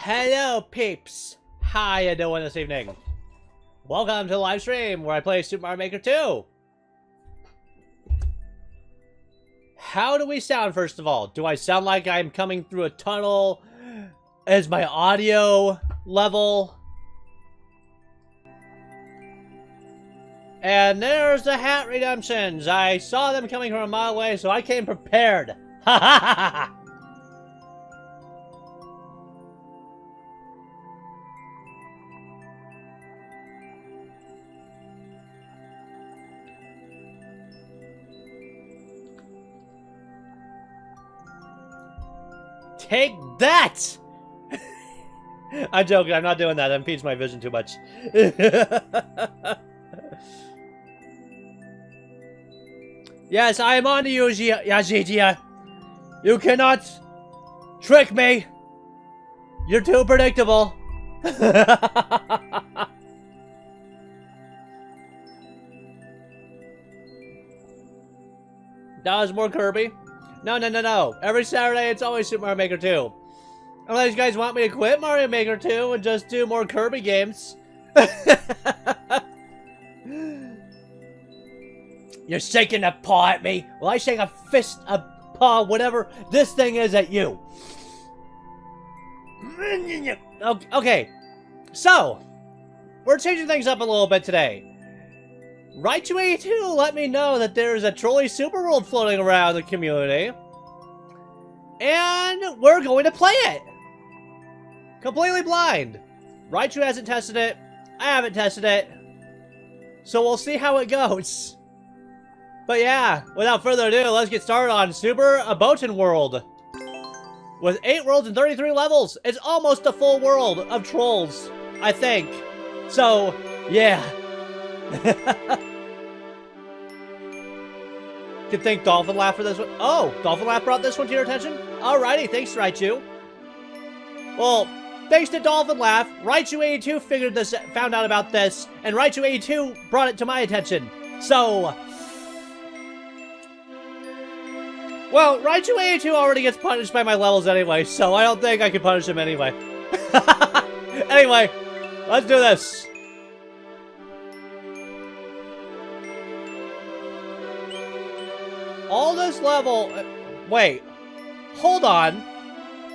Hello, peeps! How you doing this evening? Welcome to the live stream where I play Super Mario Maker 2. How do we sound, first of all? Do I sound like I'm coming through a tunnel? Is my audio level? And there's the hat redemptions. I saw them coming from a mile away, so I came prepared. Ha ha ha ha! Take that! I'm joking, I'm not doing that. That impedes my vision too much. Yes, I am on to you, Yajidia. You cannot trick me. You're too predictable. That was more Kirby. No. Every Saturday, it's always Super Mario Maker 2. Unless you guys want me to quit Mario Maker 2 and just do more Kirby games. You're shaking a paw at me. Well, I shake a fist, a paw, whatever this thing is at you. Okay, so, we're changing things up a little bit today. Warcheeso let me know that there's a Trolly Super World floating around the community. And we're going to play it. Completely blind. Warcheeso hasn't tested it. I haven't tested it. So we'll see how it goes. But yeah, without further ado, let's get started on Super Abotun World. With 8 worlds and 33 levels, it's almost a full world of trolls, I think. So, yeah. Could thank Dolphin Laugh for this one. Oh, Dolphin Laugh brought this one to your attention? Alrighty, thanks, Raichu. Well, thanks to Dolphin Laugh, Raichu82 found out about this, and Raichu82 brought it to my attention. So, well, Raichu82 already gets punished by my levels anyway, so I don't think I can punish him anyway. Anyway, let's do this. All this level... wait. Hold on.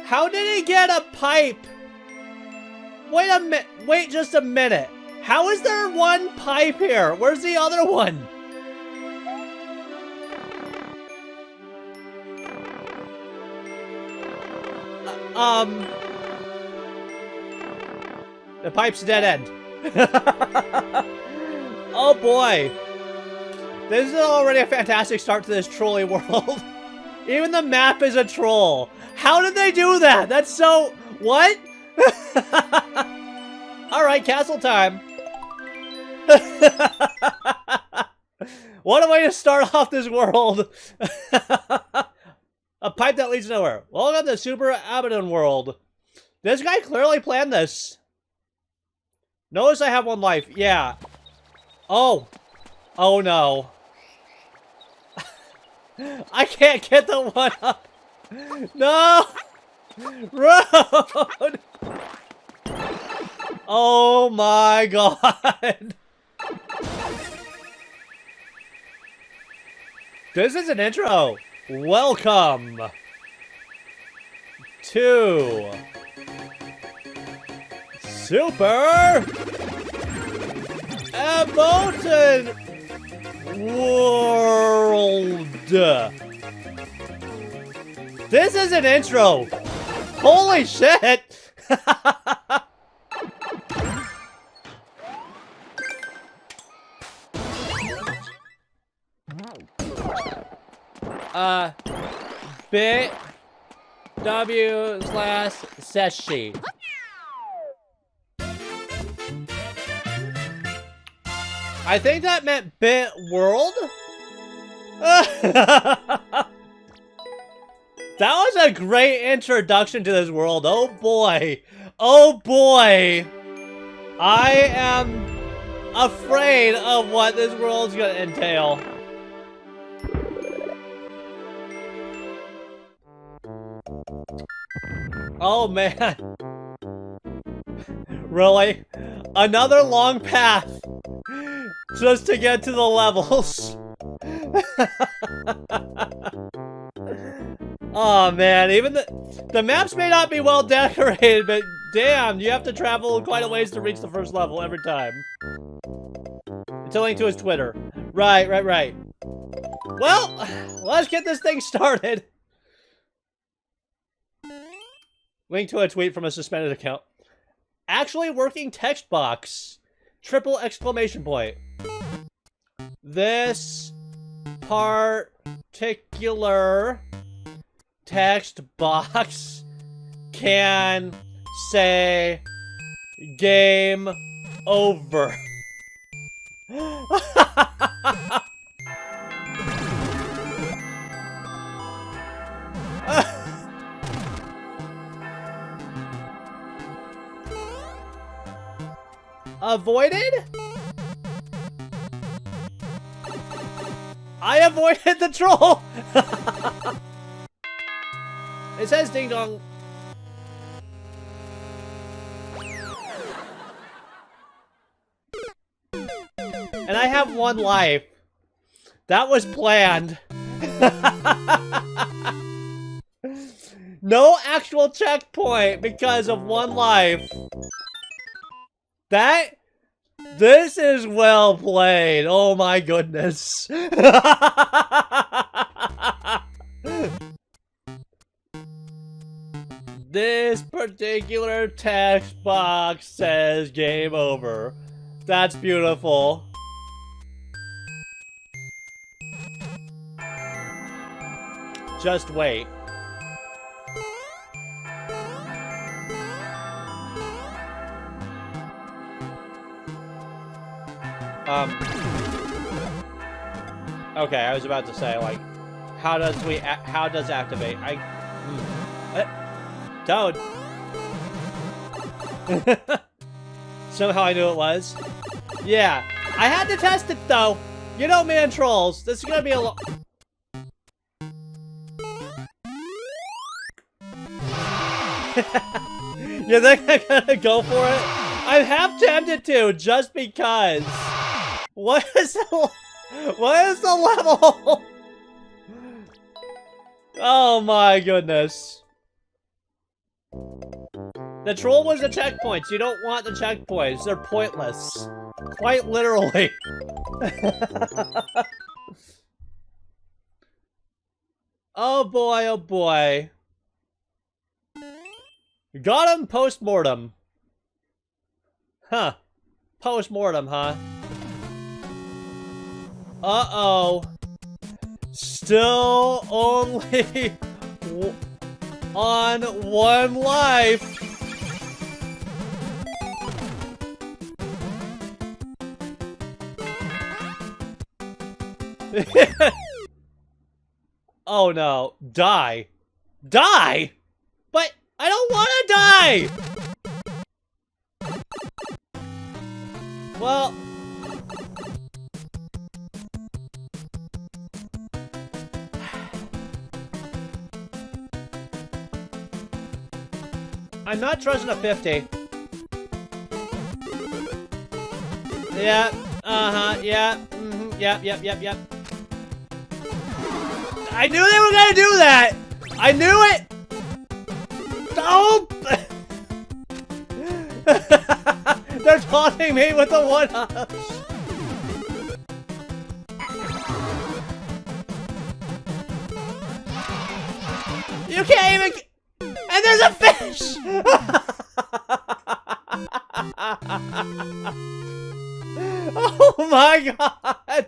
How did he get a pipe? Wait a minute. Wait just a minute. How is there one pipe here? Where's the other one? The pipe's a dead end. Oh boy. This is already a fantastic start to this trolley world. Even the map is a troll. How did they do that? That's so... what? Alright, castle time. What a way to start off this world. A pipe that leads nowhere. Welcome to Super Abotun World. This guy clearly planned this. Notice I have one life. Yeah. Oh. Oh no. I can't get the one up. No! Road! Oh my god. This is an intro. Welcome to Super Abotun World. This is an intro. Holy shit. Bit W/Seshi. I think that meant bit world. That was a great introduction to this world. Oh boy. Oh boy. I am afraid of what this world's gonna entail. Oh man. Really? Another long path just to get to the levels. Oh man, even the maps may not be well decorated, but damn, you have to travel quite a ways to reach the first level every time. It's a link to his Twitter. Right. Well, let's get this thing started. Link to a tweet from a suspended account. Actually working text box. Triple exclamation point. This particular text box can say game over. Avoided? I avoided the troll! It says ding dong. And I have 1 life. That was planned. No actual checkpoint because of 1 life. This is well played. Oh my goodness. This particular text box says game over. That's beautiful. Just wait. Okay, I was about to say, like, how does activate? Toad. Somehow I knew it was. Yeah, I had to test it though. You know me and trolls. This is gonna be a lot. You think I'm gonna go for it? I'm half tempted to, just because. What is the level? Oh my goodness. The troll was the checkpoints. You don't want the checkpoints. They're pointless. Quite literally. Oh boy, oh boy. Got him post-mortem. Huh. Post-mortem, huh? Uh-oh. Still only on 1 life. Oh no. Die. Die? But I don't want to die! Well... I'm not trusting a 50. Yeah, yeah, yep. I knew they were gonna do that! I knew it! Nope! They're taunting me with the 1-ups! You can't even... And there's a fish! Oh my god!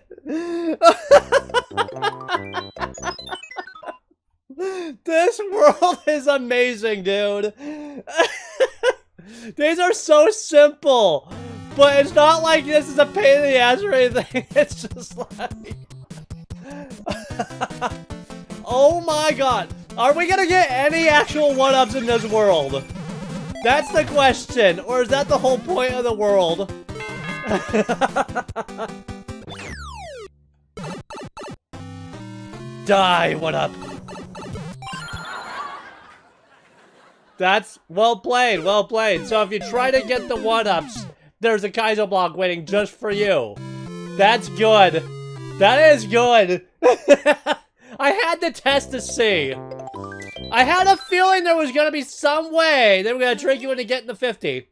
This world is amazing, dude. These are so simple, but it's not like this is a pain in the ass or anything. It's just like... Oh my god. Are we gonna get any actual 1-ups in this world? That's the question. Or is that the whole point of the world? Die, 1-up. That's well played, well played. So if you try to get the 1-ups, there's a Kaizo block waiting just for you. That's good. That is good. I had to test to see. I had a feeling there was gonna be some way they were gonna trick you into getting the 50.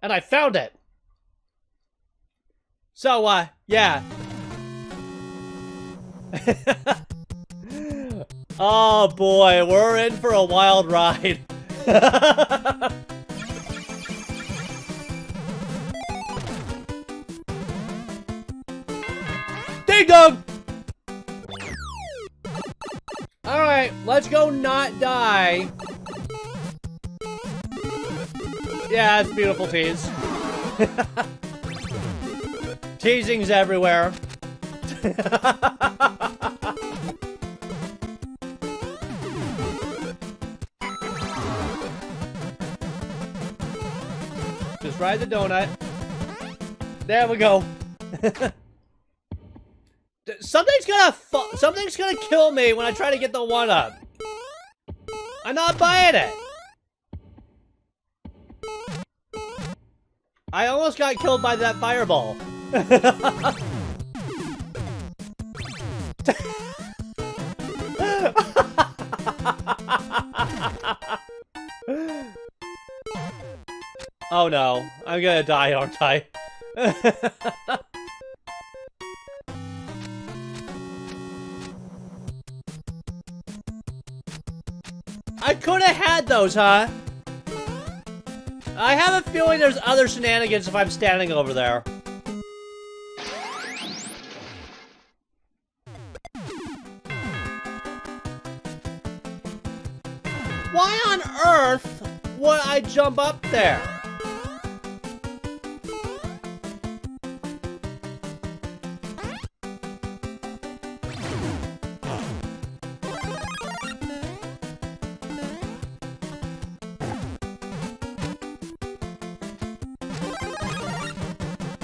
And I found it. So, yeah. Oh boy, we're in for a wild ride. Ding dong! Alright, let's go not die. Yeah, it's beautiful tease. Teasing's everywhere. Just ride the donut. There we go. Something's gonna kill me when I try to get the 1-up. I'm not buying it. I almost got killed by that fireball. Oh no, I'm gonna die, aren't I? I could have had those, huh? I have a feeling there's other shenanigans if I'm standing over there. Why on earth would I jump up there?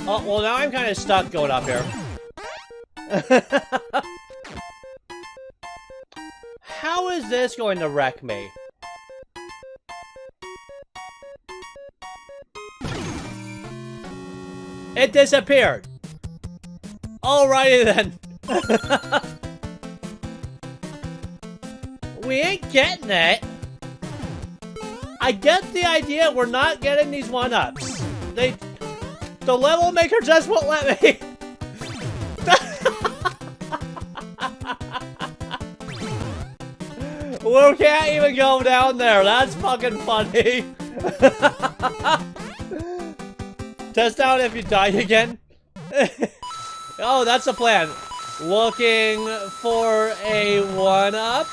Oh, well now I'm kind of stuck going up here. How is this going to wreck me? It disappeared. Alrighty then. We ain't getting it. I get the idea we're not getting these 1-ups. The level maker just won't let me. We can't even go down there. That's fucking funny. Test out if you die again. Oh, that's the plan. Looking for a 1-up?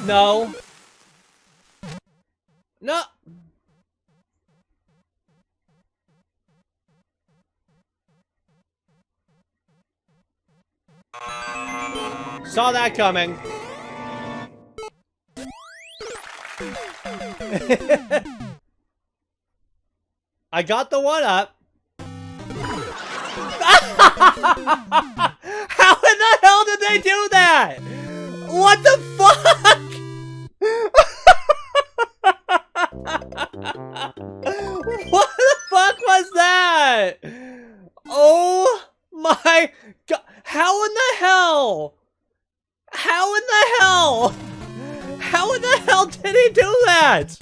No. No. Saw that coming. I got the 1-up. How in the hell did they do that? What the fuck? What the fuck was that? Oh my god. How in the hell? How in the hell? How in the hell did he do that?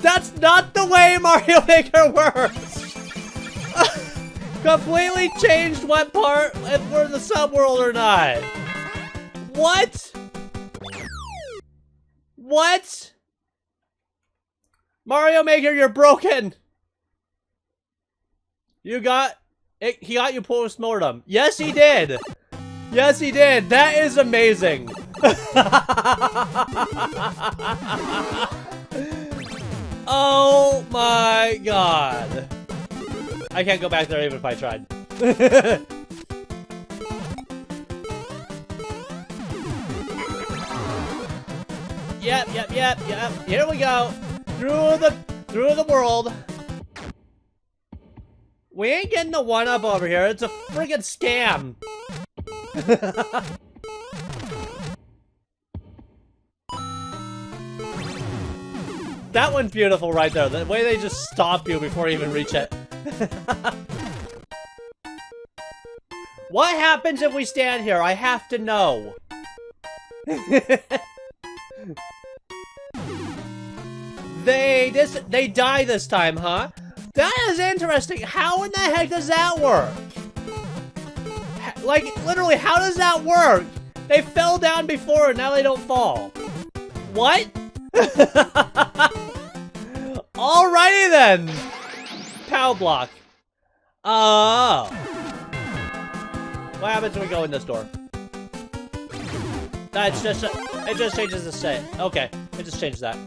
That's not the way Mario Maker works! Completely changed what part, if we're in the subworld or not. What? What? Mario Maker, you're broken! You got... he got you post-mortem. Yes, he did! Yes, he did! That is amazing! Oh my god. I can't go back there even if I tried. Yep. Here we go. Through the world. We ain't getting the 1-up over here. It's a friggin' scam. That one's beautiful right there. The way they just stop you before you even reach it. What happens if we stand here? I have to know. They die this time, huh? That is interesting. How in the heck does that work? Like, literally, how does that work? They fell down before and now they don't fall. What? Alrighty then. Pow block. Oh. What happens when we go in this door? That's just, it just changes the set. Okay, it just changes that.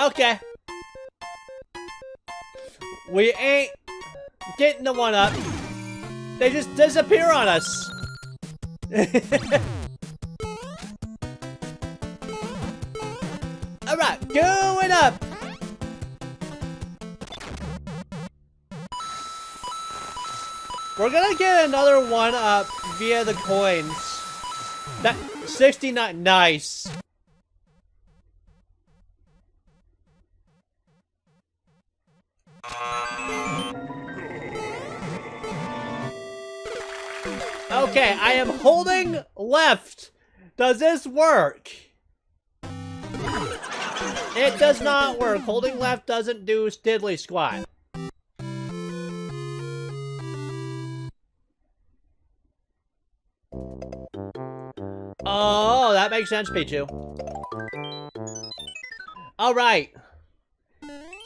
Okay. We ain't getting the one up. They just disappear on us. Alright, going up. We're gonna get another one up via the coins. That 69, nice. Okay, I am holding left. Does this work? It does not work. Holding left doesn't do diddly squat. Oh, that makes sense, Pichu. Alright.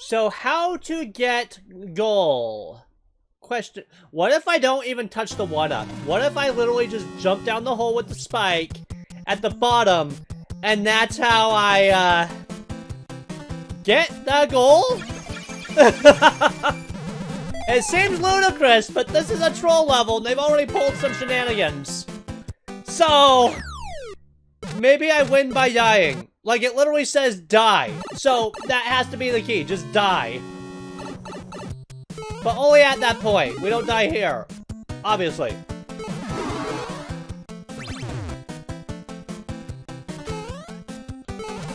So, how to get goal? Question. What if I don't even touch the one-up? What if I literally just jump down the hole with the spike at the bottom, and that's how I, get the goal? It seems ludicrous, but this is a troll level, and they've already pulled some shenanigans. So, maybe I win by dying. Like, it literally says die. So, that has to be the key. Just die. But only at that point. We don't die here. Obviously.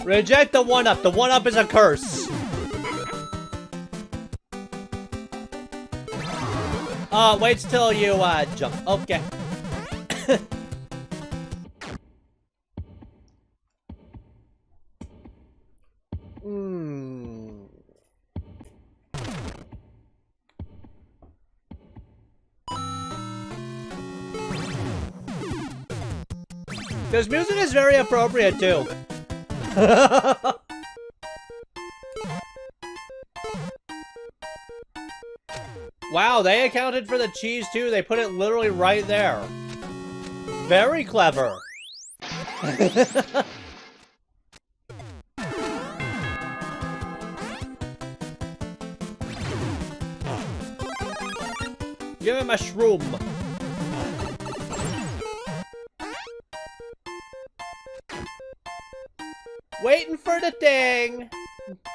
Reject the one-up. The one-up is a curse. Wait till you, jump. Okay. This music is very appropriate, too. Wow, they accounted for the cheese, too. They put it literally right there. Very clever. Give him a shroom. Waiting for the thing.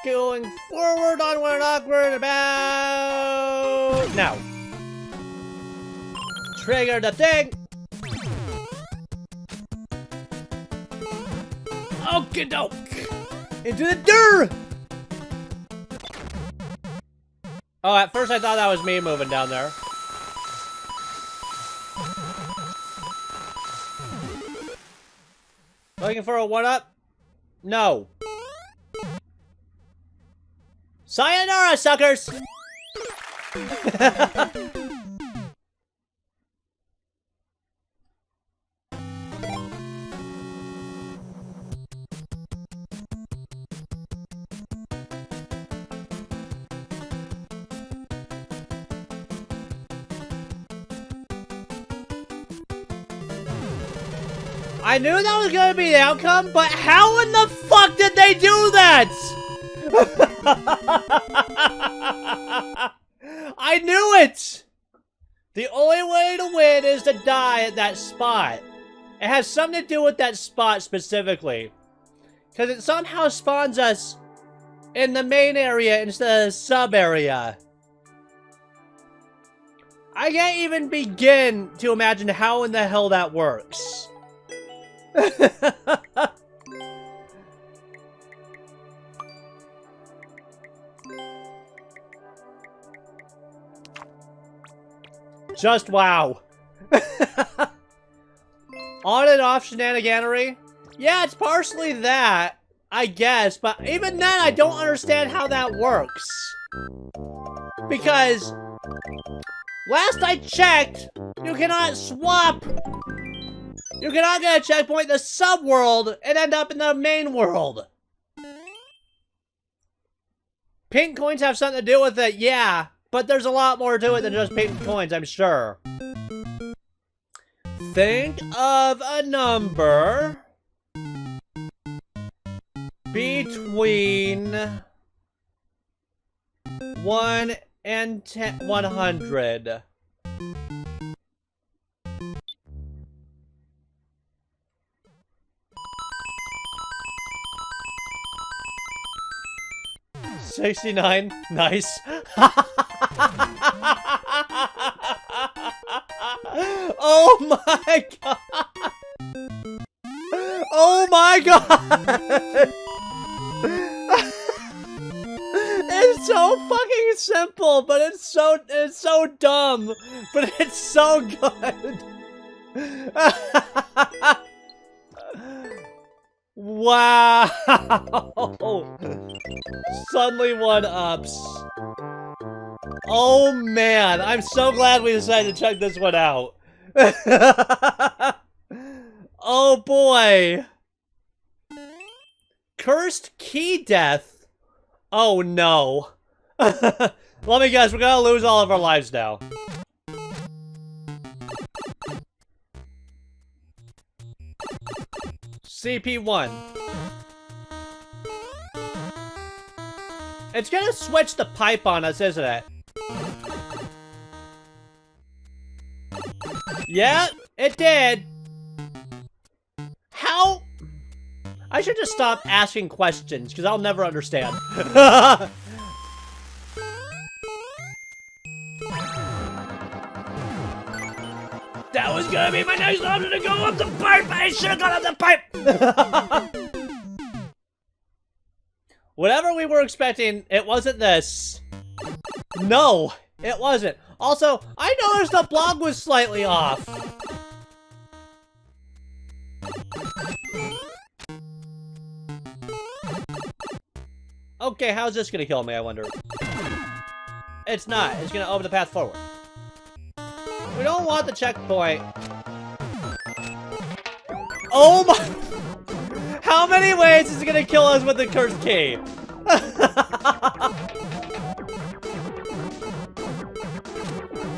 Going forward, onward, awkward, about now. Trigger the thing. Okie doke. Into the dirt. Oh, at first I thought that was me moving down there. Looking for a one-up? No. Sayonara, suckers! I knew that was gonna be the outcome, but how in the fuck did they do that? I knew it! The only way to win is to die at that spot. It has something to do with that spot specifically. Because it somehow spawns us in the main area instead of the sub area. I can't even begin to imagine how in the hell that works. Just wow. On and off shenaniganery? Yeah, it's partially that, I guess, but even then I don't understand how that works. Because last I checked, you cannot swap. You cannot get a checkpoint in the subworld and end up in the main world. Pink coins have something to do with it, yeah. But there's a lot more to it than just pink coins, I'm sure. Think of a number between 1 and 100. $69. Nice. Oh my god! Oh my god! It's so fucking simple, but it's so dumb, but it's so good. Wow! Suddenly 1-ups. Oh man, I'm so glad we decided to check this one out. Oh boy. Cursed key death? Oh no. Let me guess, we're gonna lose all of our lives now. CP1. It's gonna switch the pipe on us, isn't it? Yeah, it did. How? I should just stop asking questions, because I'll never understand. That was gonna be my next option to go up the pipe! I should have gone up the pipe! Whatever we were expecting, it wasn't this. No, it wasn't. Also, I noticed the blog was slightly off. Okay, how's this gonna kill me, I wonder? It's not. It's gonna open the path forward. We don't want the checkpoint. Oh my... How many ways is it gonna kill us with the cursed key?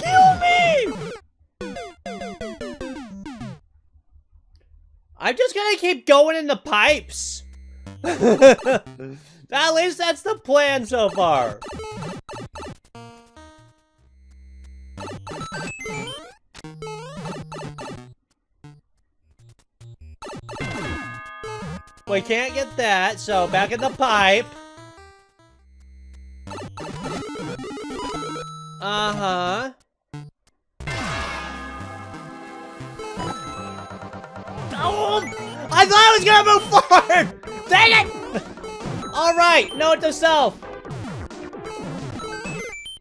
Kill me! I'm just gonna keep going in the pipes. At least that's the plan so far. We can't get that, so back in the pipe. Uh-huh. Oh! I thought I was gonna move forward! Dang it! Alright, note to self.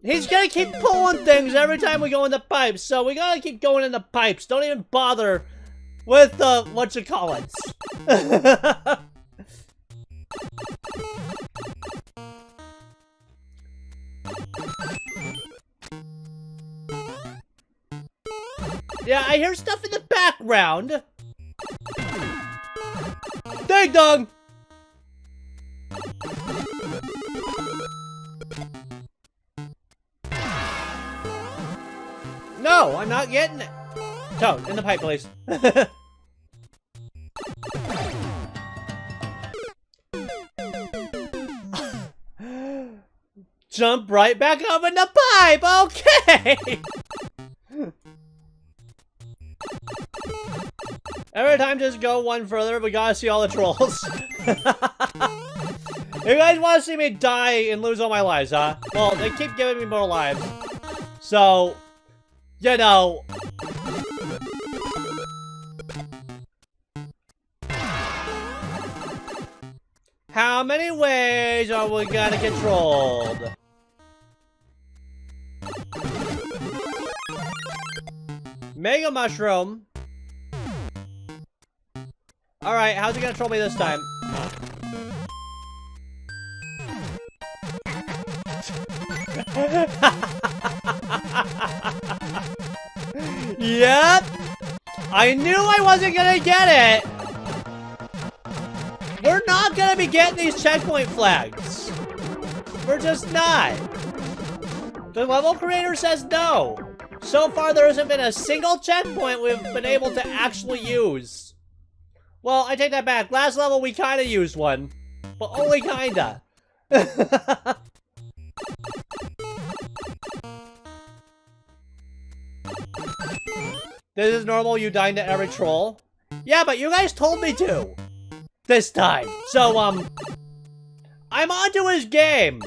He's gonna keep pulling things every time we go in the pipes, so we gotta keep going in the pipes. Don't even bother with the whatchamacallits. Yeah, I hear stuff in the background. Ding dong! No, I'm not getting it. Toad, in the pipe, please. Jump right back up in the pipe, okay! Every time just go one further, we gotta see all the trolls. You guys want to see me die and lose all my lives, huh? Well, they keep giving me more lives. So, You know. How many ways are we gonna get trolled? Mega Mushroom. Alright, how's he gonna troll me this time? Yep! I knew I wasn't gonna get it! We're not gonna be getting these checkpoint flags. We're just not. The level creator says no. So far, there hasn't been a single checkpoint we've been able to actually use. Well, I take that back. Last level, we kinda used one. But only kinda. This is normal, you dying to every troll? Yeah, but you guys told me to. This time. So, I'm onto his game.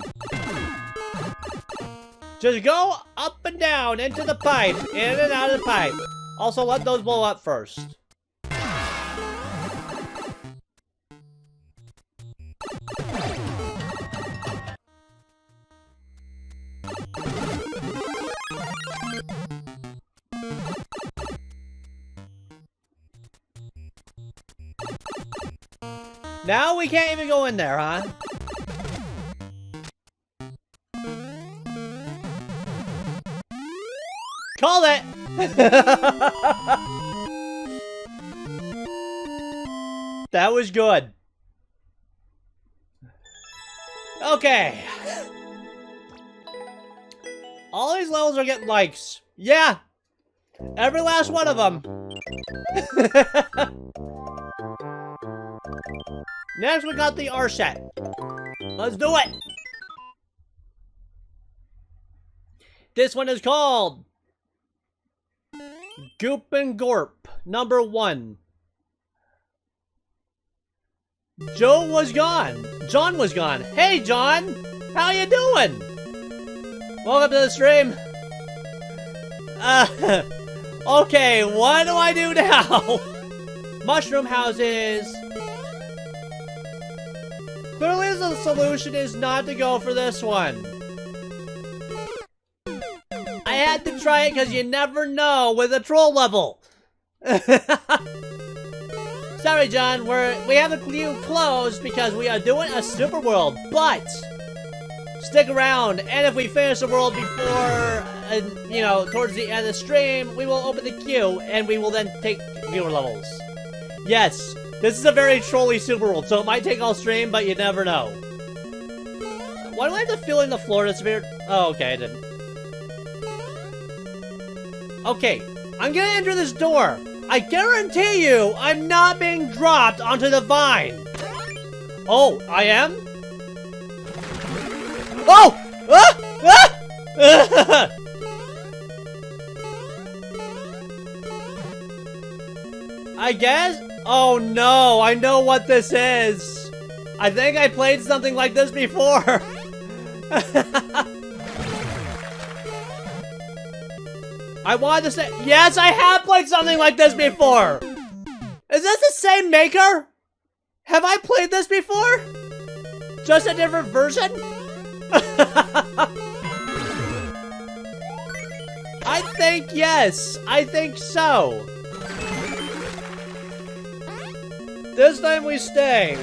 Just go up and down into the pipe, in and out of the pipe. Also, let those blow up first. Now we can't even go in there, huh? Called it! That was good. Okay. All these levels are getting likes. Yeah. Every last one of them. Next, we got the R set. Let's do it. This one is called Goop and Gorp number 1. John was gone. Hey, John. How you doing? Welcome to the stream. Okay, what do I do now? Mushroom houses. Clearly the solution is not to go for this one. I had to try it because you never know with a troll level. Sorry, John, we have the queue closed because we are doing a super world, but stick around, and if we finish the world before, you know, towards the end of the stream, we will open the queue, and we will then take viewer levels. Yes, this is a very trolly super world, so it might take all stream, but you never know. Why do I have the feeling the floor disappeared? Oh, okay, I didn't. Okay, I'm gonna enter this door. I guarantee you, I'm not being dropped onto the vine. Oh, I am? Oh! Ah! Ah! I guess? Oh no, I know what this is. I think I played something like this before. I wanted to say, yes, I have played something like this before. Is this the same maker? Have I played this before? Just a different version? I think yes. I think so. This time we stay.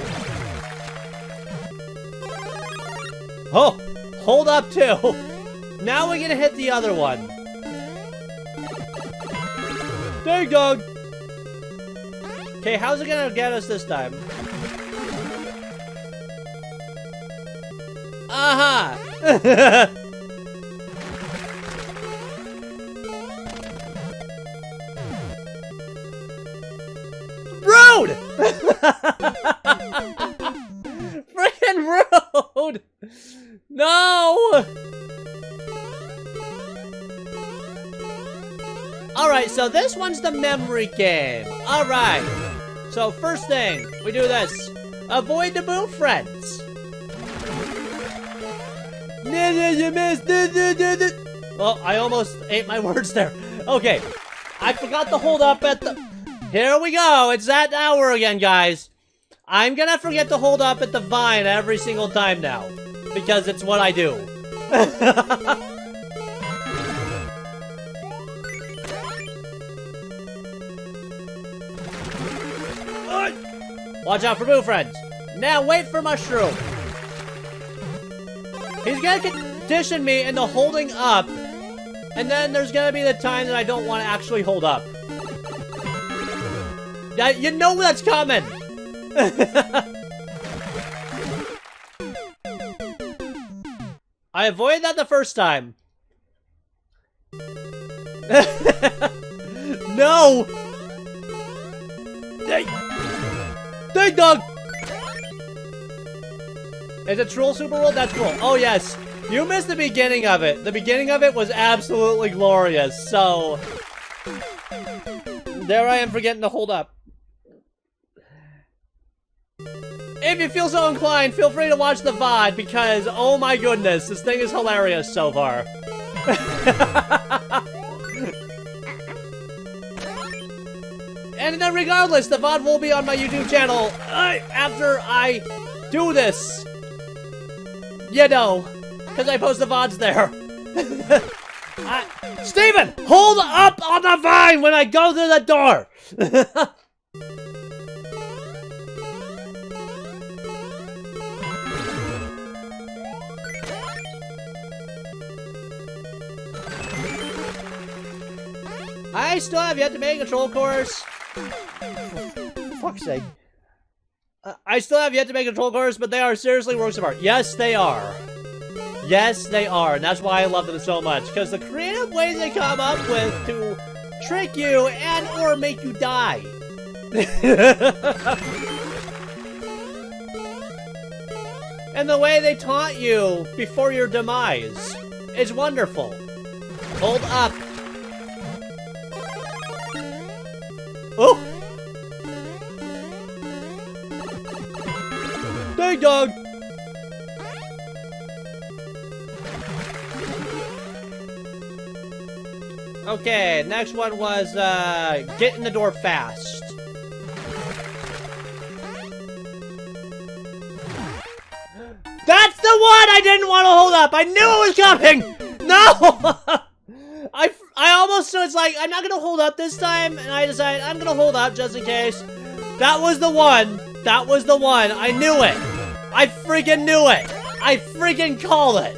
Oh, hold up too. Now we're gonna hit the other one. Ding dong. Okay, how's it gonna get us this time? Aha! Rude! Freaking rude! No! Alright, so this one's the memory game. Alright. So first thing, we do this. Avoid the boot friends. You missed. Well, I almost ate my words there. Okay, I forgot to hold up at the... Here we go, it's that hour again, guys. I'm gonna forget to hold up at the vine every single time now. Because it's what I do. Watch out for Boo Friends. Now wait for Mushroom. He's gonna condition me into holding up. And then there's gonna be the time that I don't want to actually hold up. Yeah, you know that's coming. I avoided that the first time. No! Ding dong! Is it Troll Super World? That's cool. Oh yes. You missed the beginning of it. The beginning of it was absolutely glorious. So there I am forgetting to hold up. If you feel so inclined, feel free to watch the VOD because, oh my goodness, this thing is hilarious so far. And then regardless, the VOD will be on my YouTube channel after I do this. You know, because I post the VODs there. Steven, hold up on the vine when I go through the door. I still have yet to make a troll course. For fuck's sake. I still have yet to make a troll course, but they are seriously works of art. Yes, they are. Yes, they are. And that's why I love them so much. Because the creative ways they come up with to trick you and or make you die. And the way they taunt you before your demise is wonderful. Hold up. Oh! Ding dong! Okay, next one was, get in the door fast. That's the one I didn't want to hold up! I knew it was coming! No! I almost was like, I'm not gonna hold up this time, and I decided I'm gonna hold up just in case. That was the one. That was the one. I knew it. I freaking knew it. I freaking called it.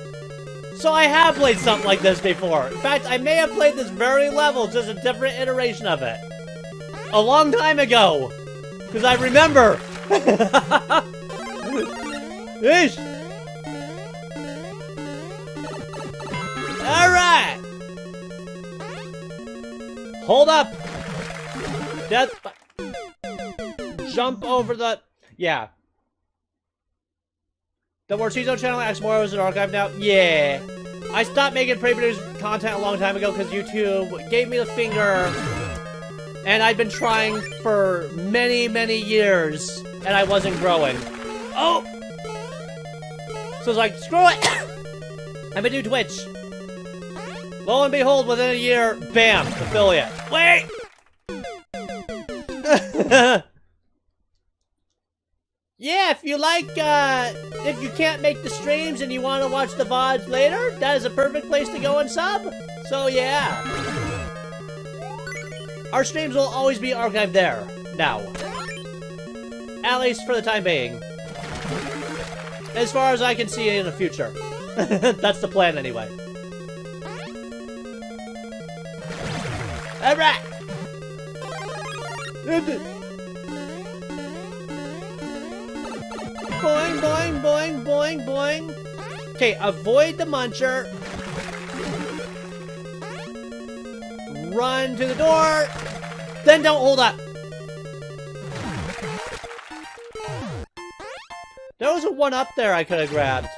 So I have played something like this before. In fact, I may have played this very level, just a different iteration of it. A long time ago. Because I remember. Yeesh. Alright. Hold up! Death... Jump over the... Yeah. The Warcheeso channel X more is an archive now? Yeah. I stopped making pre-produced content a long time ago because YouTube gave me the finger. And I'd been trying for many, many years. And I wasn't growing. Oh! So it's like, screw it! I'm gonna do Twitch. Lo and behold, within a year, bam, affiliate. Wait! Yeah, if you like, if you can't make the streams and you want to watch the VODs later, that is a perfect place to go and sub. So, yeah. Our streams will always be archived there, now. At least for the time being. As far as I can see in the future. That's the plan, anyway. Alright! Boing, boing, boing, boing, boing. Okay, avoid the muncher. Run to the door. Then don't hold up. There was a one up there I could have grabbed.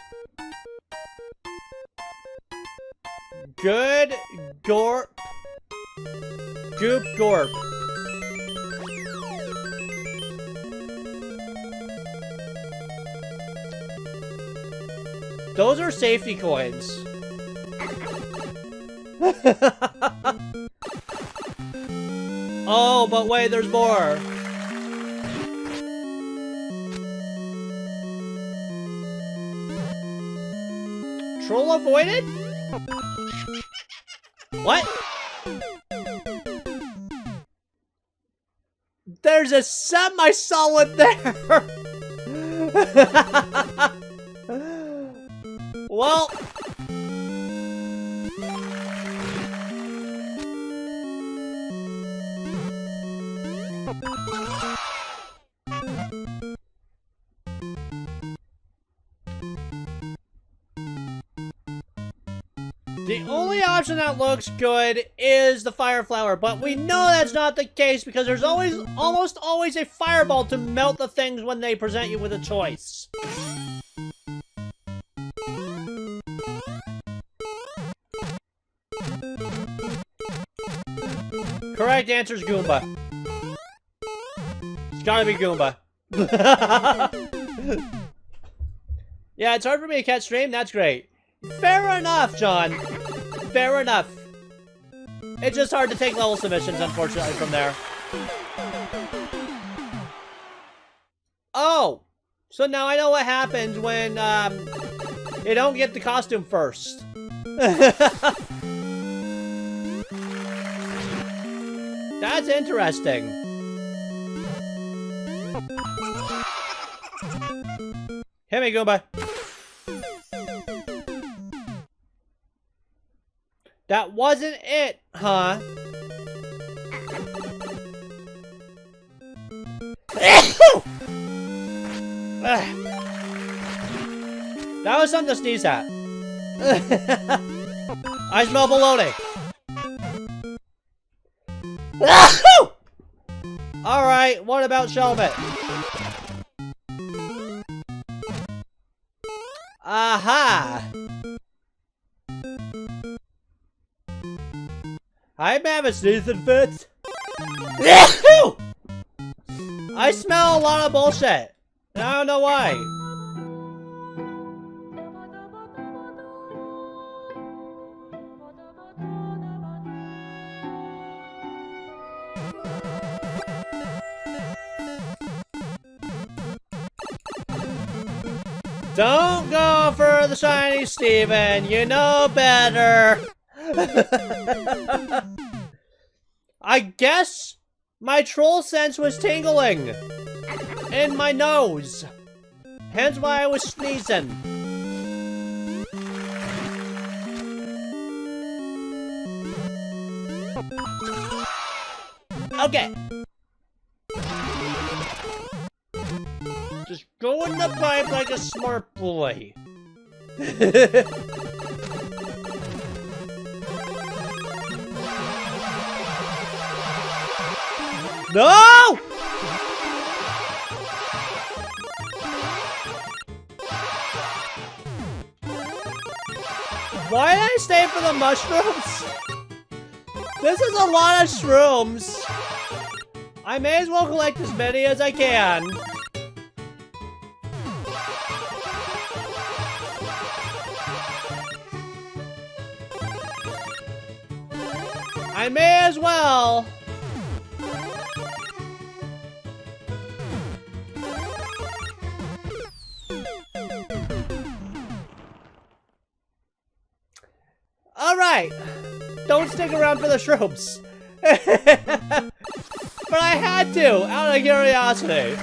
Good gorp. Goop gorp. Those are safety coins. Oh, but wait, there's more. Troll avoided? What? There's a semi-solid there! Well... The only option that looks good is the fire flower, but we know that's not the case because there's almost always a fireball to melt the things when they present you with a choice. Correct answer is Goomba. It's gotta be Goomba. Yeah, it's hard for me to catch stream. That's great. Fair enough, John. Fair enough. It's just hard to take level submissions, unfortunately, from there. Oh! So now I know what happens when, you don't get the costume first. That's interesting. Hit me, Goomba. That wasn't it, huh? That was something to sneeze at. I smell bologna. Alright, what about Shelmet? Aha! I have a sneezing fit. I smell a lot of bullshit. And I don't know why. Don't go for the shiny Steven. You know better. I guess my troll sense was tingling in my nose. Hence why I was sneezing. Okay. Just go in the pipe like a smart boy. No! Why did I stay for the mushrooms? This is a lot of shrooms. I may as well collect as many as I can. I may as well. Alright. Don't stick around for the shrooms. But I had to, out of curiosity.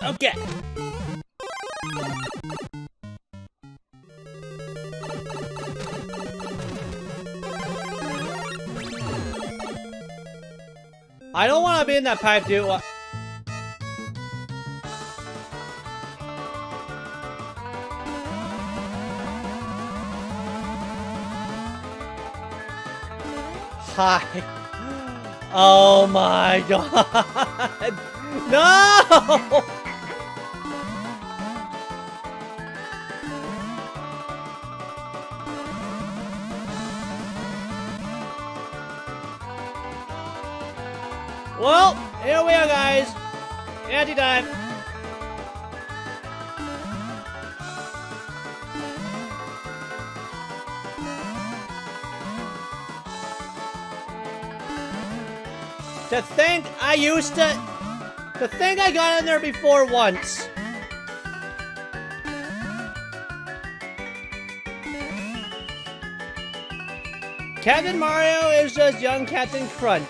Okay. I don't want to be in that pipe, dude. Hi. Oh my god. No! Well, here we are, guys. Anti-time. To think I got in there before once. Captain Mario is just young Captain Crunch.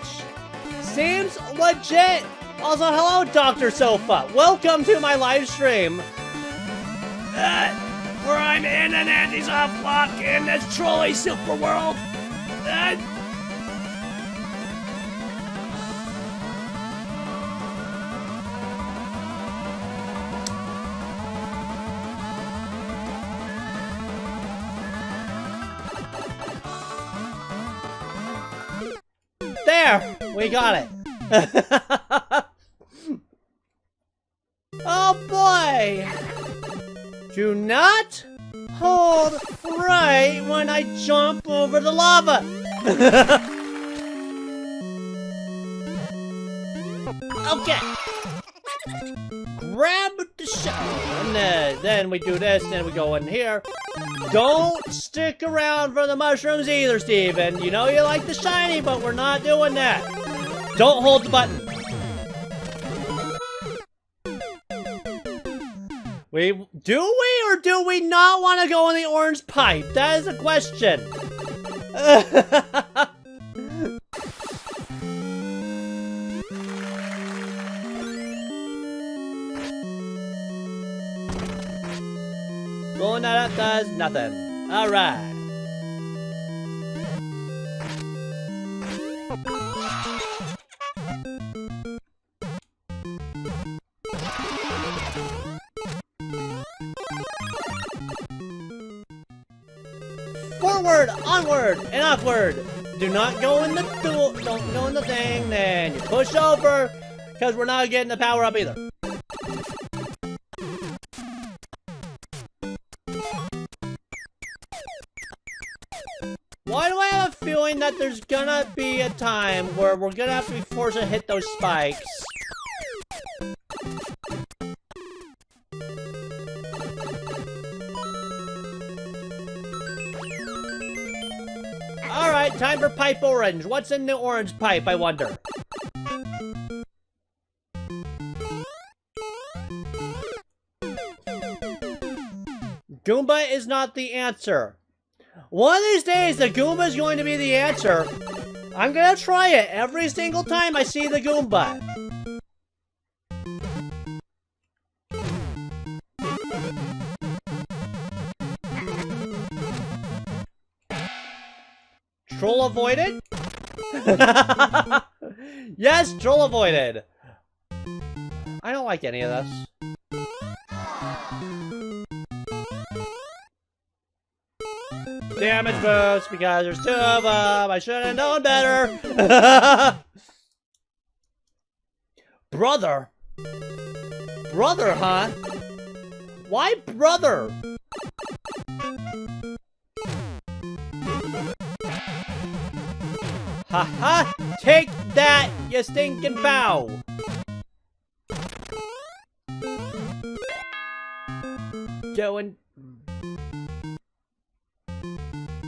Seems legit. Also, hello, Dr. Sofa. Welcome to my live stream. Where I'm in an anti-soft block in this trolley super world. There! We got it. Oh boy! Do not hold right when I jump over the lava. Okay. Grab the shell. And then we do this, then we go in here. Don't stick around for the mushrooms either, Steven. You know you like the shiny, but we're not doing that. Don't hold the button. Do we or do we not want to go in the orange pipe? That is a question. Rolling that up does nothing. Alright. Forward, onward, and upward. Do not go in the don't go in the thing, then you push over, because we're not getting the power up either. Why do I have a feeling that there's gonna be a time where we're gonna have to be forced to hit those spikes? Alright, time for pipe orange. What's in the orange pipe, I wonder? Goomba is not the answer. One of these days, the Goomba is going to be the answer. I'm gonna try it every single time I see the Goomba. Troll avoided? Yes, troll avoided. I don't like any of this. Damage boost because there's two of them. I should have known better. Brother? Brother, huh? Why brother? Ha! Take that, you stinking bow! Going...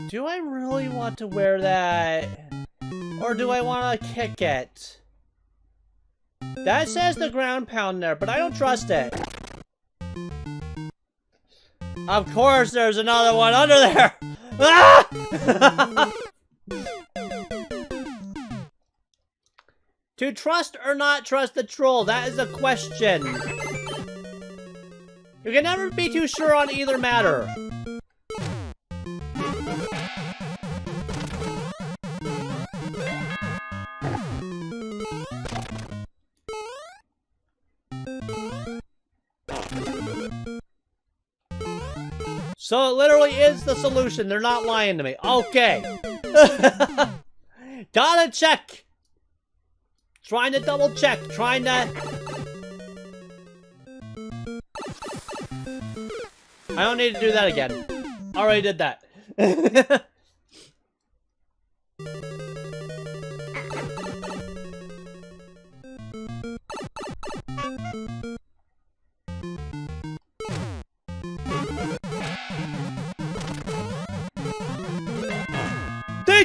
Do I really want to wear that? Or do I want to kick it? That says the ground pound there, but I don't trust it. Of course there's another one under there! Ah! To trust or not trust the troll, that is a question. You can never be too sure on either matter. So it literally is the solution. They're not lying to me. Okay. Gotta check. Trying to double check. Trying to... I don't need to do that again. Already did that.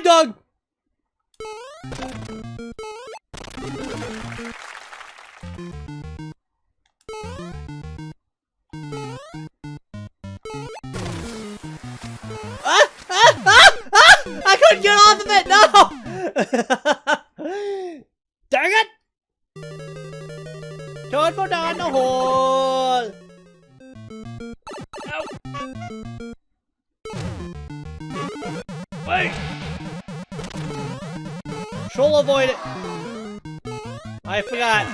dong! I couldn't get off of it! No! Dang it! Toad for down the hole! Ow! Wait! Troll avoid it! I forgot.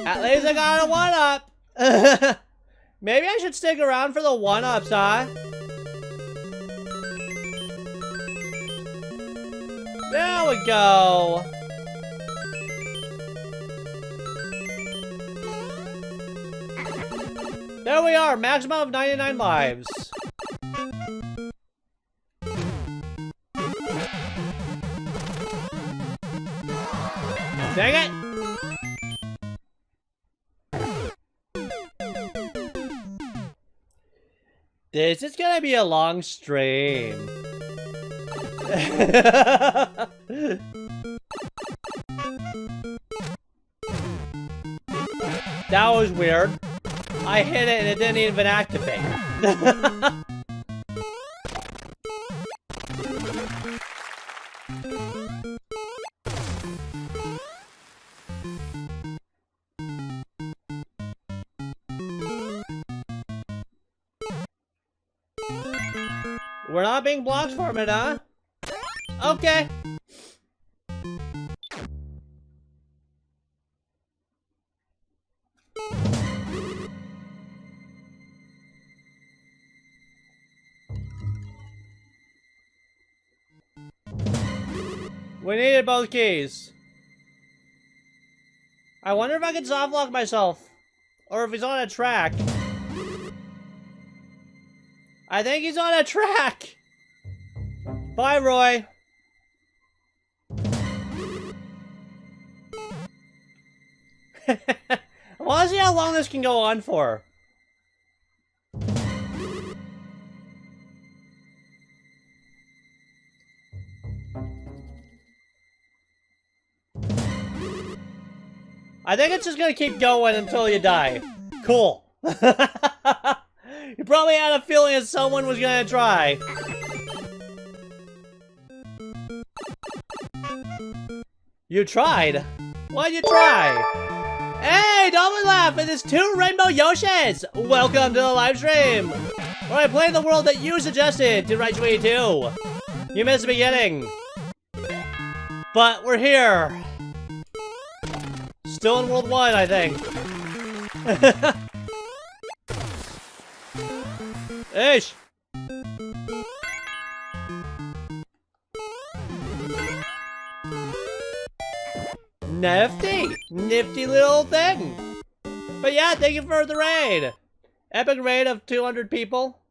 At least I got a 1-up! Maybe I should stick around for the 1-ups, huh? There we go. There we are, maximum of 99 lives. Dang it! This is gonna be a long stream. That was weird. I hit it and it didn't even activate. We're not being blocked from it, huh? Okay. We needed both keys. I wonder if I can soft lock myself. Or if he's on a track. I think he's on a track! Bye, Roy. I want to see how long this can go on for. I think it's just gonna keep going until you die. Cool. You probably had a feeling that someone was gonna try. You tried? Why'd you try? Hey, Dolphin Laugh, and there's 2 Rainbow Yoshis! Welcome to the live stream! Where I play the world that you suggested to Warcheeso 2. You missed the beginning. But we're here. Still in World 1, I think. Ish! Nifty! Nifty little thing! But yeah, thank you for the raid! Epic raid of 200 people.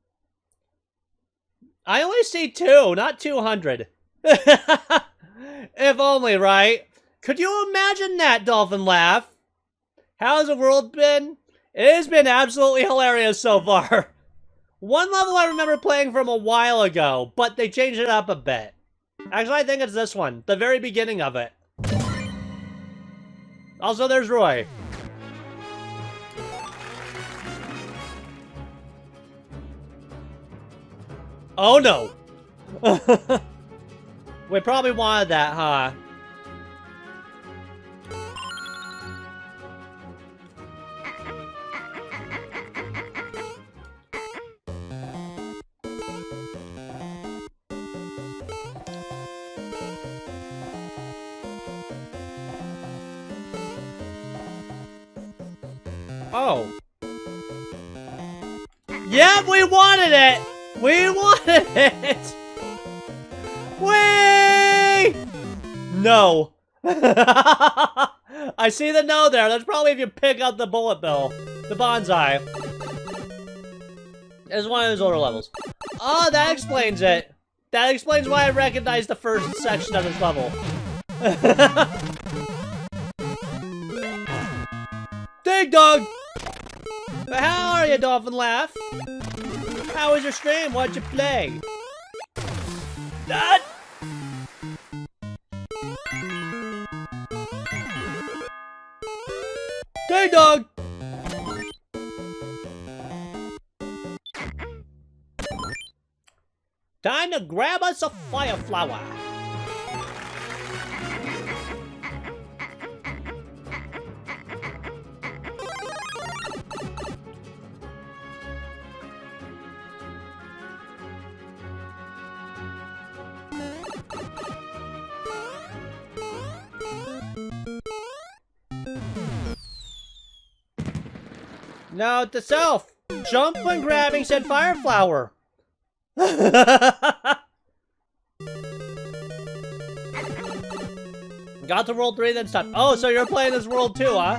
I only see 2, not 200. If only, right? Could you imagine that, Dolphin Laugh? How's the world been? It has been absolutely hilarious so far. One level I remember playing from a while ago, but they changed it up a bit. Actually, I think it's this one, the very beginning of it. Also, there's Roy. Oh no! We probably wanted that, huh? Oh. Yeah, we wanted it! We wanted it! Whee! No. I see the no there. That's probably if you pick up the bullet bill. The bonsai. It's one of those older levels. Oh, that explains it. That explains why I recognize the first section of this level. Dig dog! But how are you, Dolphin Laugh? How was your stream? What'd you play? Hey, dog! Time to grab us a fire flower. Note to self, jump when grabbing said fire flower. Got to world 3, then stop. Oh, so you're playing this world 2, huh?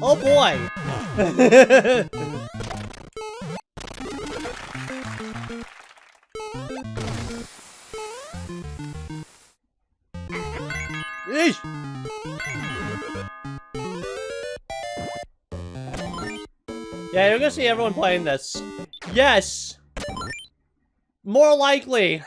Oh boy. Eesh. Yeah, you're gonna see everyone playing this. Yes! More likely.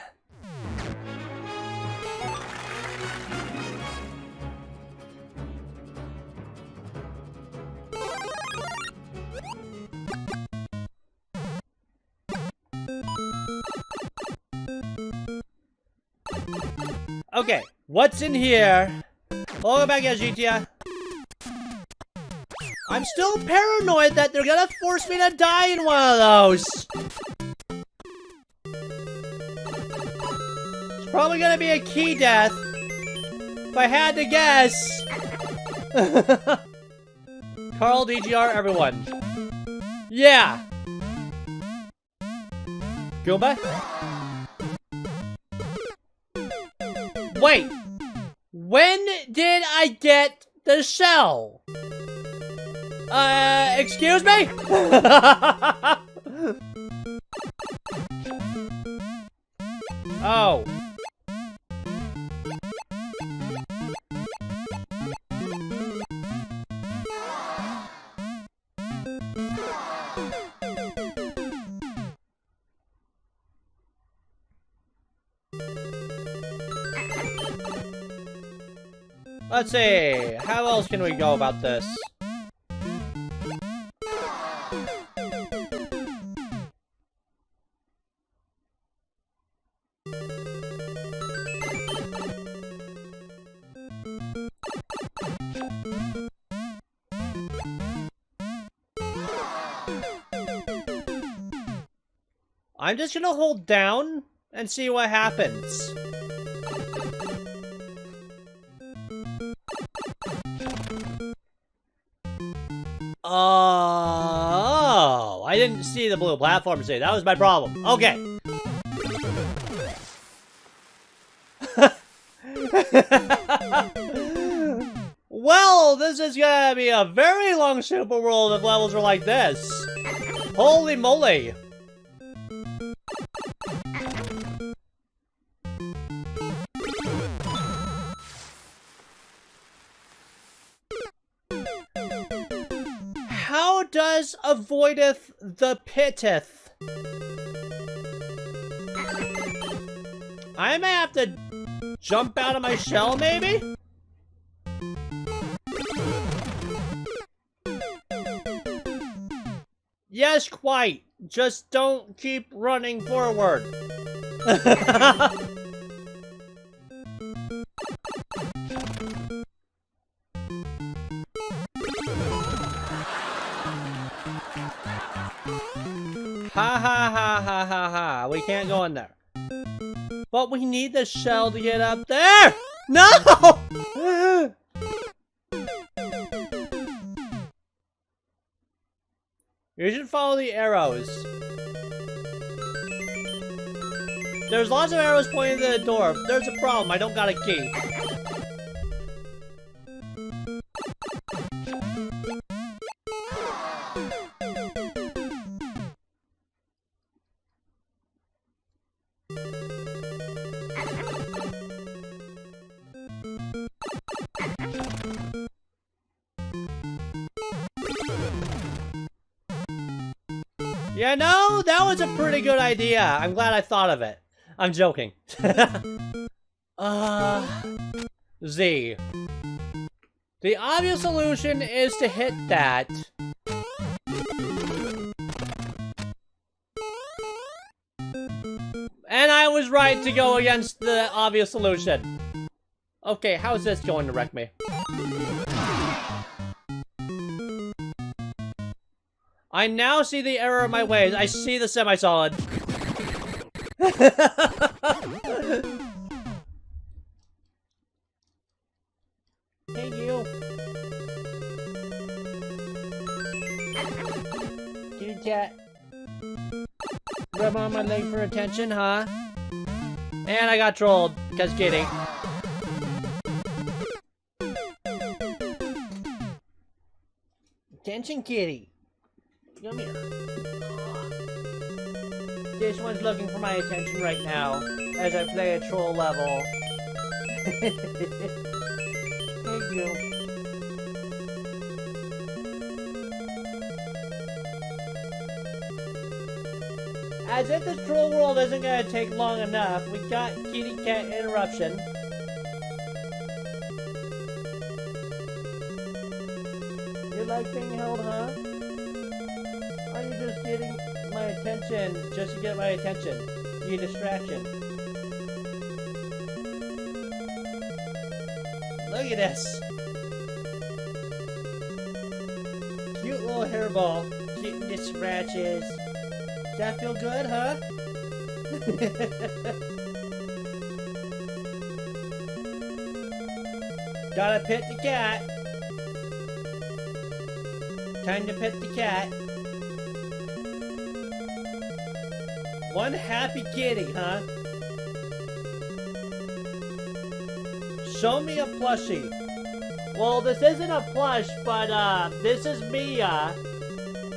Okay, what's in here? Welcome back, GTA. I'm still paranoid that they're gonna force me to die in one of those. It's probably gonna be a key death, if I had to guess. Carl, DGR, everyone. Yeah. Goomba? Wait. When did I get the shell? Excuse me? Oh. Let's see. How else can we go about this? I'm just gonna hold down and see what happens. Oh, I didn't see the blue platform today. That was my problem. Okay. Well, this is gonna be a very long super world if levels are like this. Holy moly. How does avoideth the pitteth? I may have to jump out of my shell, maybe? Yes, quite. Just don't keep running forward. Ha ha ha ha ha ha. We can't go in there. But we need the shell to get up there! No! You should follow the arrows. There's lots of arrows pointing to the door. There's a problem. I don't got a key. Yeah, no, that was a pretty good idea. I'm glad I thought of it. I'm joking. Z. The obvious solution is to hit that. And I was right to go against the obvious solution. Okay, how's this going to wreck me? I now see the error of my ways. I see the semi-solid. Hey, you. Kitty cat. Rub on my leg for attention, huh? And I got trolled, because kitty. Attention, kitty. Come here. This one's looking for my attention right now, as I play a troll level. Thank you. As if this troll world isn't gonna take long enough, we got kitty cat interruption. You like being held, huh? Are you just getting my attention just to get my attention? You a distraction. Look at this. Cute little hairball. Cute and scratches. Does that feel good, huh? Gotta pet the cat. Time to pet the cat. One happy kitty, huh? Show me a plushie. Well, this isn't a plush, but this is Mia.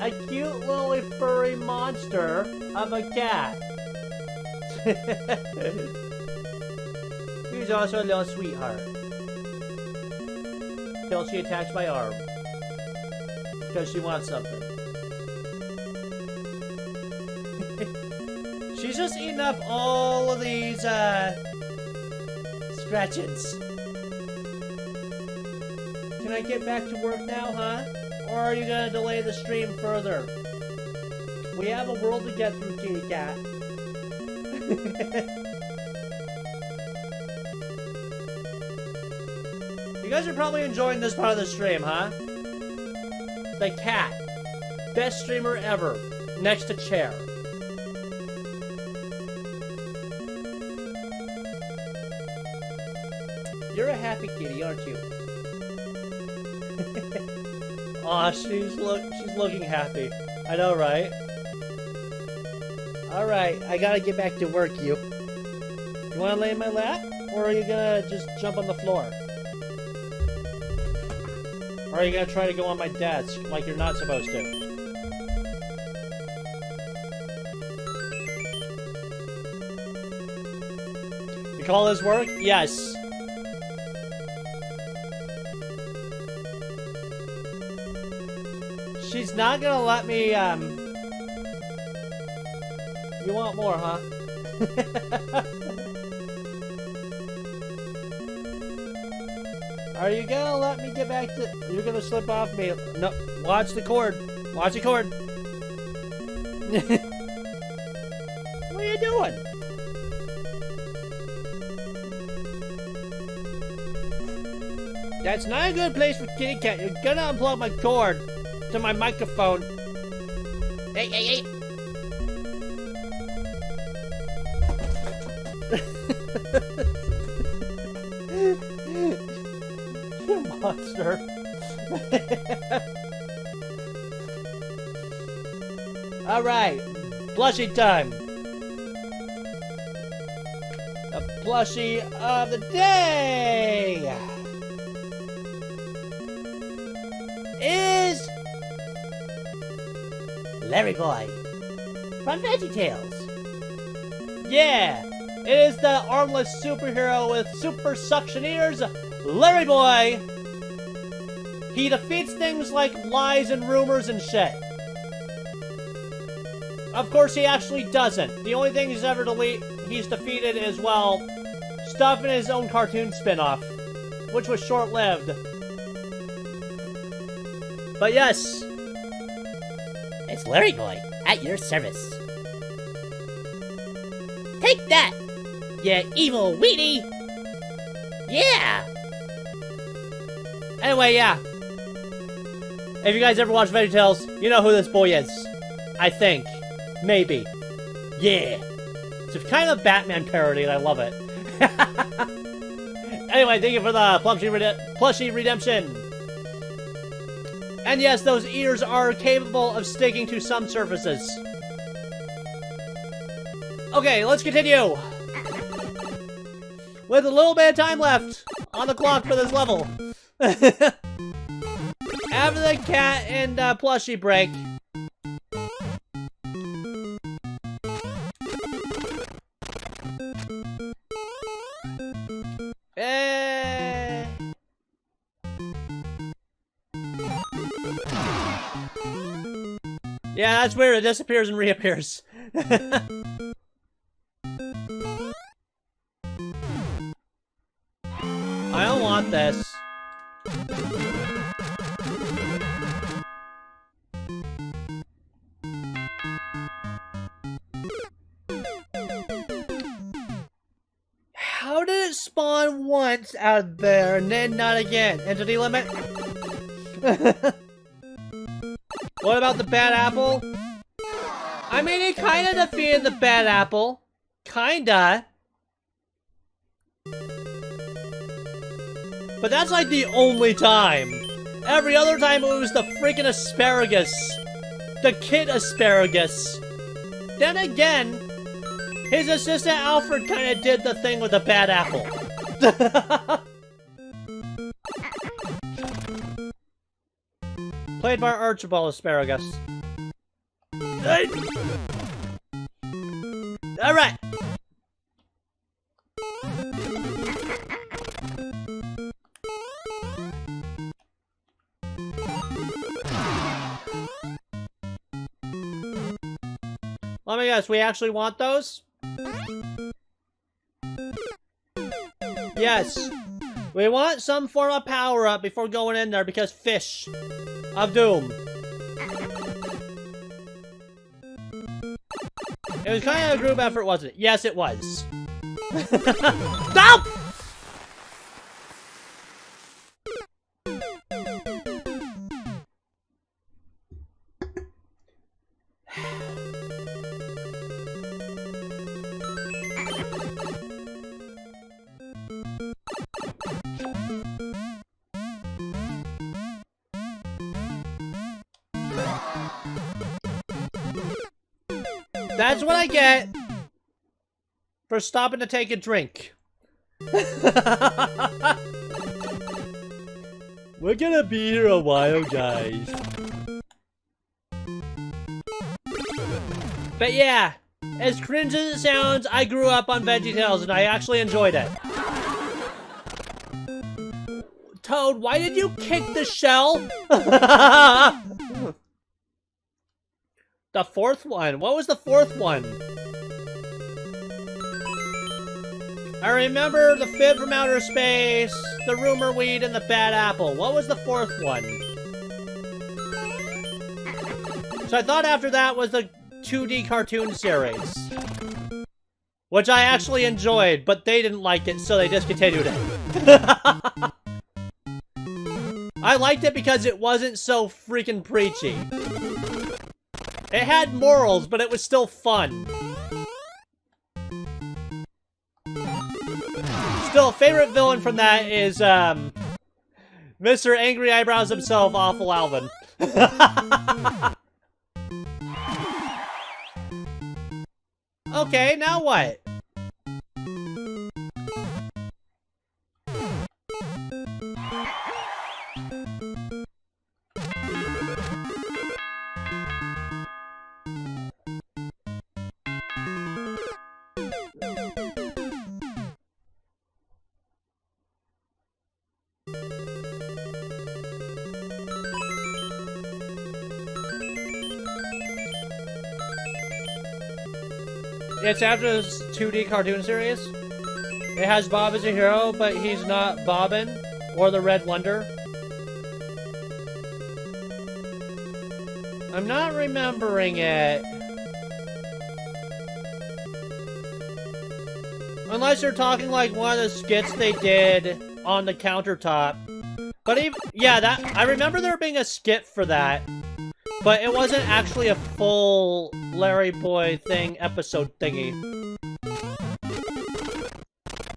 A cute little furry monster of a cat. He's also a little sweetheart. Till she attacks my arm. Because she wants something. She's just eating up all of these, scratchings. Can I get back to work now, huh? Or are you gonna delay the stream further? We have a world to get through, kitty cat. You guys are probably enjoying this part of the stream, huh? The cat. Best streamer ever. Next to Chair. You're a happy kitty, aren't you? Aw, she's looking happy. I know, right? Alright, I gotta get back to work, you. You wanna lay in my lap? Or are you gonna just jump on the floor? Or are you gonna try to go on my desk like you're not supposed to? You call this work? Yes. She's not gonna let me, You want more, huh? Are you gonna let me get back to... You're gonna slip off me. No, watch the cord. Watch the cord. What are you doing? That's not a good place for kitty cat. You're gonna unplug my cord to my microphone. Hey, hey, hey. You monster. Alright, plushie time. The plushie of the day is Larry Boy from VeggieTales. Yeah, it is the armless superhero with super suction ears, Larry Boy. He defeats things like lies and rumors and shit. Of course, he actually doesn't. The only thing he's defeated is, well, stuff in his own cartoon spin-off. which was short-lived. But yes. It's Larry Boy, at your service. Take that, you evil weenie! Yeah! Anyway, yeah. If you guys ever watch VeggieTales, you know who this boy is. I think. Maybe. Yeah. It's a kind of Batman parody, and I love it. Anyway, thank you for the plushie redemption. And yes, those ears are capable of sticking to some surfaces. Okay, let's continue. With a little bit of time left on the clock for this level. After the cat and plushie break. Yeah, that's weird. It disappears and reappears. I don't want this. How did it spawn once out there and then not again? Entity limit? What about the bad apple? I mean, it kinda defeated the bad apple. Kinda. But that's like the only time. Every other time it was the freaking asparagus. The kid asparagus. Then again, his assistant Alfred kinda did the thing with the bad apple. Played by Archibald Asparagus. Alright! Let me guess, we actually want those? Yes. We want some form of power-up before going in there because fish of doom. It was kind of a group effort, wasn't it? Yes, it was. Stop! That's what I get for stopping to take a drink. We're gonna be here a while, guys. But yeah, as cringe as it sounds, I grew up on VeggieTales and I actually enjoyed it. Toad, why did you kick the shell? The fourth one? What was the fourth one? I remember the Fib from Outer Space, the Rumor Weed, and the Bad Apple. What was the fourth one? So I thought after that was the 2D cartoon series. Which I actually enjoyed, but they didn't like it, so they discontinued it. I liked it because it wasn't so freaking preachy. It had morals, but it was still fun. Still, favorite villain from that is, Mr. Angry Eyebrows himself, Awful Alvin. Okay, now what? It's after this 2D cartoon series. It has Bob as a hero, but he's not Bobbin. Or the Red Wonder? I'm not remembering it. Unless you're talking like one of the skits they did on the countertop. But even, yeah, that I remember there being a skit for that. But it wasn't actually a full Larry Boy thing episode thingy.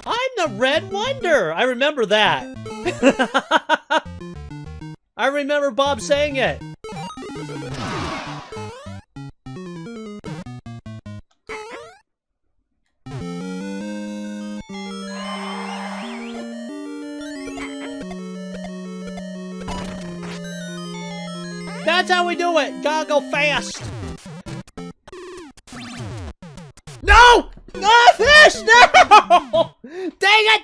I'm the Red Wonder! I remember that. I remember Bob saying it. That's how we do it! Gotta go fast! No! No, fish! No! Dang it!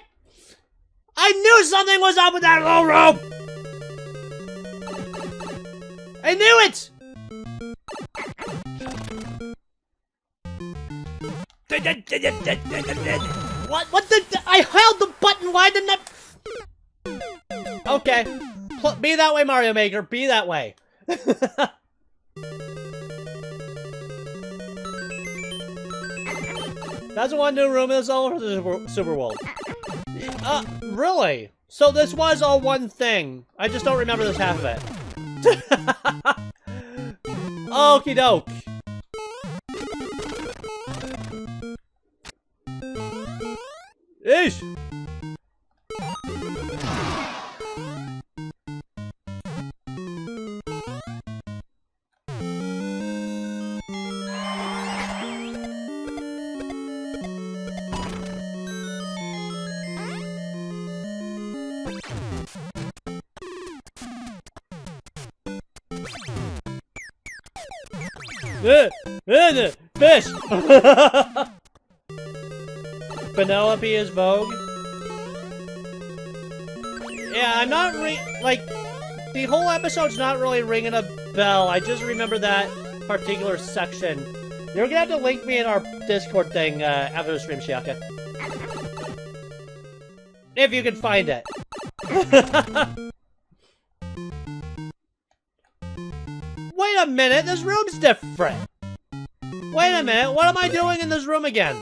I knew something was up with that little rope! I knew it! What the? I held the button, why didn't I? Okay. Be that way, Mario Maker, be that way. That's one new room is all over the Super World. Really? So this was all one thing. I just don't remember this half of it. Okie doke. Ish! Fish! Penelope is Vogue. Yeah, I'm not like, the whole episode's not really ringing a bell. I just remember that particular section. You're gonna have to link me in our Discord thing after the stream, Shiaka. If you can find it. Wait a minute, this room's different. Wait a minute, what am I doing in this room again?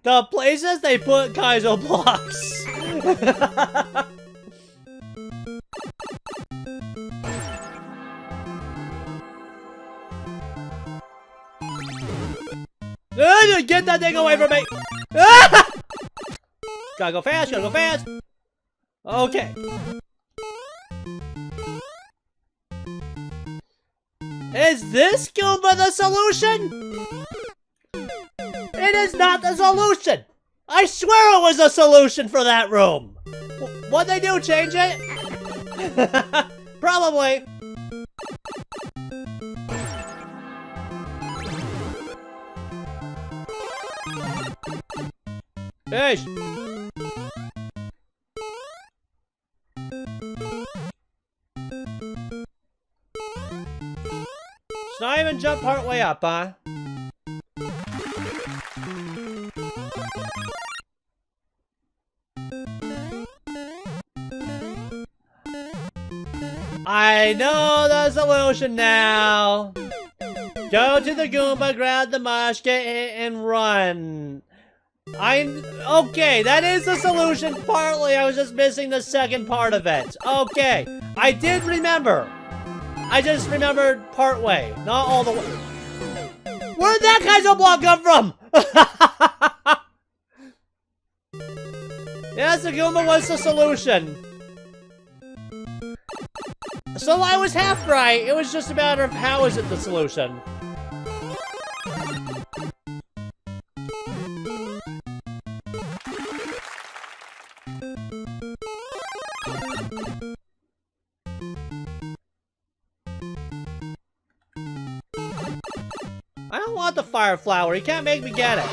The places they put Kaizo blocks. Get that thing away from me! Ah! Gotta go fast, gotta go fast! Okay. Is this Goomba the solution? It is not the solution! I swear it was a solution for that room! What'd they do, change it? Probably. Fish! It's not even jump part way up, huh? I know the solution now! Go to the Goomba, grab the mush, get hit, and run. Okay, that is the solution partly. I was just missing the second part of it. Okay, I did remember. I just remembered part way, not all the way. Where'd that Kaizo block come from? Yes, the Goomba was the solution. So I was half right. It was just a matter of how is it the solution. I don't want the fire flower. You can't make me get it.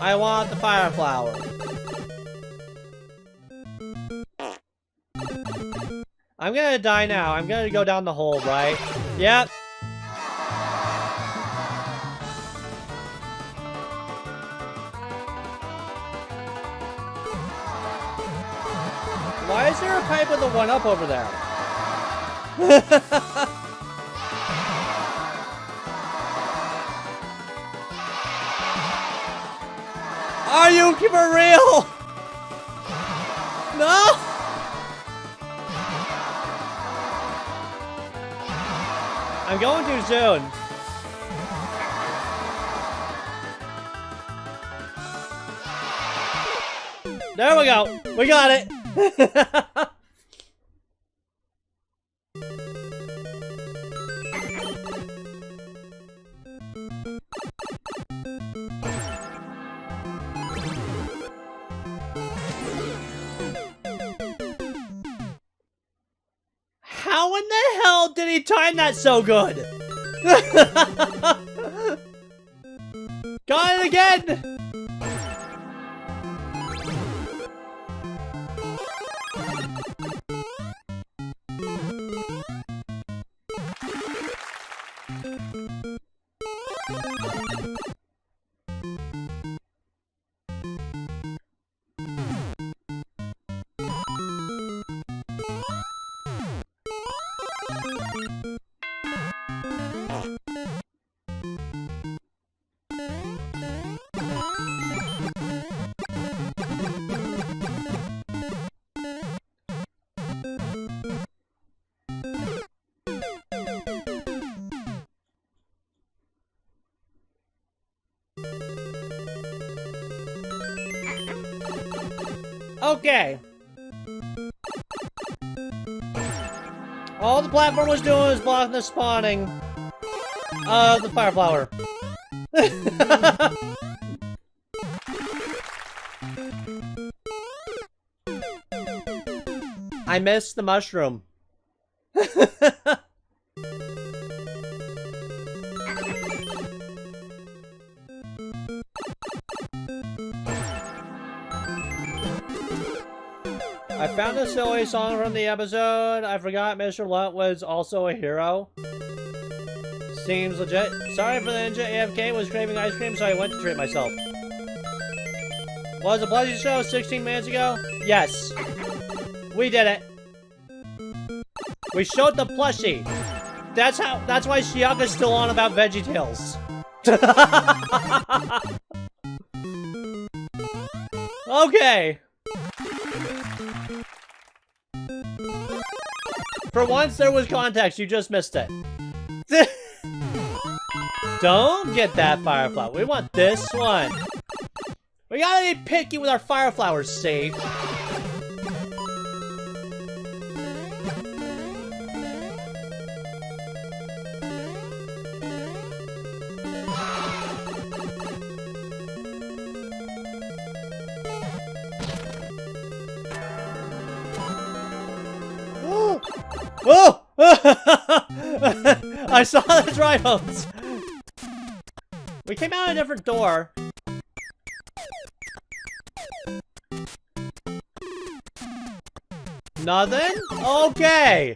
I want the fire flower. I'm gonna die now. I'm gonna go down the hole, right? Yep. Why is there a pipe with a 1-up over there? Are you for real? No! I'm going too soon. There we go. We got it. How in the hell did he time that so good? Got it again! Okay. All the platform was doing was blocking the spawning of the fire flower. I missed the mushroom. I found a silly song from the episode. I forgot Mr. Lunt was also a hero. Seems legit. Sorry for the ninja. AFK was craving ice cream, so I went to treat myself. Was a pleasure show 16 minutes ago? Yes. We did it. We showed the plushie. That's why Shiaka's still on about VeggieTales. Okay. For once, there was context. You just missed it. Don't get that fire flower. We want this one. We gotta be picky with our fire flowers, Sage. Oh! I saw the dry bones. We came out a different door. Nothing? Okay.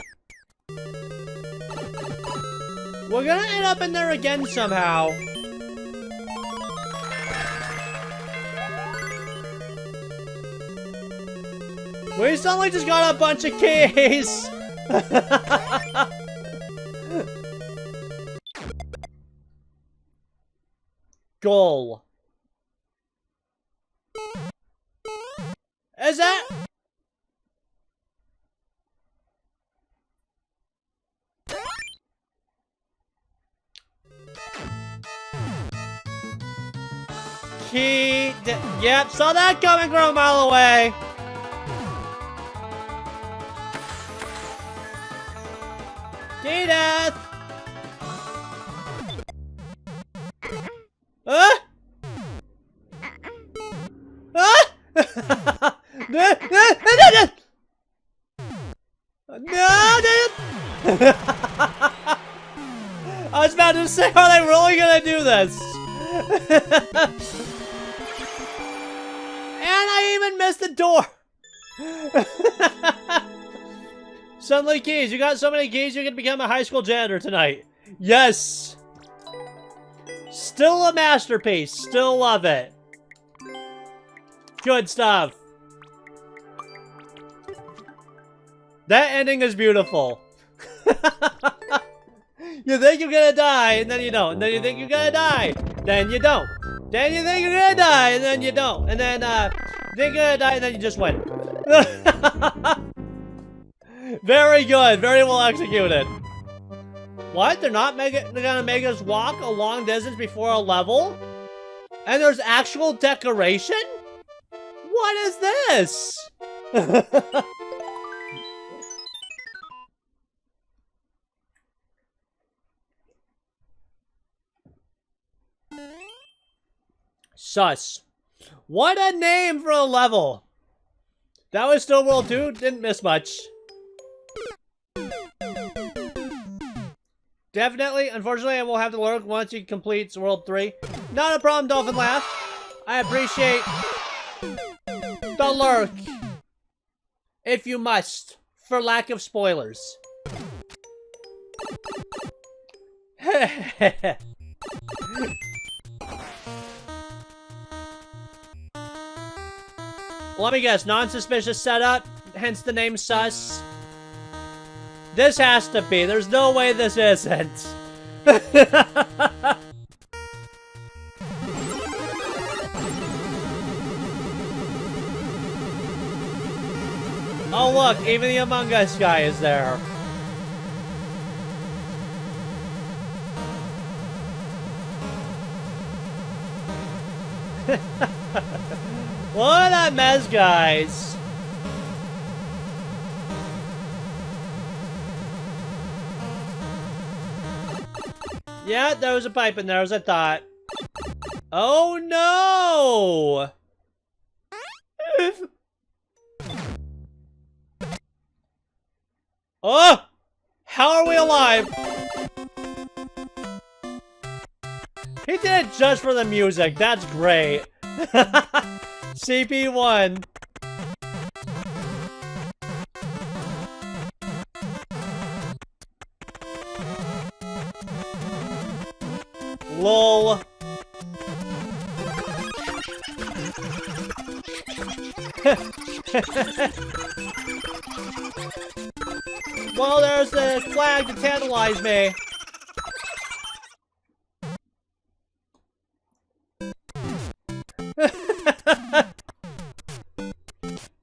We're gonna end up in there again somehow. We suddenly just got a bunch of keys. Goal. Is that? Key. Yep, saw that coming from a mile away. Key death. I was about to say, are they really gonna do this? even miss the door? Sunlight keys. You got so many keys you can become a high school janitor tonight. Yes. Still a masterpiece. Still love it. Good stuff. That ending is beautiful. You think you're gonna die, and then you don't. And then you think you're gonna die, then you don't. Then you think you're gonna die, and then you don't. And then, you think you're gonna die, and then you just win. Very good. Very well executed. What? They're gonna make us walk a long distance before a level? And there's actual decoration? What is this? Sus. What a name for a level. That was still World 2. Didn't miss much. Definitely. Unfortunately, I will have to lurk once he completes World 3. Not a problem, Dolphin Laugh. I appreciate the lurk. If you must. For lack of spoilers. Let me guess. Non-suspicious setup. Hence the name Sus. This has to be. There's no way this isn't. Oh look, even the Among Us guy is there. What a mess, guys. Yeah, there was a pipe in there, as I thought. Oh no! Oh! How are we alive? He did it just for the music. That's great. CP1. LOL. Well, there's the flag to tantalize me.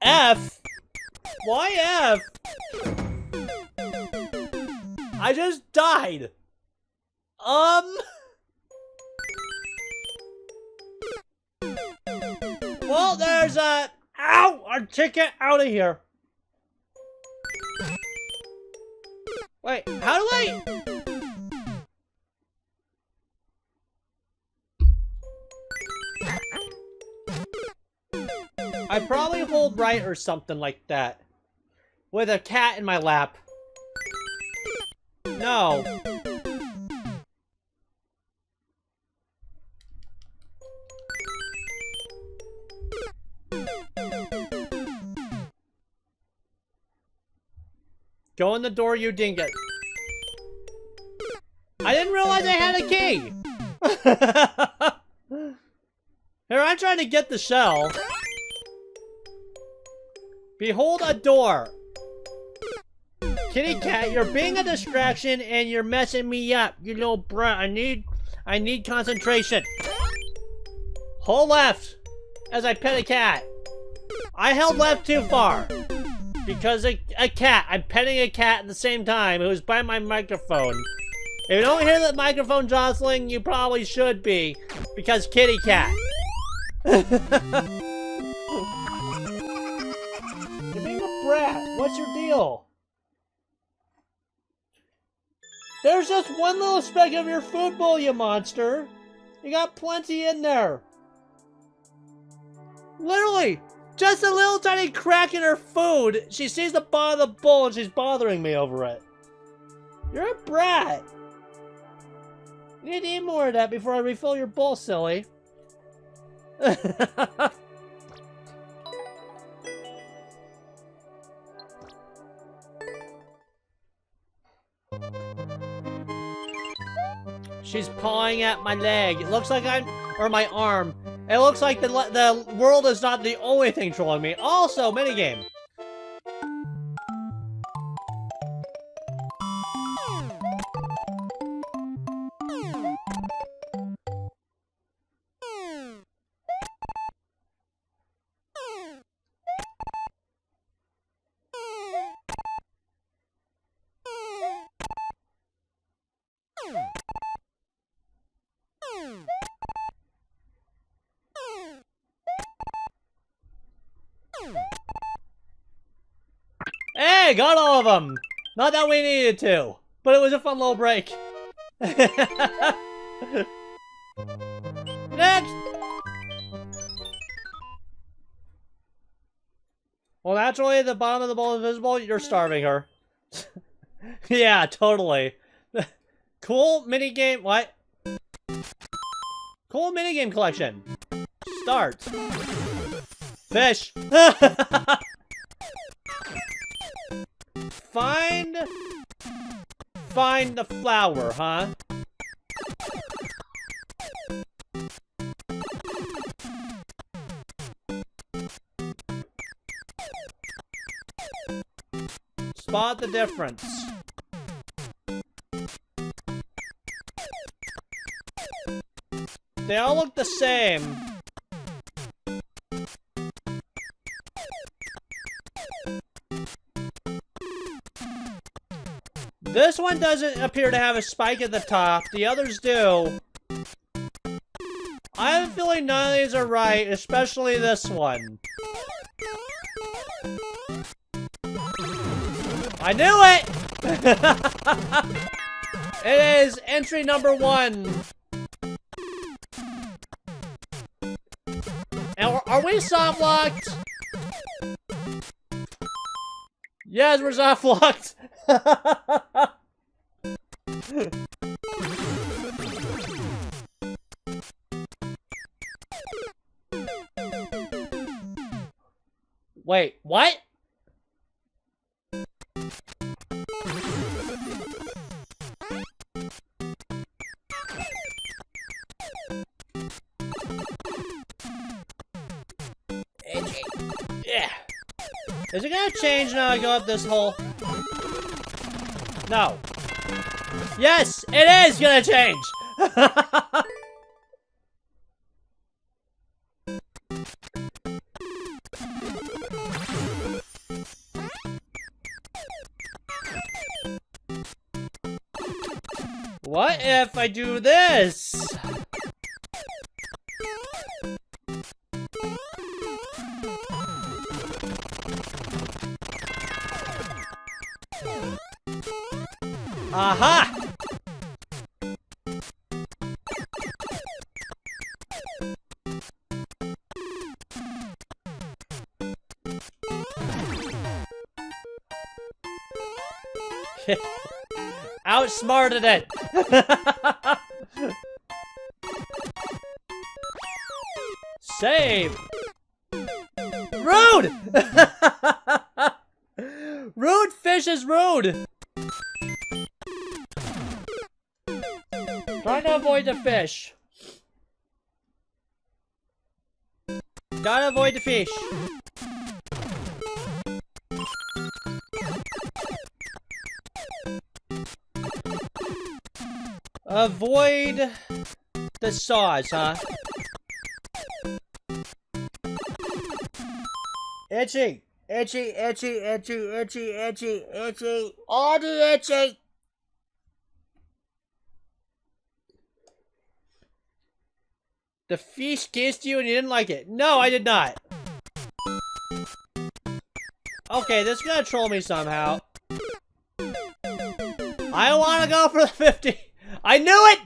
F? Why F? I just died. Well, there's a... Ow! Our ticket out of here. Wait, how do I... I probably hold right or something like that. With a cat in my lap. No. Go in the door, you dingus. I didn't realize I had a key. Here, I'm trying to get the shell. Behold a door. Kitty cat, you're being a distraction and you're messing me up, you little brat. I need concentration. Hold left as I pet a cat. I held left too far. Because a cat. I'm petting a cat at the same time. It was by my microphone. If you don't hear the microphone jostling, you probably should be. Because kitty cat. You're being a brat. What's your deal? There's just one little speck of your food bowl, you monster. You got plenty in there. Literally. Just a little tiny crack in her food. She sees the bottom of the bowl and she's bothering me over it. You're a brat. You need to eat more of that before I refill your bowl, silly. She's pawing at my leg. It looks like or my arm. It looks like the world is not the only thing trolling me. Also, minigame. Hey, got all of them! Not that we needed to, but it was a fun little break. Next! Well, naturally, the bottom of the bowl is visible, you're starving her. Yeah, totally. Cool minigame, what? Cool minigame collection. Start. Fish. Find the flower, huh? Spot the difference. They all look the same. This one doesn't appear to have a spike at the top. The others do. I have a feeling none of these are right, especially this one. I knew it! It is entry number 1. And are we soft locked? Yes, we're soft locked. Wait, what? Yeah. Is it gonna change now I go up this hole? No. Yes, it is gonna change! What if I do this? Aha! Outsmarted it! Save! Rude! Rude fish is rude! Trying to avoid the fish. Gotta avoid the fish. Avoid the saws, huh? Itchy! Itchy, itchy, itchy, itchy, itchy, itchy. All the itchy! The fish kissed you and you didn't like it. No, I did not. Okay, this is gonna troll me somehow. I want to go for the 50. I knew it!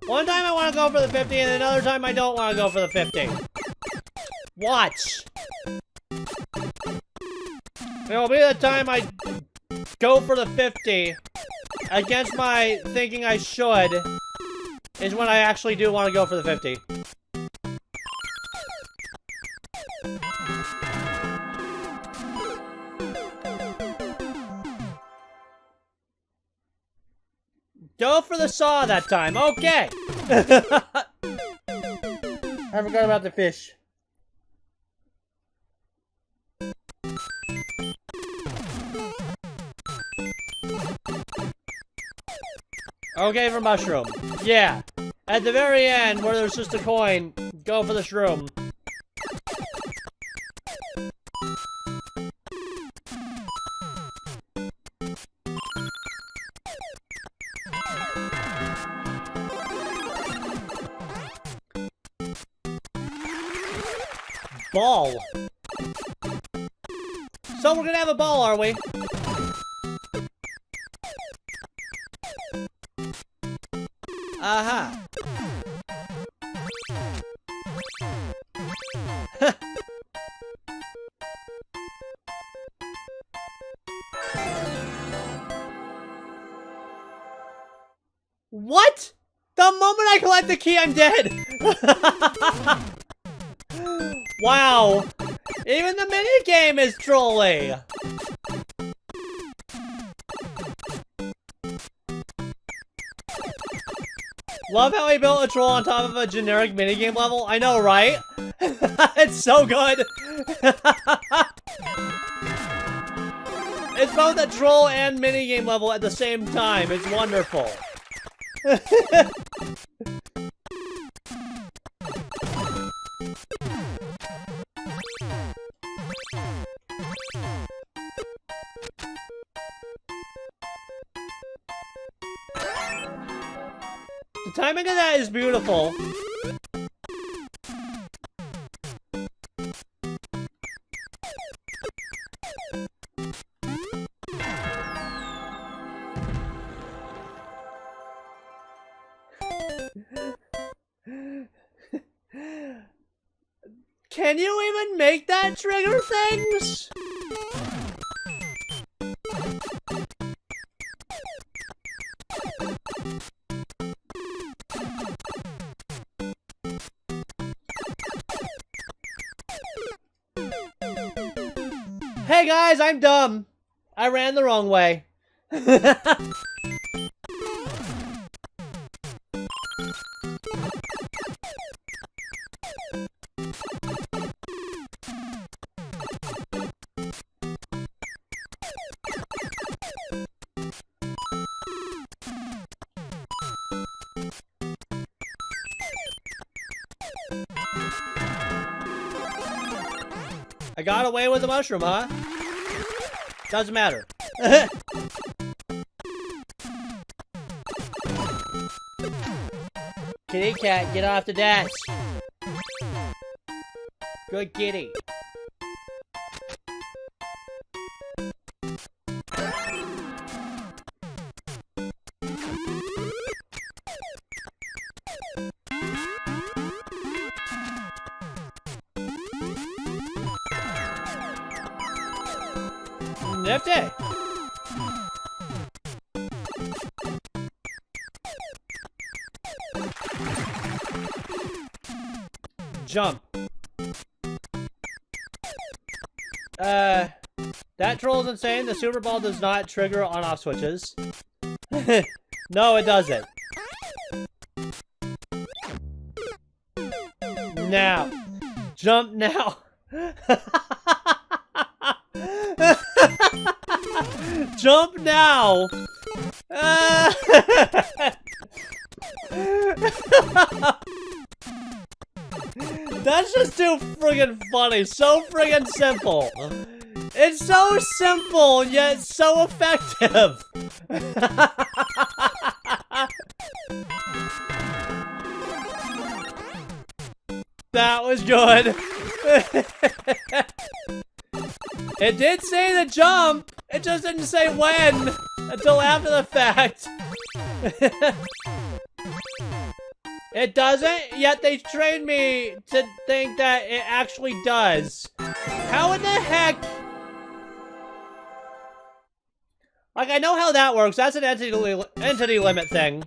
One time I want to go for the 50 and another time I don't want to go for the 50. Watch. It'll be the time I go for the 50 against my thinking I should is when I actually do want to go for the 50. Go for the saw that time. Okay. I forgot about the fish. Okay for mushroom. Yeah. At the very end, where there's just a coin, go for the shroom. Ball. So we're gonna have a ball, are we? Aha. What? The moment I collect the key, I'm dead. Wow. Even the minigame is trolly. Love how he built a troll on top of a generic minigame level. I know, right? It's so good. It's both a troll and minigame level at the same time. It's wonderful. The timing of that is beautiful. Can you even make that trigger things? Hey guys, I'm dumb. I ran the wrong way. I got away with the mushroom, huh? Doesn't matter. Kitty cat, get off the desk. Good kitty. Nifty. Jump. That troll is insane. The Super Ball does not trigger on-off switches. No, it doesn't. Now. Jump now. Jump now! That's just too friggin' funny. So friggin' simple. It's so simple, yet so effective. That was good. It did say the jump. It just didn't say when until after the fact. It doesn't, yet they trained me to think that it actually does. How in the heck? Like, I know how that works. That's an entity limit thing.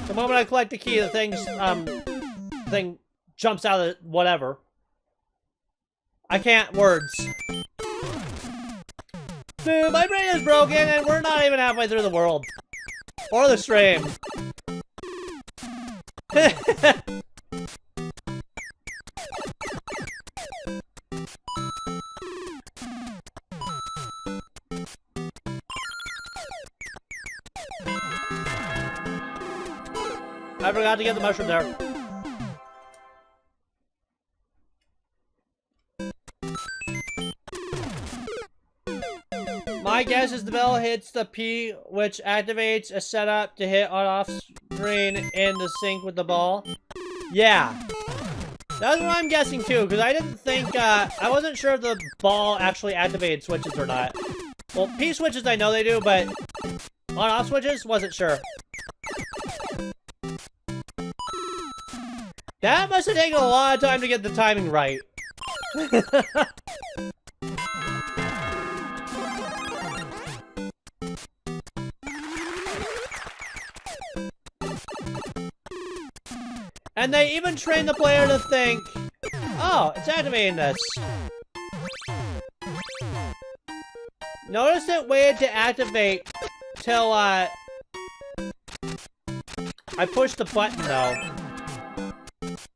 The moment I collect the key, the thing jumps out of whatever. I can't words. Dude, my brain is broken and we're not even halfway through the world. Or the stream. I forgot to get the mushroom there. My guess is the bell hits the P, which activates a setup to hit on off screen in the sync with the ball. Yeah. That's what I'm guessing too, because I didn't think, I wasn't sure if the ball actually activated switches or not. Well, P switches I know they do, but on-off switches, wasn't sure. That must have taken a lot of time to get the timing right. And they even train the player to think, oh, it's activating this. Notice it waited to activate till, I pushed the button, though.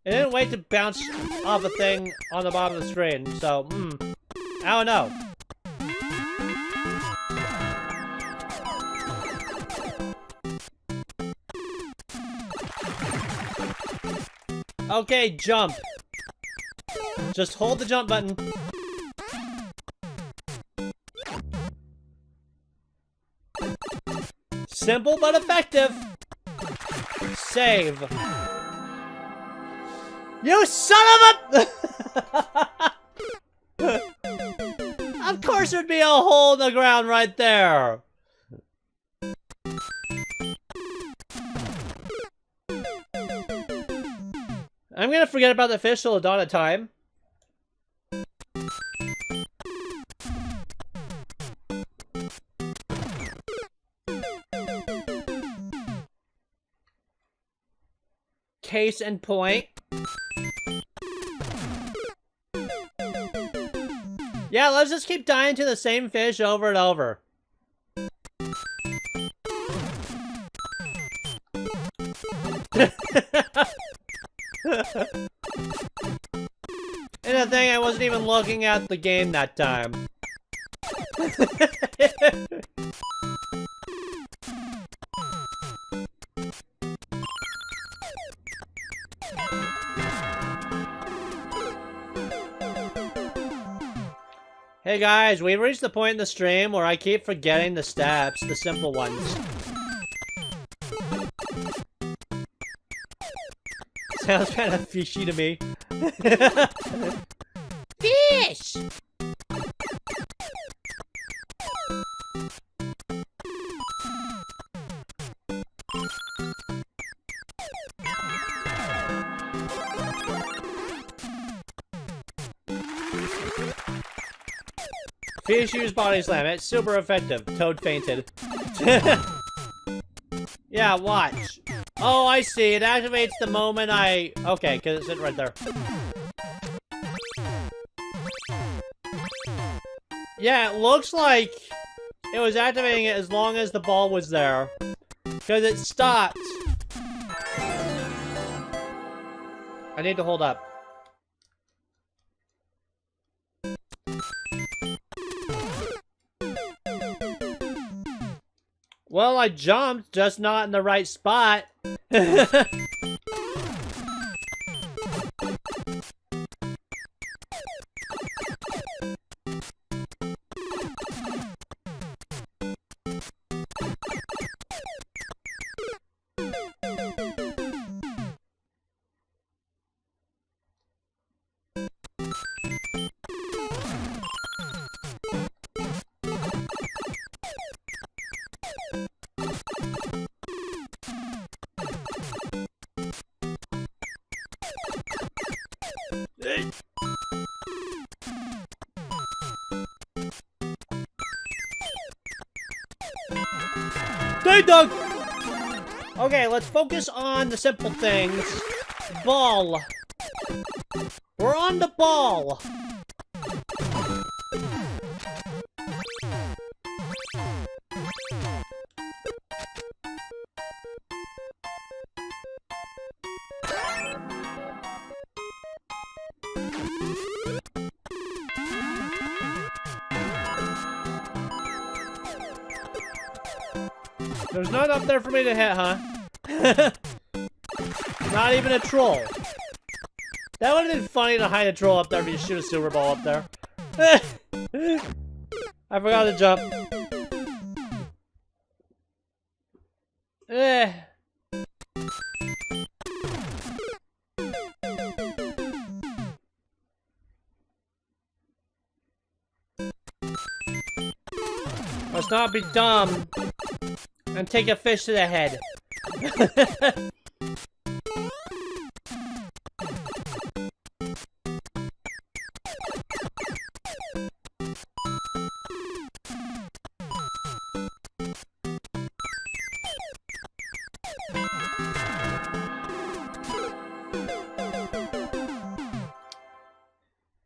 It didn't wait to bounce off a thing on the bottom of the screen, so, I don't know. Okay, jump. Just hold the jump button. Simple but effective. Save. You son of a... Of course there'd be a hole in the ground right there. I'm gonna forget about the fish till the dawn of time. Case in point. Yeah, let's just keep dying to the same fish over and over. And the thing, I wasn't even looking at the game that time. Hey guys, we've reached the point in the stream where I keep forgetting the steps, the simple ones. Sounds kind of fishy to me. Fish! Fish use body slam. It's super effective. Toad fainted. Yeah, watch. Oh, I see. It activates the moment I... Okay, because it's sitting right there. Yeah, it looks like it was activating it as long as the ball was there. Because it stopped. I need to hold up. Well, I jumped, just not in the right spot. Ding dong! Okay, let's focus on the simple things. Ball. We're on the ball. There's none up there for me to hit, huh? Not even a troll. That would have been funny to hide a troll up there if you shoot a silver ball up there. I forgot to jump. Let's not be dumb and take a fish to the head.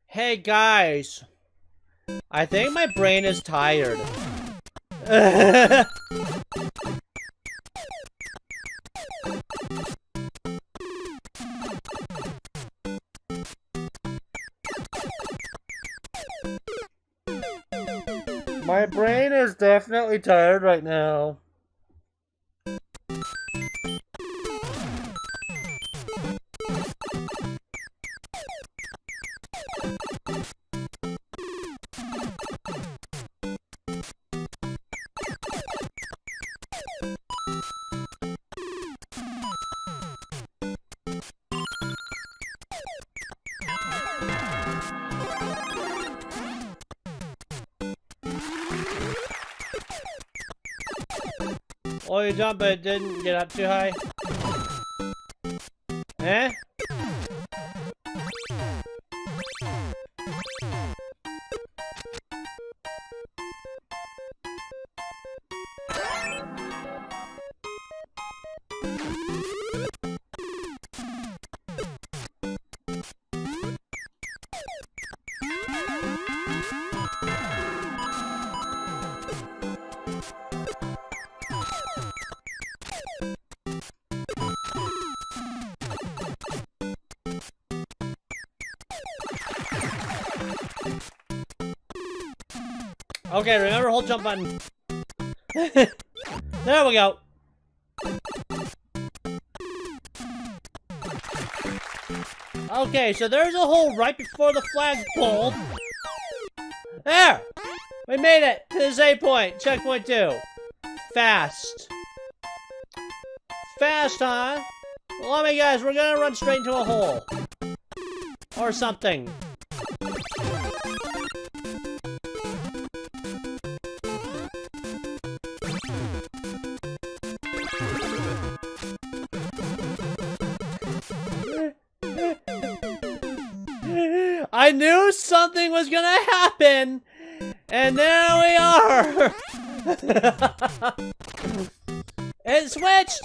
Hey guys, I think my brain is tired. My brain is definitely tired right now. Oh, you jumped, but it didn't get up too high. Eh? Okay, remember, hold jump button. There we go. Okay, so there's a hole right before the flagpole. There! We made it to the save point. Checkpoint 2. Fast. Fast, huh? Well, let me guess, we're gonna run straight into a hole. Or something. I knew something was gonna happen, and there we are. It switched.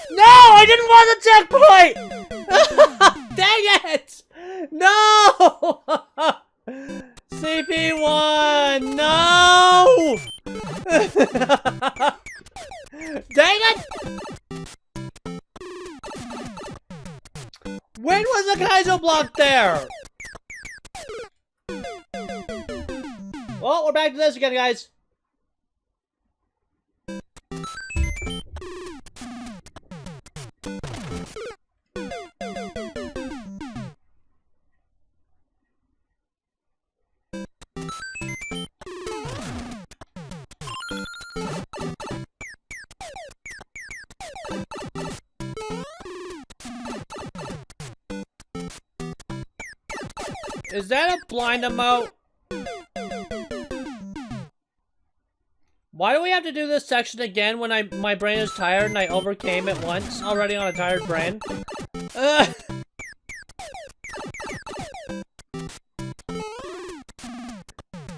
No, I didn't want the checkpoint! Dang it! No! CP1, no! Dang it! When was the Kaizo block there? Well, we're back to this again, guys. Is that a blind emote? Why do we have to do this section again when my brain is tired and I overcame it once already on a tired brain?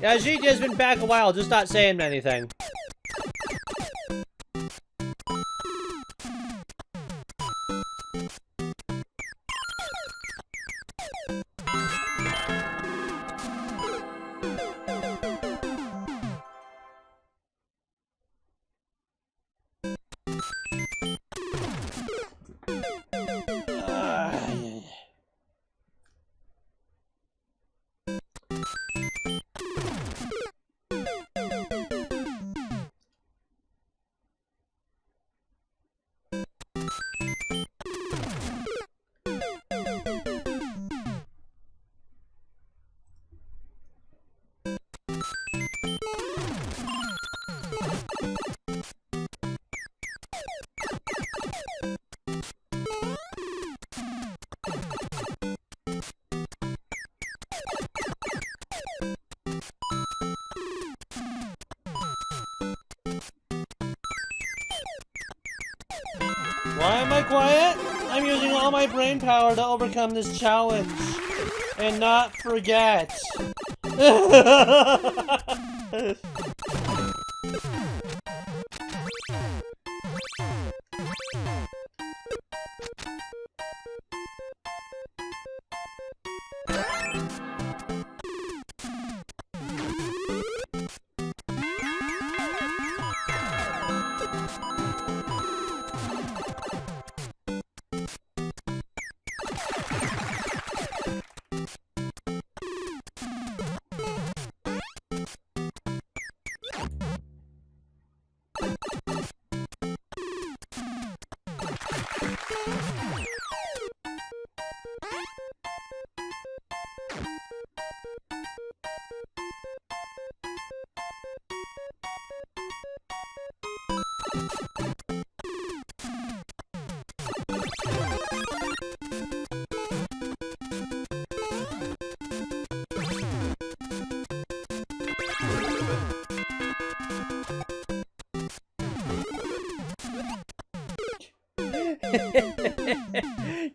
Yeah, Gigi has been back a while, just not saying anything. I quiet? I'm using all my brain power to overcome this challenge. And not forget.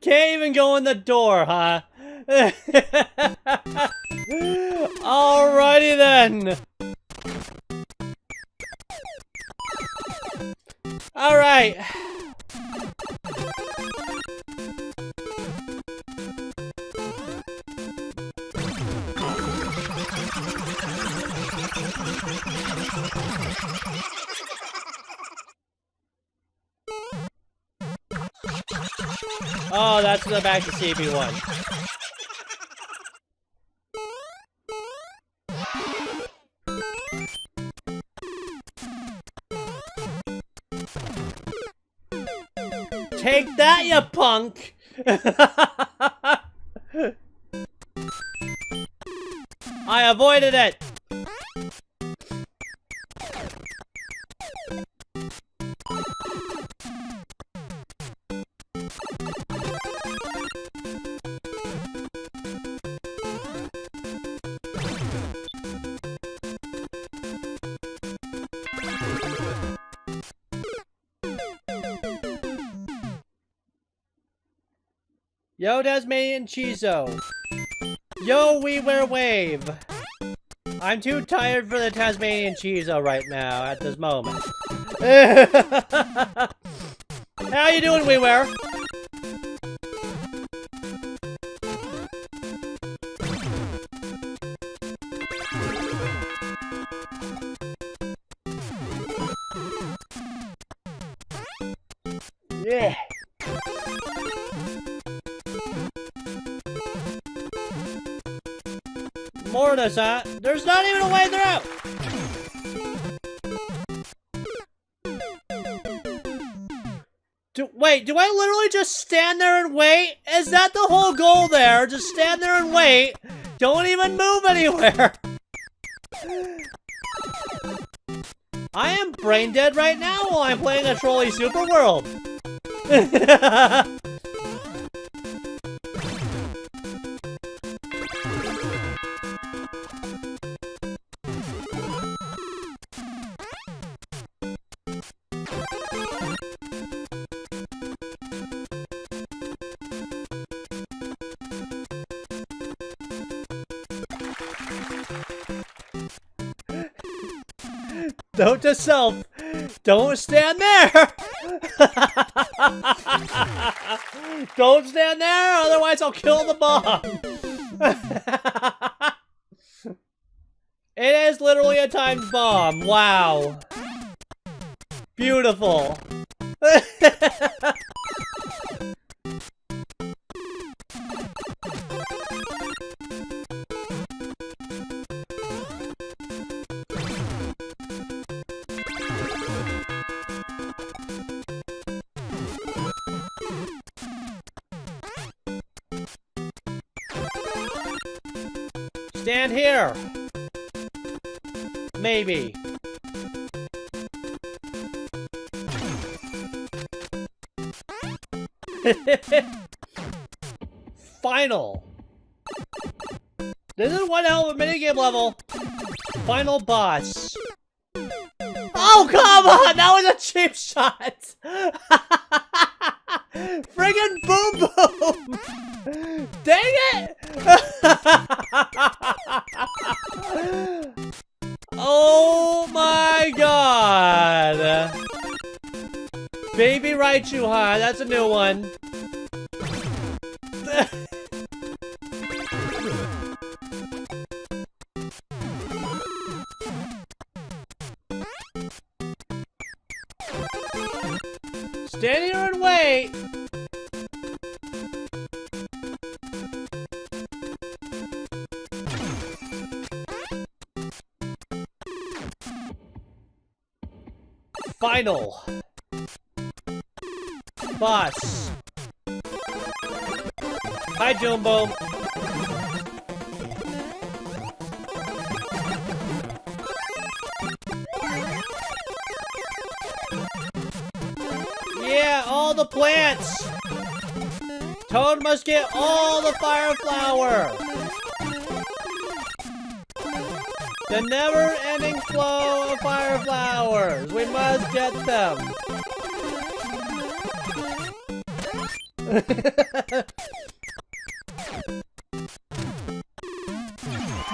Can't even go in the door, huh? Alrighty then. Alright. Oh, that's the back to CP1. Take that, you punk! I avoided it! Yo, Tasmanian Chizo. Yo, WiiWare Wave. I'm too tired for the Tasmanian Chizo right now, at this moment. How you doing, WiiWare? Yeah. More of this, huh? There's not even a way through! Wait, do I literally just stand there and wait? Is that the whole goal there? Just stand there and wait? Don't even move anywhere! I am brain dead right now while I'm playing a Trolley Super World! Note to self, don't stand there! Don't stand there, otherwise I'll kill the bomb! It is literally a timed bomb, wow. Beautiful. Stand here. Maybe. Final. This is one hell of a minigame level. Final boss. Oh, come on! That was a cheap shot! Friggin' boom boom! Dang it! Oh my god! Baby Raichu, huh? That's a new one. Stand here and wait. Final boss. Hi, Doom Boom. Yeah, all the plants. Toad must get all the fire flower. The never-ending flow of fire flowers. We must get them.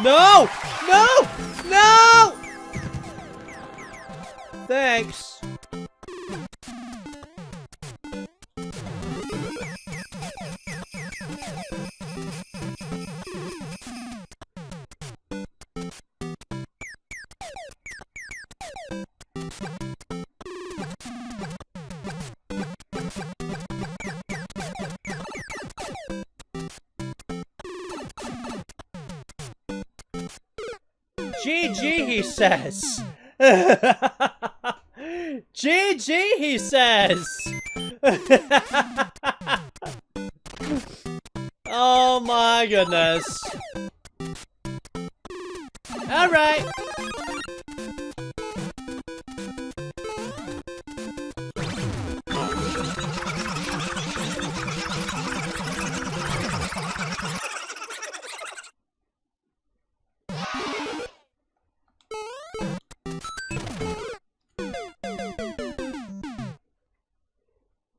No! No! No! Thanks. GG, he says. GG, he says. Oh my goodness. All right.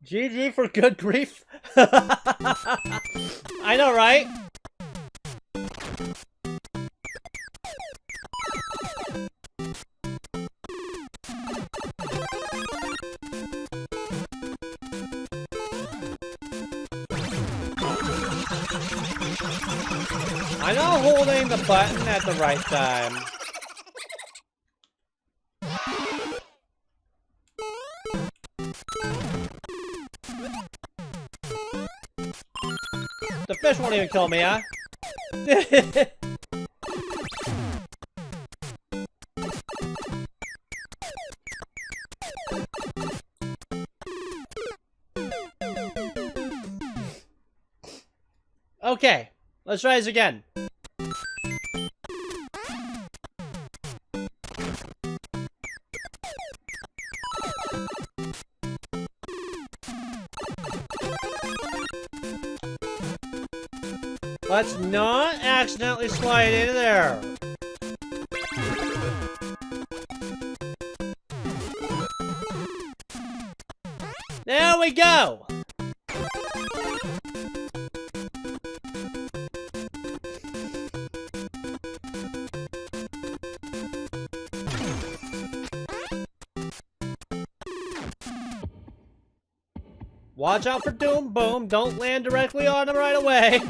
GG for good grief. I know, right? I'm not holding the button at the right time. The fish won't even kill me, huh? Okay, let's try this again. Let's not accidentally slide into there. There we go. Watch out for Doom Boom. Don't land directly on him right away.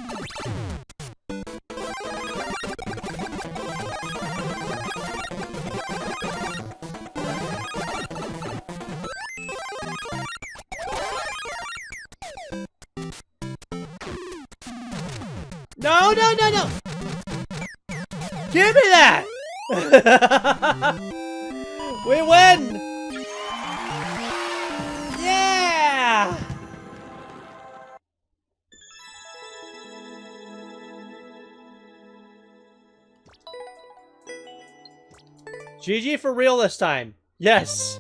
No, no, no, no! Give me that! We win! Yeah! GG for real this time. Yes.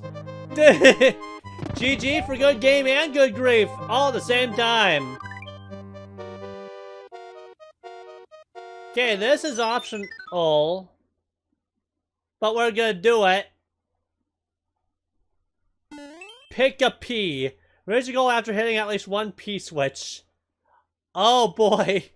GG for good game and good grief all at the same time. Okay, this is optional, but we're gonna do it. Pick a P. Reach the goal after hitting at least one P-switch. Oh boy.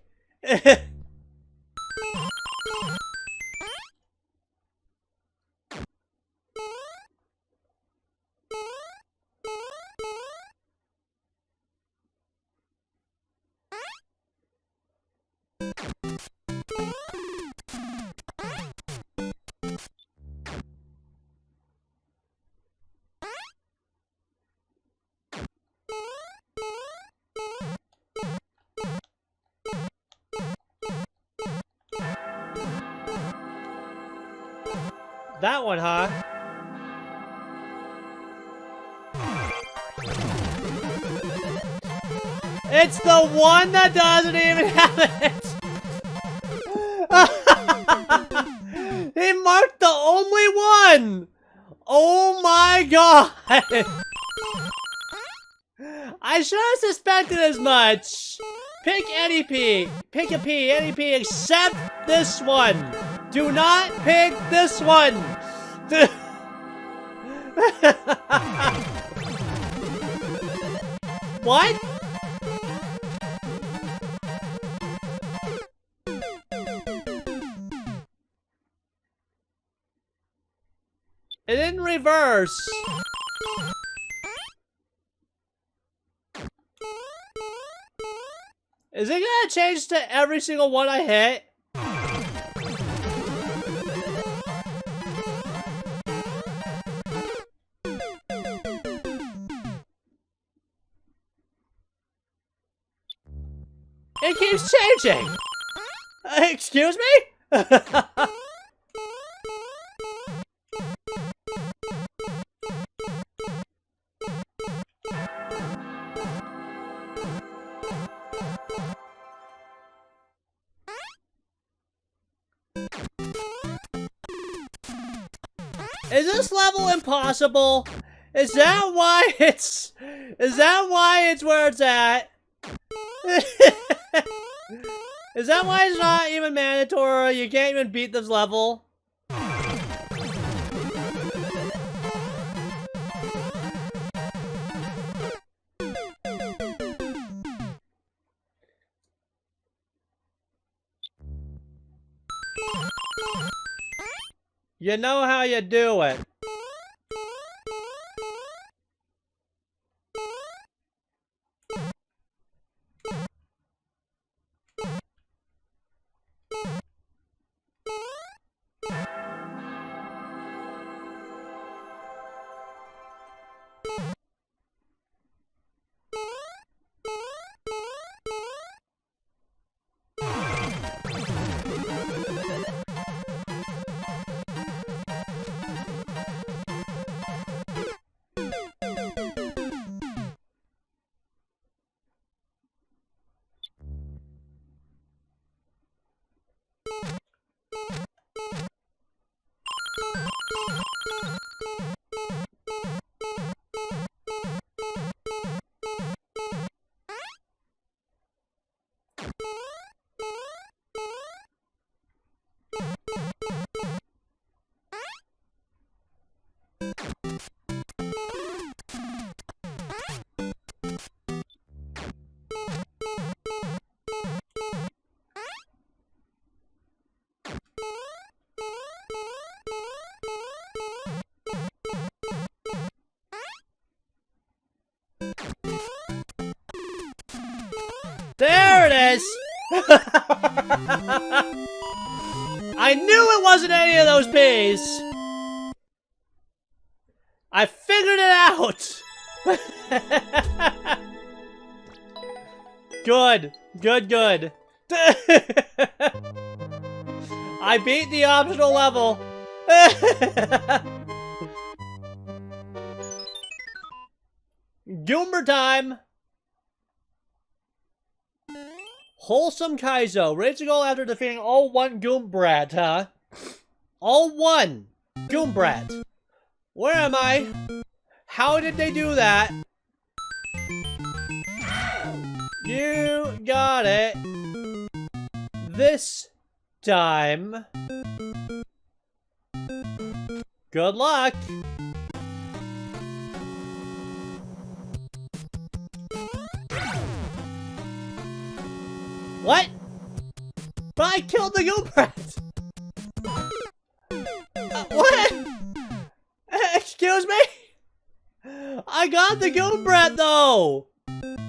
That one, huh? It's the one that doesn't even have it! He marked the only one! Oh my god! I should have suspected as much! Pick any P! Pick a P, any P except this one! Do not pick this one! What? It didn't reverse. Is it gonna change to every single one I hit? It keeps changing! Excuse me? Is this level impossible? Is that why it's where it's at? Is that why it's not even mandatory? You can't even beat this level? You know how you do it. There it is! I knew it wasn't any of those P's! I figured it out! Good. Good, good. I beat the optional level. Goomber time! Wholesome Kaizo. Reach the goal after defeating all one Goombrat, huh? All one Goombrat. Where am I? How did they do that? You got it. This time. Good luck. What? But I killed the Goombrat! What? Excuse me? I got the Goombrat though!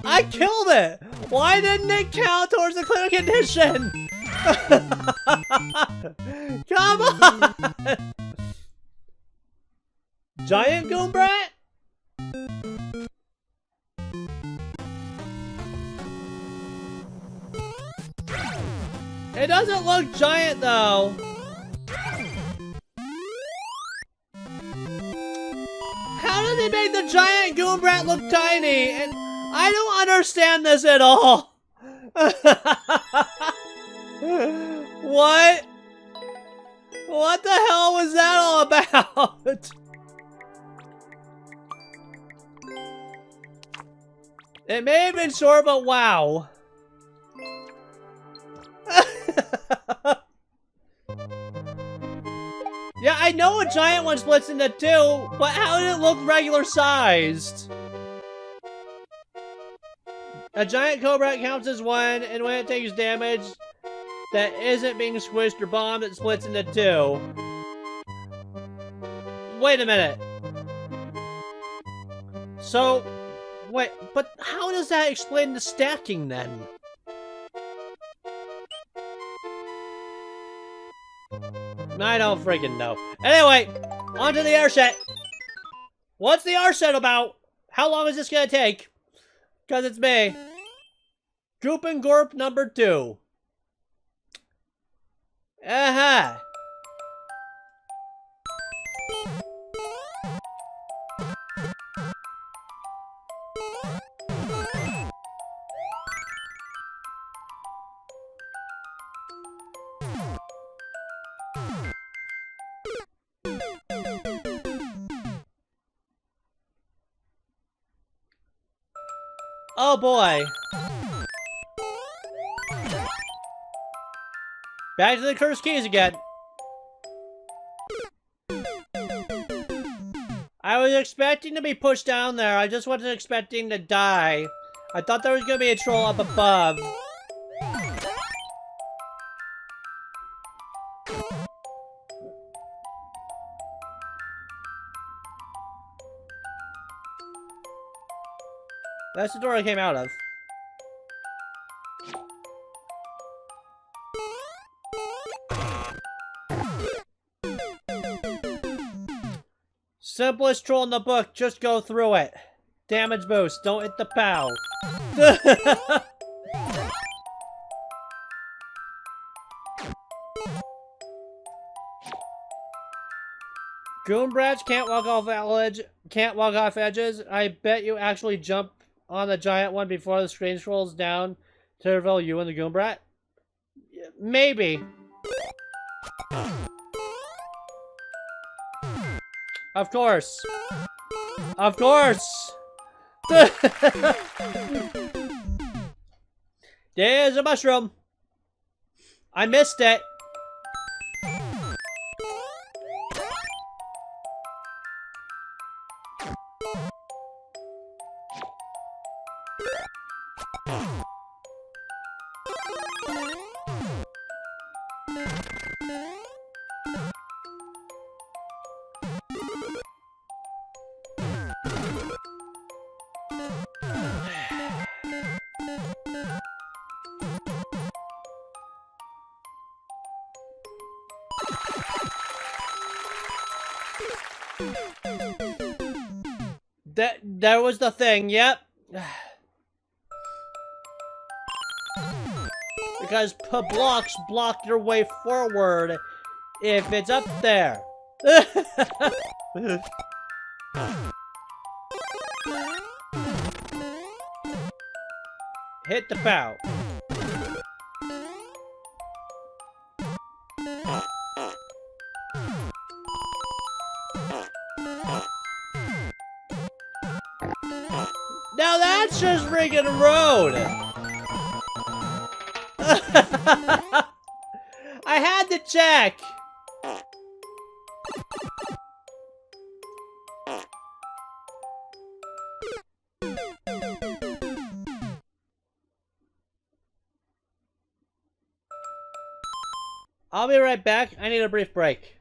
I killed it! Why didn't it count towards the clear condition? Come on! Giant Goombrat? It doesn't look giant though. How did they make the giant Goombrat look tiny? And I don't understand this at all. What? What the hell was that all about? It may have been short, but wow. Yeah, I know a giant one splits into two, but how did it look regular sized? A giant cobra counts as one, and when it takes damage that isn't being squished or bombed, it splits into two. Wait a minute. So, wait, but how does that explain the stacking then? I don't freaking know. Anyway, on to the air set. What's the air set about? How long is this gonna take? Because it's me. Goop and Gorp number 2. Uh-huh. Oh boy. Back to the cursed keys again. I was expecting to be pushed down there. I just wasn't expecting to die. I thought there was going to be a troll up above. That's the door I came out of. Simplest troll in the book, just go through it. Damage boost, don't hit the POW. Goombrats can't walk off edges. I bet you actually jump on the giant one before the screen scrolls down to reveal you and the Goombrat. Maybe. Of course. Of course. There's a mushroom. I missed it. That was the thing, yep. Because blocks block your way forward if it's up there. Hit the POW. Now that's just freaking road. I had to check. I'll be right back. I need a brief break.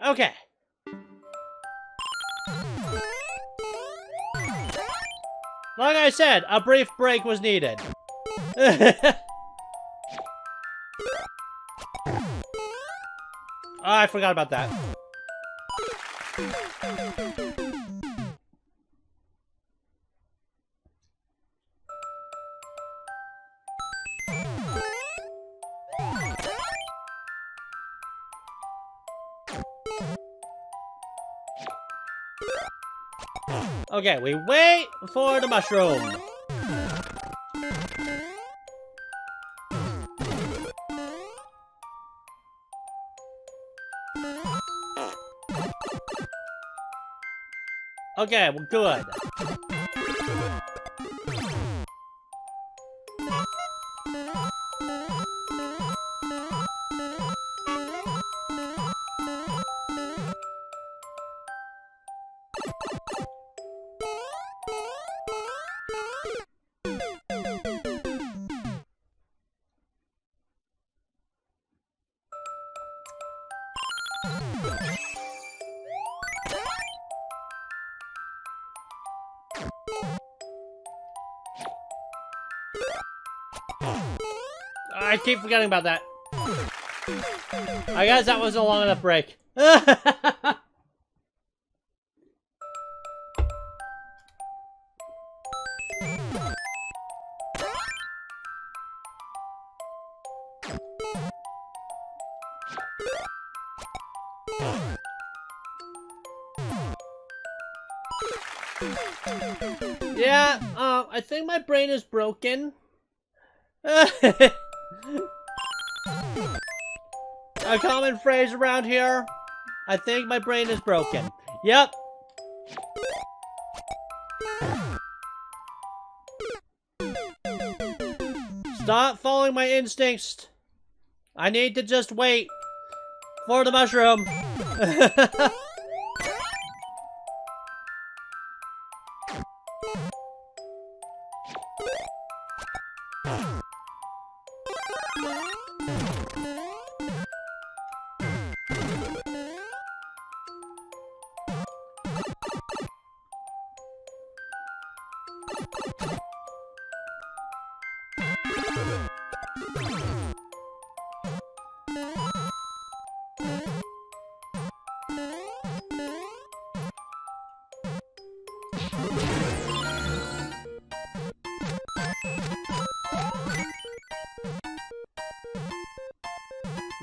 Okay. Like I said, a brief break was needed. Oh, I forgot about that. Okay, we wait for the mushroom. Okay, we're good. I keep forgetting about that. I guess that wasn't a long enough break. Yeah, I think my brain is broken. A common phrase around here. I think my brain is broken. Yep. Stop following my instincts. I need to just wait for the mushroom.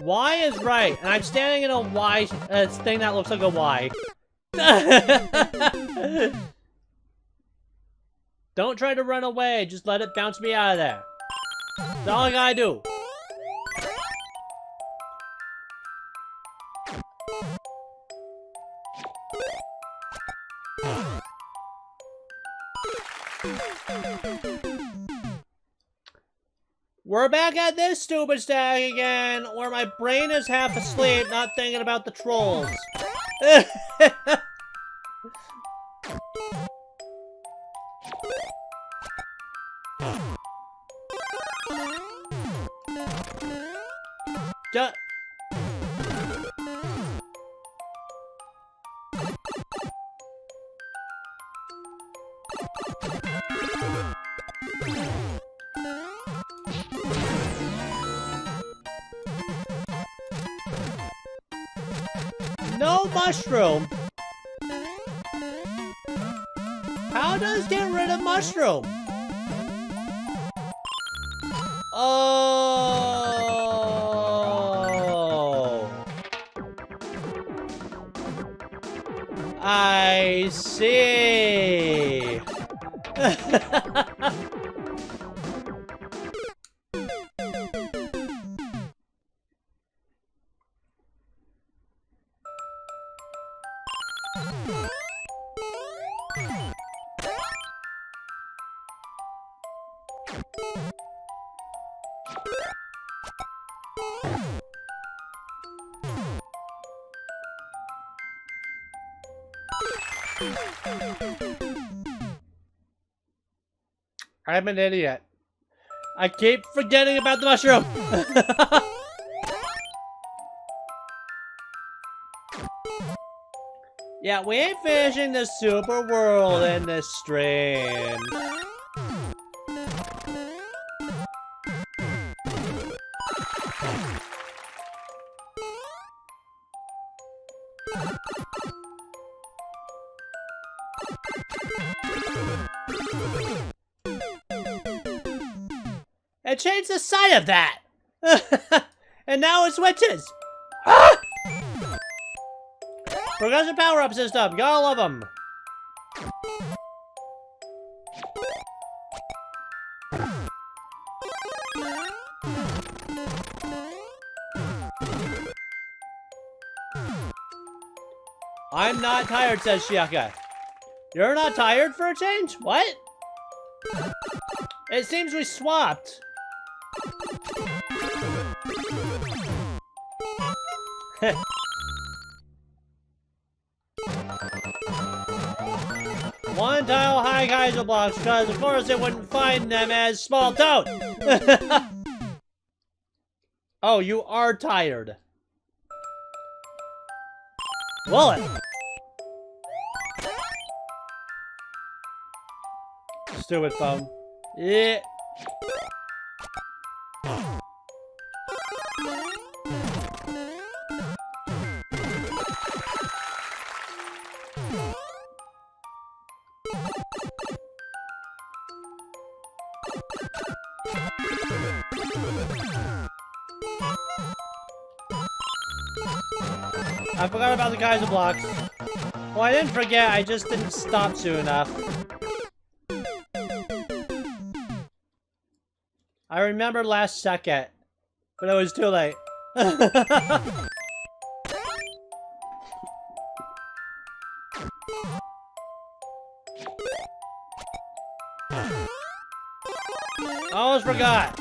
Y is right, and I'm standing in a Y thing that looks like a Y. Don't try to run away, just let it bounce me out of there. That's all I gotta do. We're back at this stupid stack again, where my brain is half asleep, not thinking about the trolls. No mushroom. How does get rid of mushroom? Oh. I see. I'm an idiot. I keep forgetting about the mushroom. Yeah, we ain't finishing the super world in this stream. It changed the sign of that! And now it switches! Ah! Progressive power-up system, gotta love them! I'm not tired, says Shiaka. You're not tired for a change? What? It seems we swapped. One tile high geyser blocks, because of course it wouldn't find them as small toad. Oh, you are tired. Wallet. Stupid phone. Yeah. I forgot about the geyser blocks. Well, I didn't forget, I just didn't stop soon enough. I remember last second, but it was too late. Almost forgot.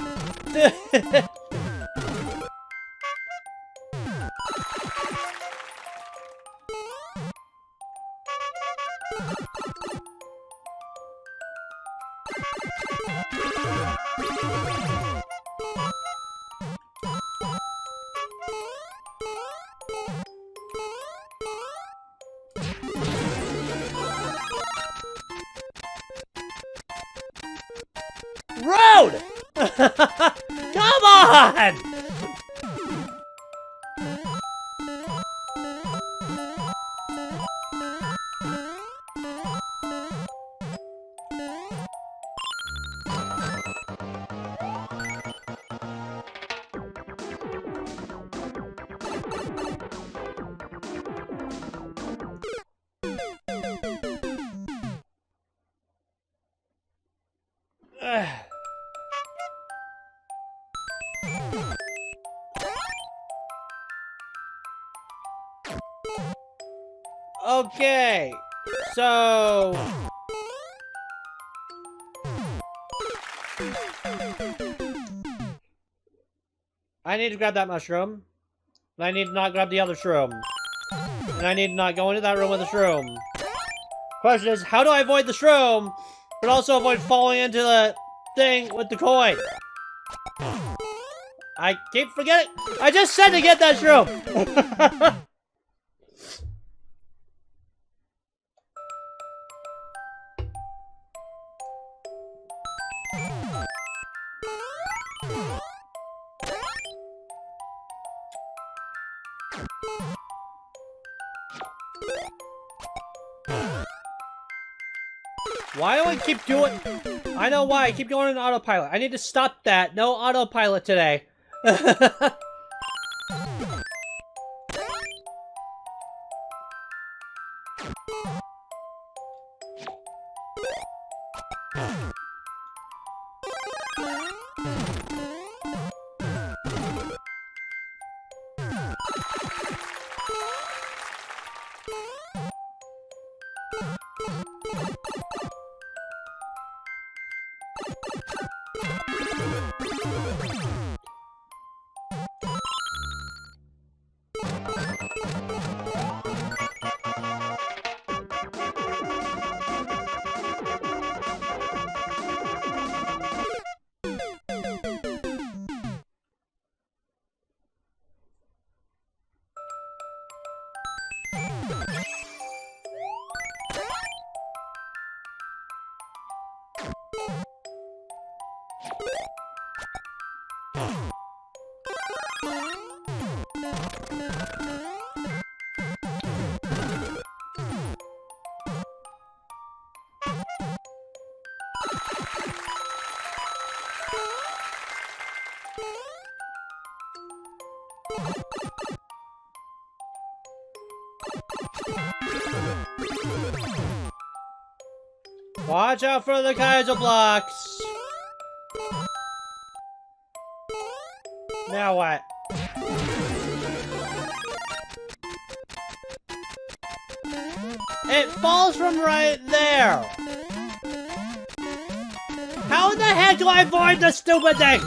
Road! Come on! Okay, so... I need to grab that mushroom. And I need to not grab the other shroom. And I need to not go into that room with the shroom. Question is, how do I avoid the shroom, but also avoid falling into the thing with the coin? I keep forgetting. I just said to get that shroom. Why do I keep doing... I know why. I keep going on autopilot. I need to stop that. No autopilot today. Watch out for the Kaiser blocks. Now what? It falls from right there. How the heck do I avoid this stupid thing?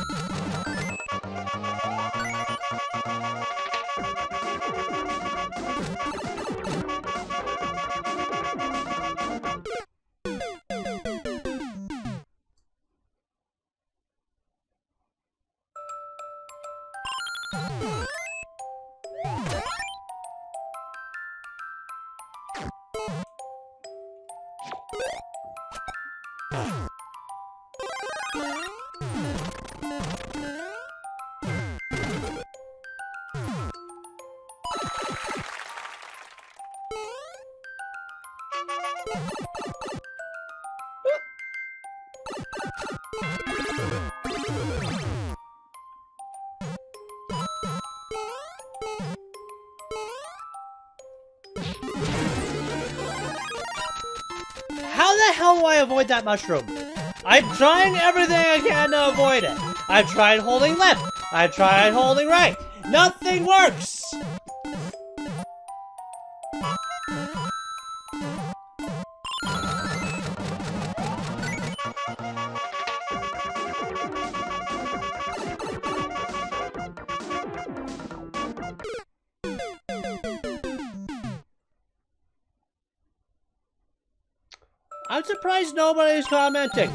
How the hell do I avoid that mushroom? I'm trying everything I can to avoid it. I've tried holding left. I've tried holding right. Nothing works! I'm surprised nobody's commenting.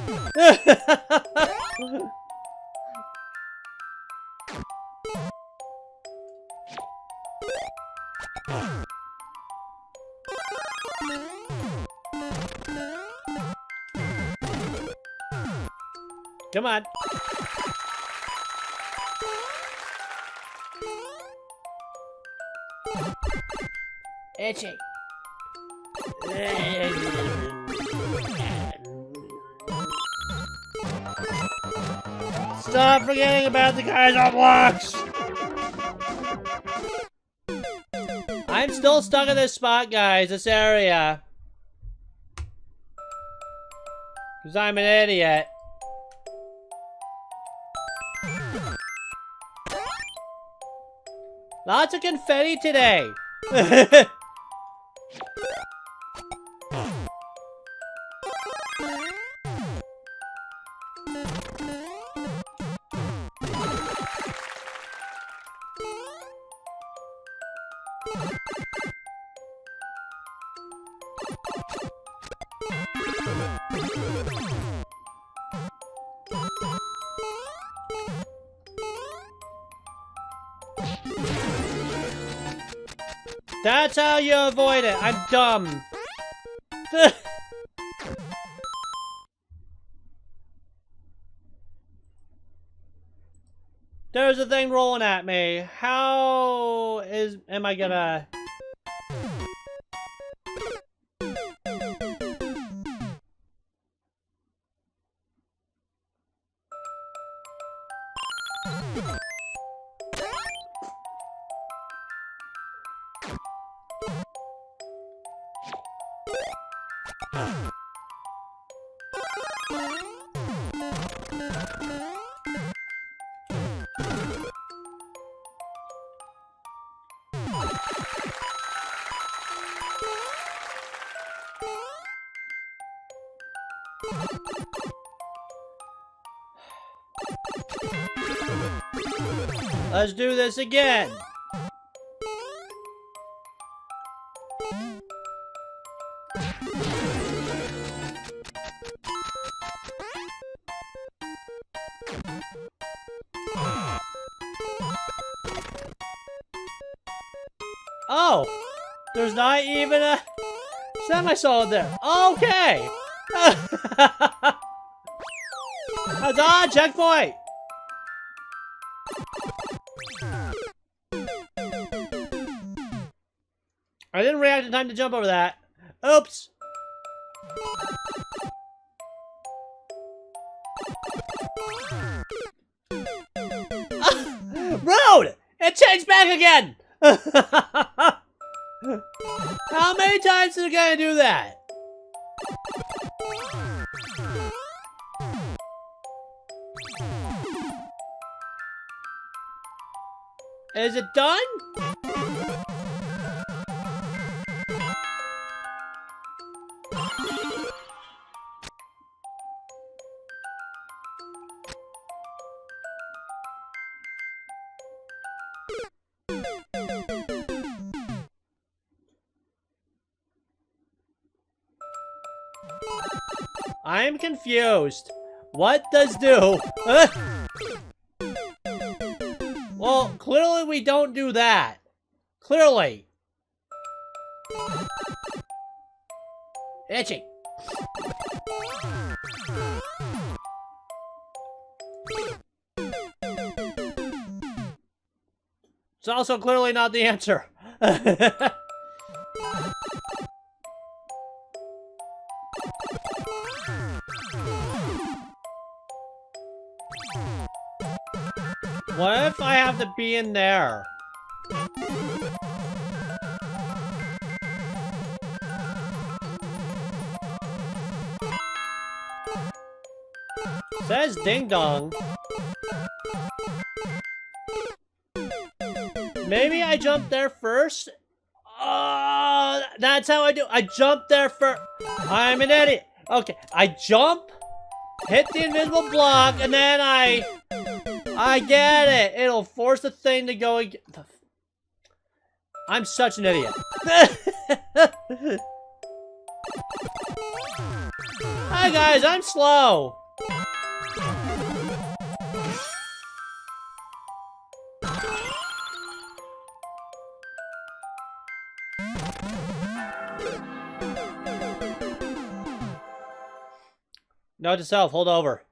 Come on. Itchy. Stop forgetting about the guys on blocks! I'm still stuck in this spot, guys, this area. Because I'm an idiot. Lots of confetti today. That's how you avoid it. I'm dumb. There's a thing rolling at me. Am I gonna... Let's do this again. Oh, there's not even a semi-solid there. Okay. Huzzah, checkpoint. I didn't react in time to jump over that. Oops. Rude! It changed back again! How many times is it gonna do that? Is it done? I am confused. What does do? Well, clearly we don't do that. Clearly. Itchy. It's also clearly not the answer. What if I have to be in there? Says ding dong. Maybe I jump there first? That's how I do. I jump there first. I'm an idiot. Okay, I jump, hit the invisible block, and then I get it. It'll force the thing to go again. I'm such an idiot. Hi guys, I'm slow. Note to self, hold over.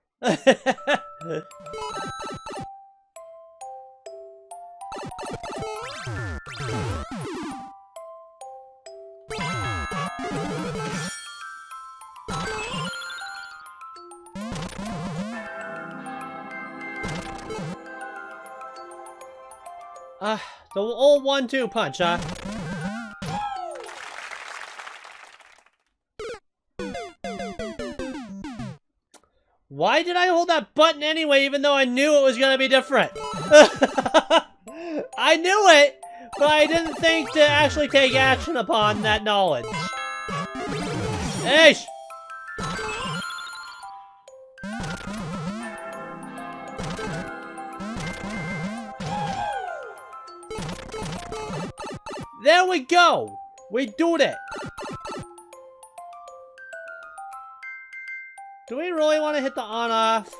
The old 1-2 punch, huh? Why did I hold that button anyway, even though I knew it was gonna be different? I knew it, but I didn't think to actually take action upon that knowledge. Eish! There we go! We do it! Do we really want to hit the on-off?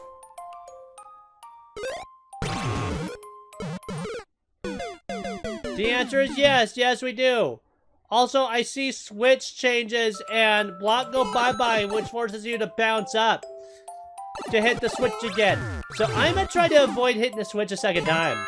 The answer is yes. Yes, we do. Also, I see switch changes and block go bye-bye, which forces you to bounce up to hit the switch again. So I'm gonna try to avoid hitting the switch a second time.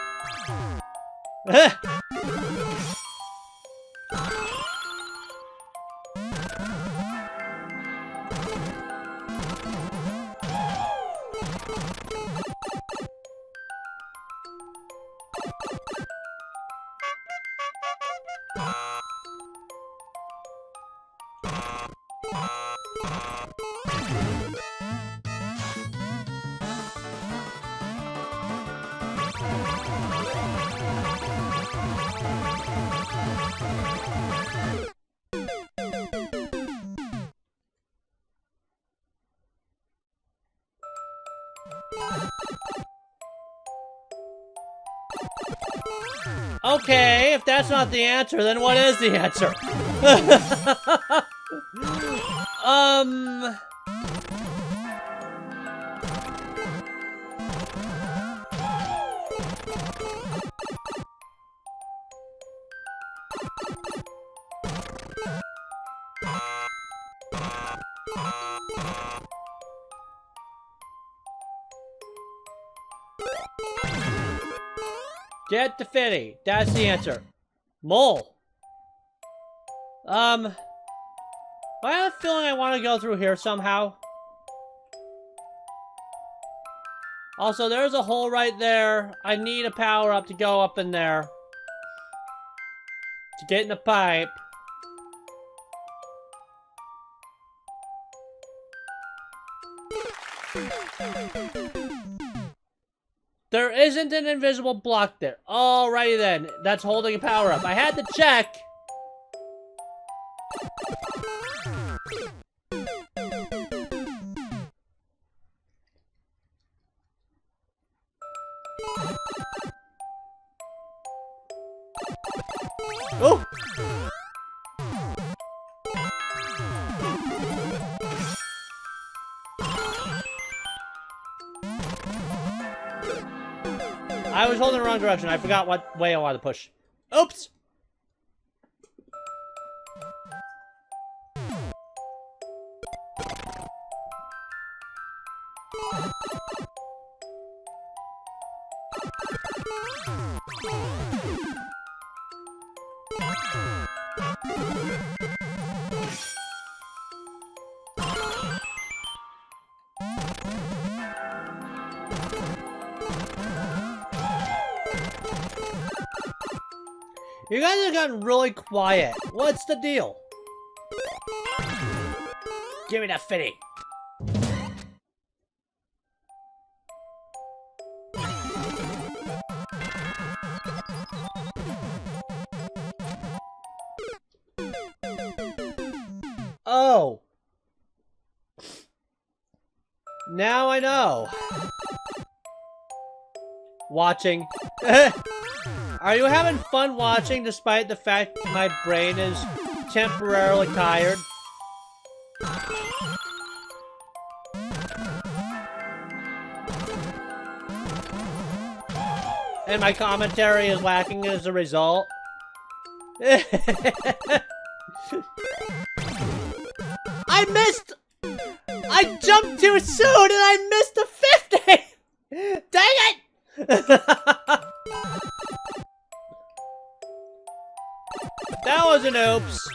Okay, if that's not the answer, then what is the answer? Get the Finny. That's the answer. Mole. I have a feeling I want to go through here somehow. Also, there's a hole right there. I need a power-up to go up in there. To get in the pipe. There isn't an invisible block there. Alrighty then. That's holding a power-up. I had to check. Oh! I was holding the wrong direction. I forgot what way I wanted to push. Oops! You guys have gotten really quiet. What's the deal? Give me that Finny. Oh. Now I know. Watching. Are you having fun watching despite the fact my brain is temporarily tired? And my commentary is lacking as a result? I missed! I jumped too soon and I missed the 50! Dang it! That was an oops.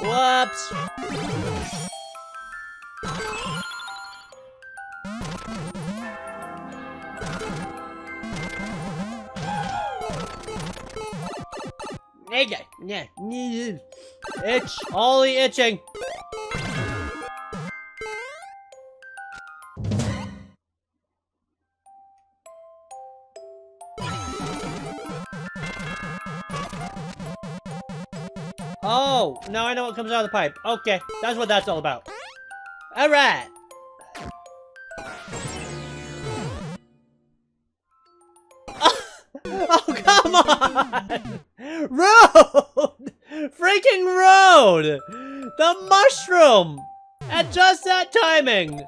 Whoops. Itch. All the itching. Oh, now I know what comes out of the pipe. Okay, that's what that's all about. Alright. Oh, come on! Road! Freaking road! The mushroom! At just that timing!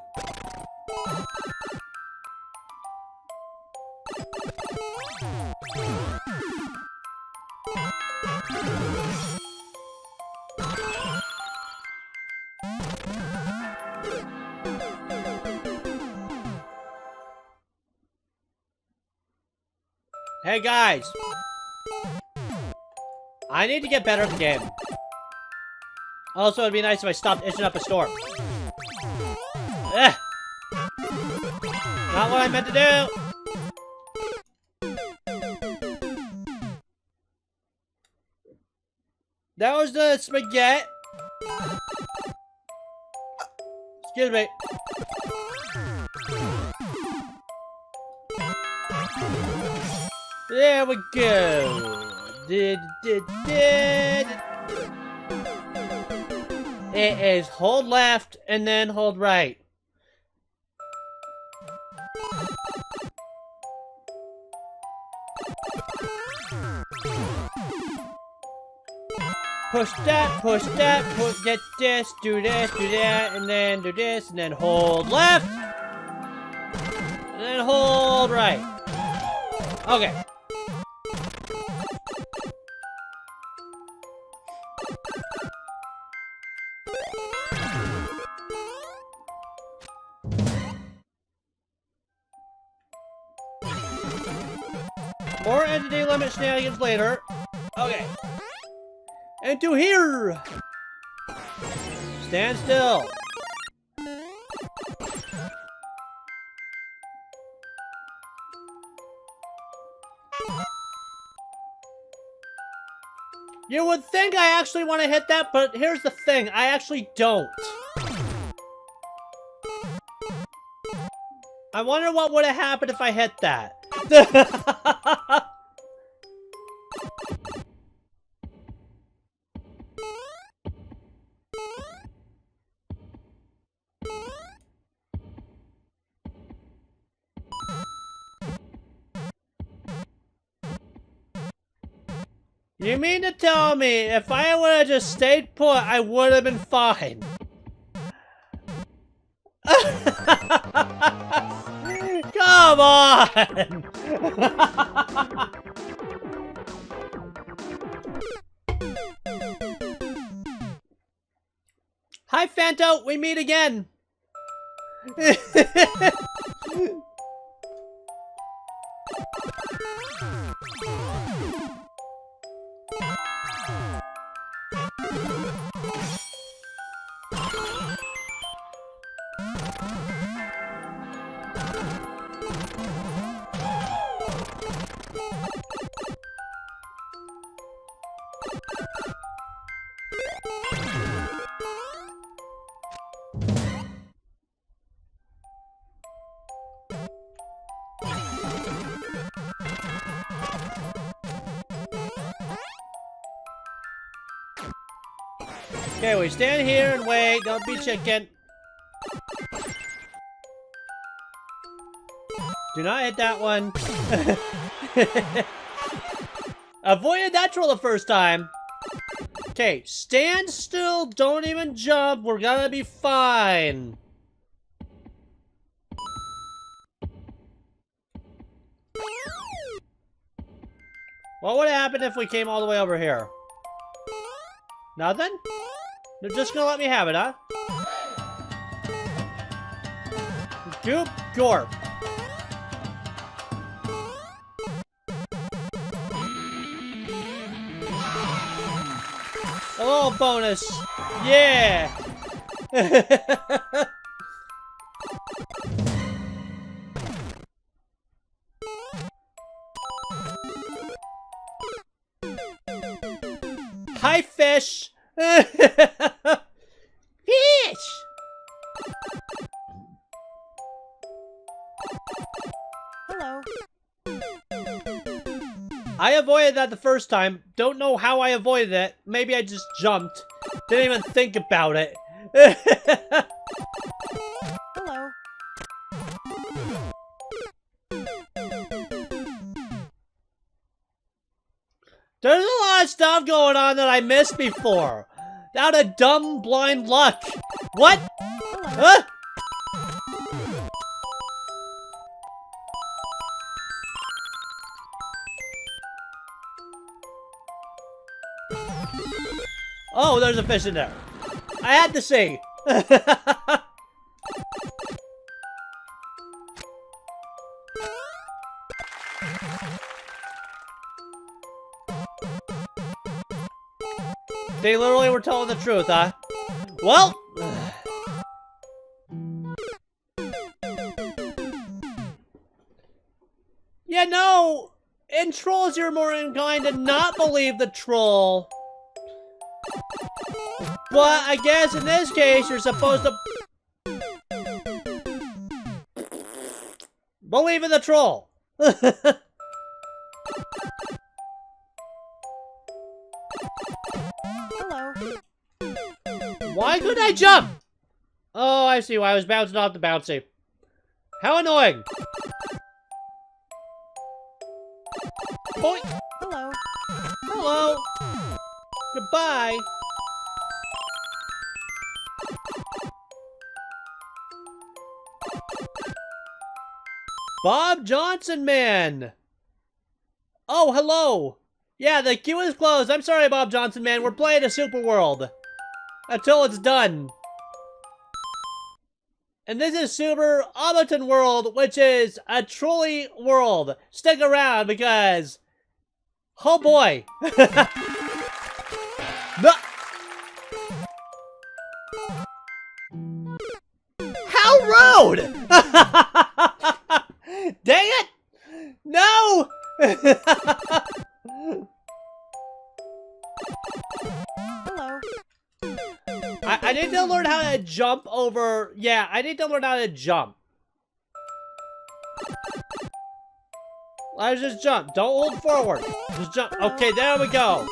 Hey guys! I need to get better at the game. Also, it'd be nice if I stopped itching up a storm. Ugh. Not what I meant to do! That was the spaghetti. Excuse me. There we go. It is hold left and then hold right. Push that, get this, do that, and then do this, and then hold left, and then hold right. Okay. More entity limit shenanigans later. Okay. Into here! Stand still. You would think I actually want to hit that, but here's the thing. I actually don't. I wonder what would have happened if I hit that. You mean to tell me if I would have just stayed put, I would have been fine? Come on! Hi, Fanto. We meet again. Okay, we stand here and wait. Don't be chicken. Do not hit that one. Avoided that troll the first time. Okay, stand still. Don't even jump. We're gonna be fine. What would happen if we came all the way over here? Nothing? They're just gonna let me have it, huh? Goop, gorp. A little bonus. Yeah! Hi, fish! Fish! Hello. I avoided that the first time. Don't know how I avoided it. Maybe I just jumped. Didn't even think about it. Hello. There's a lot of stuff going on that I missed before. Out of dumb, blind luck. What? Huh? Oh, there's a fish in there. I had to see. They literally were telling the truth, huh? Well... yeah, no! In trolls, you're more inclined to not believe the troll. But I guess in this case, you're supposed to... believe in the troll. Hello. Why couldn't I jump? Oh, I see why I was bouncing off the bouncy. How annoying. Boy. Hello. Hello. Goodbye. Bob Johnson Man. Oh, hello. Yeah, the queue is closed. I'm sorry, Bob Johnson Man. We're playing a Super World. Until it's done. And this is Super Abotun World, which is a trolley world. Stick around because... oh boy. No. How rude! Dang it! No! Hello. I need to learn how to jump over... yeah, I need to learn how to jump. Let's just jump. Don't hold forward. Just jump. Okay, there we go.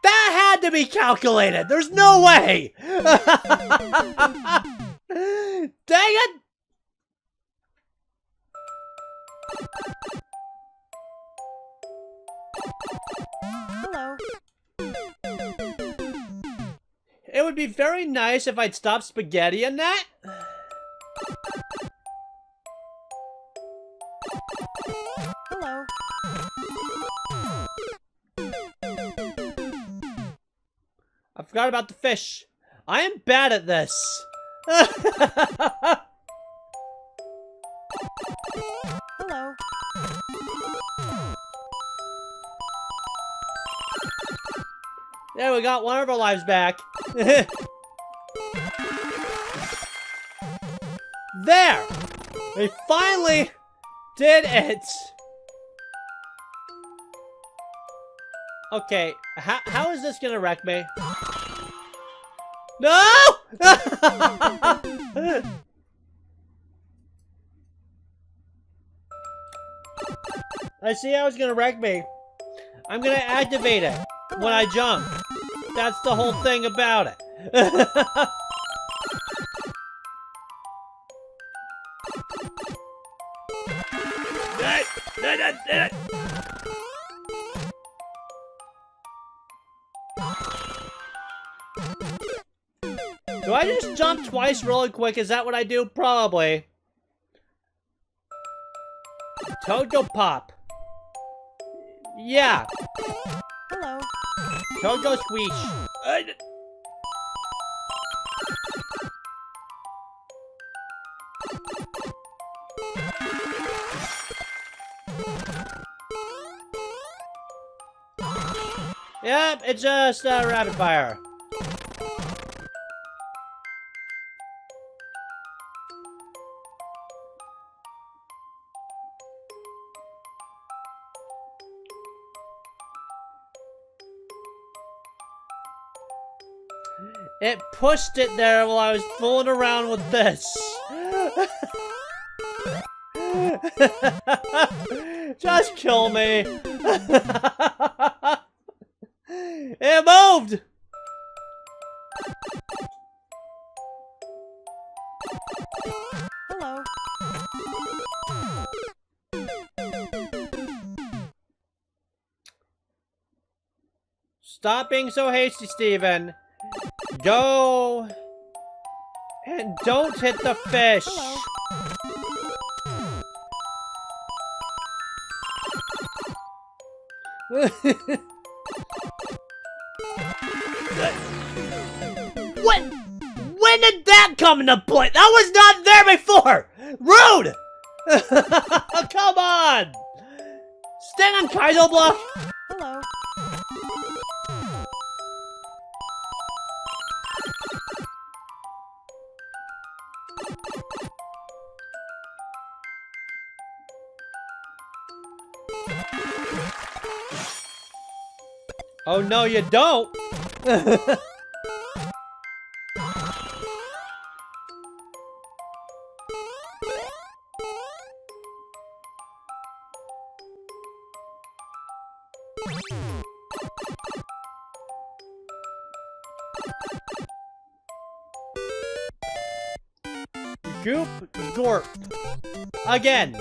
That had to be calculated. There's no way. Dang it. Hello. It would be very nice if I'd stop spaghetti in that. Hello. I forgot about the fish. I am bad at this. Hello. Yeah, we got one of our lives back. There! We finally did it! Okay, how is this gonna wreck me? No! I see how it's gonna wreck me. I'm gonna activate it when I jump. That's the whole thing about it. Do I just jump twice really quick? Is that what I do? Probably. Toad go pop. Yeah. Hello. Toad go squeeze. Yep, it's just rapid fire. It pushed it there while I was fooling around with this. Just kill me. It moved. Hello. Stop being so hasty, Steven. Go. And don't hit the fish. Hello. What? When did that come into play? That was not there before! Rude! Come on! Stand on Kaizo block! Hello. Oh no, you don't! Goop, gorp. Again.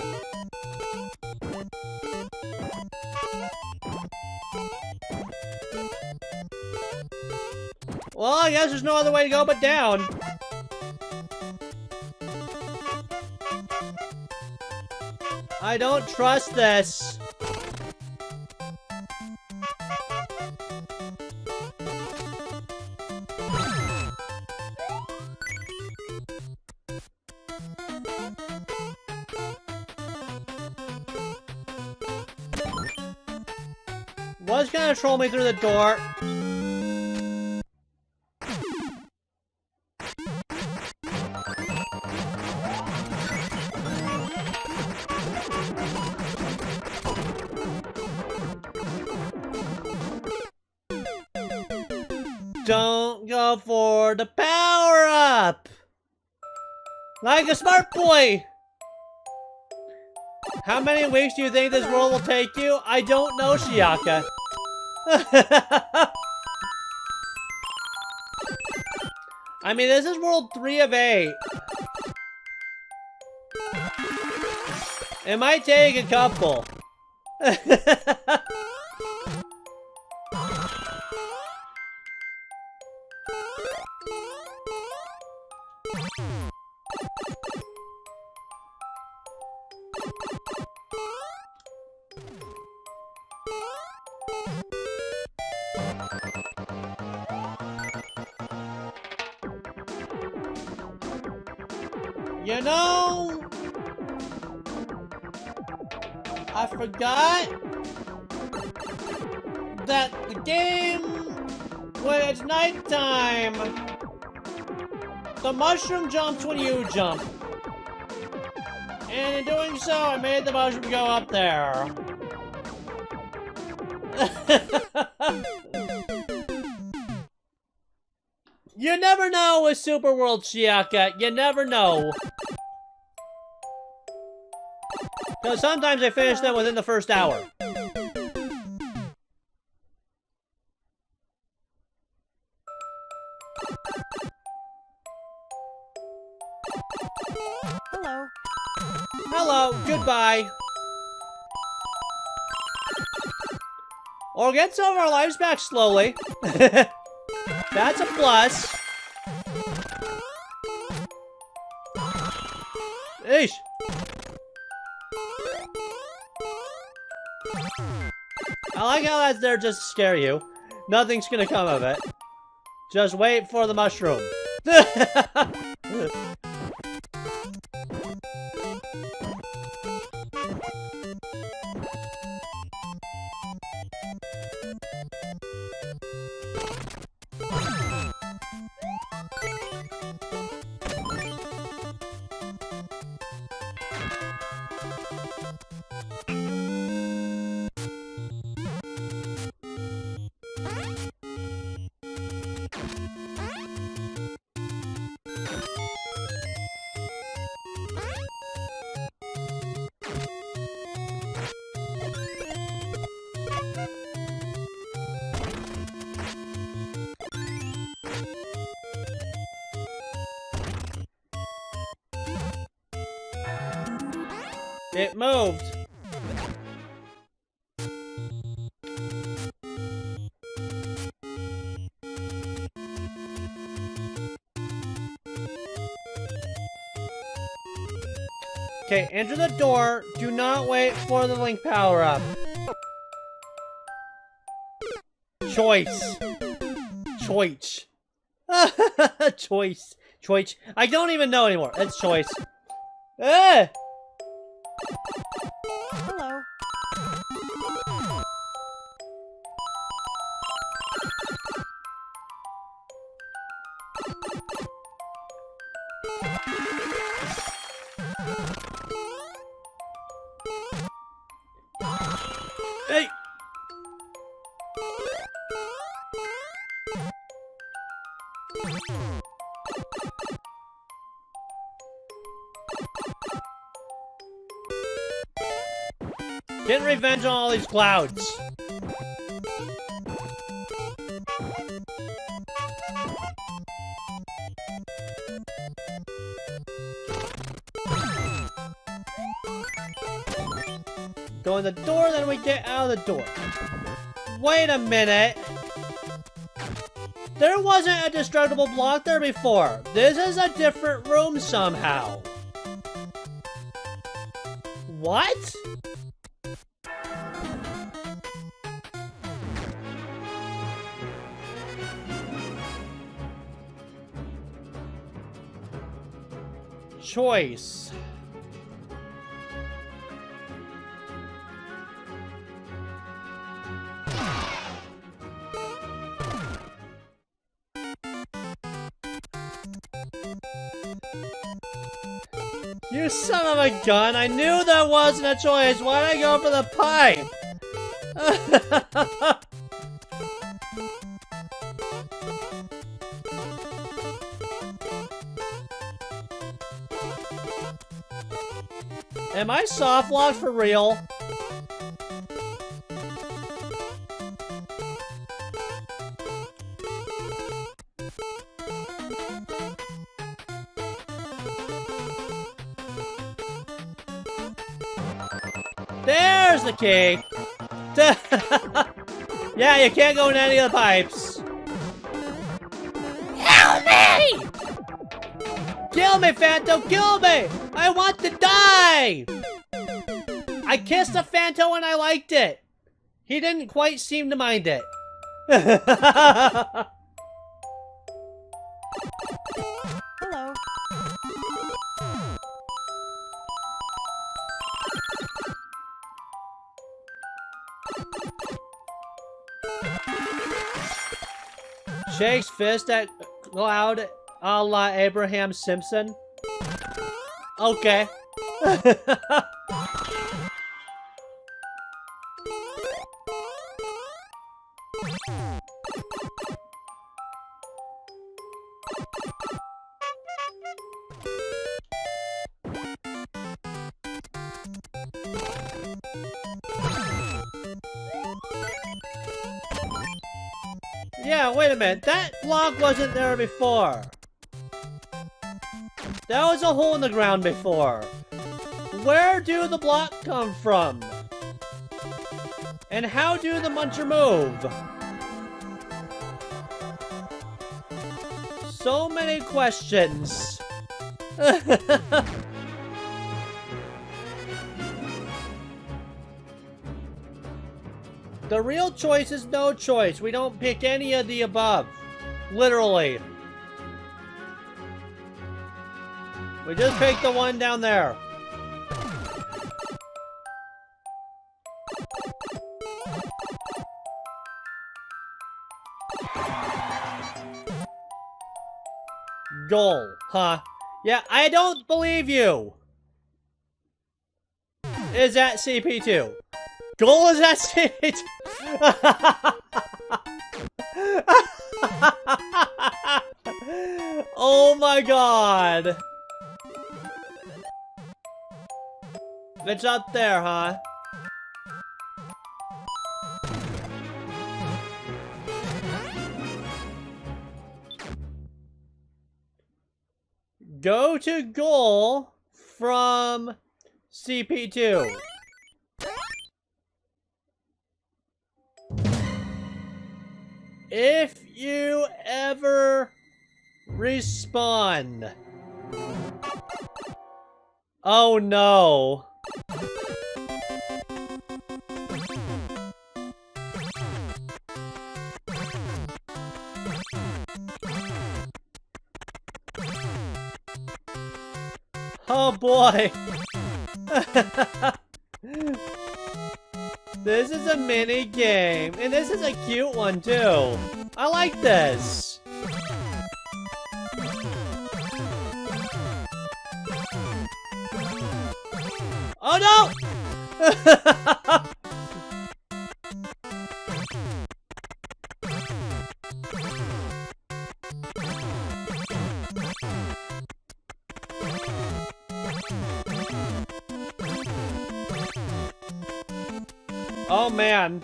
Well, I guess there's no other way to go but down. I don't trust this. Was gonna troll me through the door. Don't go for the power-up! Like a smart boy! How many weeks do you think this world will take you? I don't know, Shiaka. I mean, this is world 3 of 8. It might take a couple. You know, I forgot that the game, when it's nighttime, the mushroom jumps when you jump. And in doing so, I made the mushroom go up there. You never know with Super World, Shiaka. You never know. Because sometimes I finish them within the first hour. Hello. Hello, goodbye. Or get some of our lives back slowly. That's a plus. Eesh. I like how that's there just to scare you. Nothing's gonna come of it. Just wait for the mushroom. It moved. Okay, enter the door. Do not wait for the link power-up. Choice. Choice. Choice. Choice. I don't even know anymore. It's choice. Eh! Hello. Hey! Getting revenge on all these clouds. Go in the door, then we get out of the door. Wait a minute. There wasn't a destructible block there before. This is a different room somehow. What? Choice. You son of a gun! I knew there wasn't a choice! Why'd I go for the pipe? Am I soft locked for real? There's the key! Yeah, you can't go in any of the pipes. Help me! Kill me, Phantom! Kill me! I want to die! I kissed a Phantom and I liked it. He didn't quite seem to mind it. Hello. Shakes fist at Cloud a la Abraham Simpson. Okay. Yeah, wait a minute. That block wasn't there before. That was a hole in the ground before. Where do the blocks come from? And how do the muncher move? So many questions. The real choice is no choice. We don't pick any of the above. Literally. We just pick the one down there. Goal, huh? Yeah, I don't believe you. Is at CP2. Goal is at CP2. Oh my god. It's up there, huh? Go to goal from CP2. If you ever respawn. Oh no. Oh boy. This is a mini game, and this is a cute one too. I like this. Oh no! Oh man.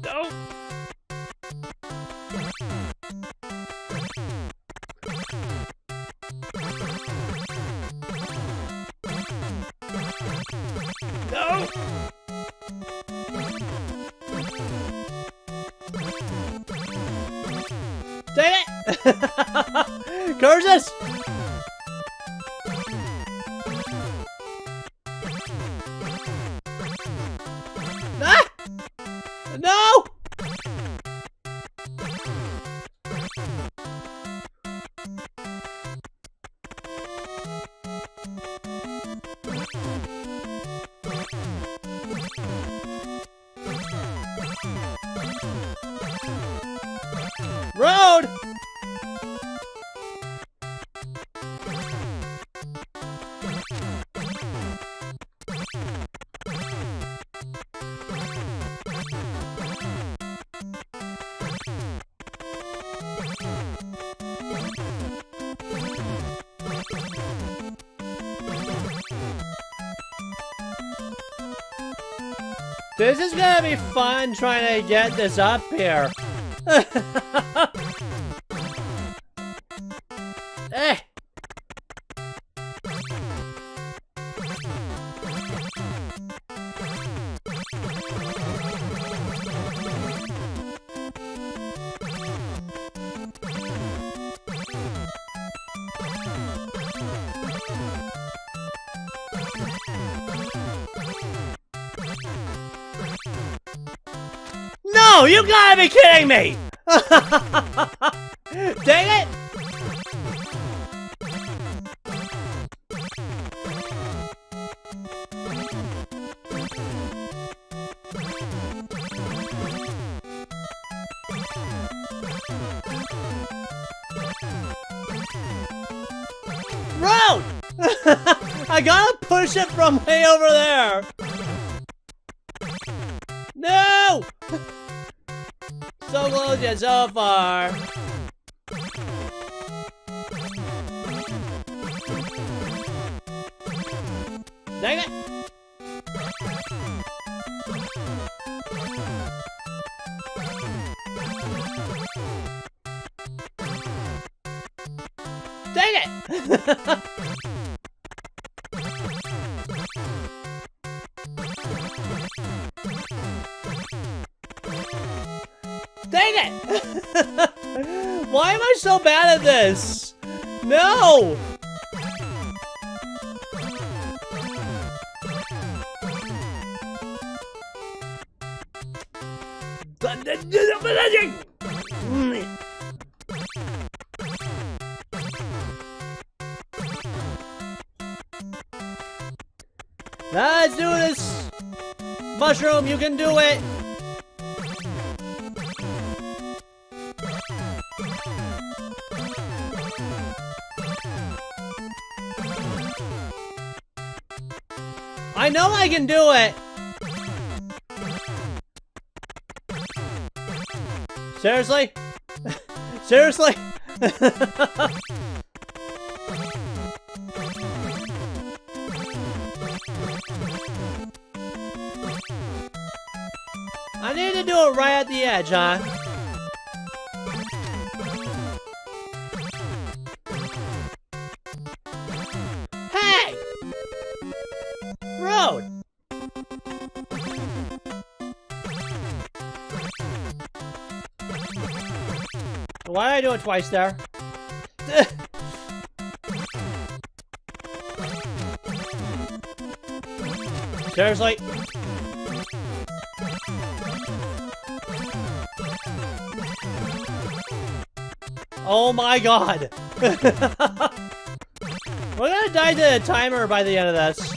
No. No. Dang it! Curses! Ah! No! Road! This is gonna be fun trying to get this up here. Eh. No, you gotta be kidding me! Dang it! Road! I gotta push it from way over there! No! So close yet so far. Dang it! Dang it! Dang it! Why am I so bad at this? No! Let's do this! Mushroom, you can do it! I know I can do it! Seriously? Seriously? I need to do it right at the edge, huh? Hey! Road! Why did I do it twice there? Seriously? Oh my god! We're gonna die to a timer by the end of this.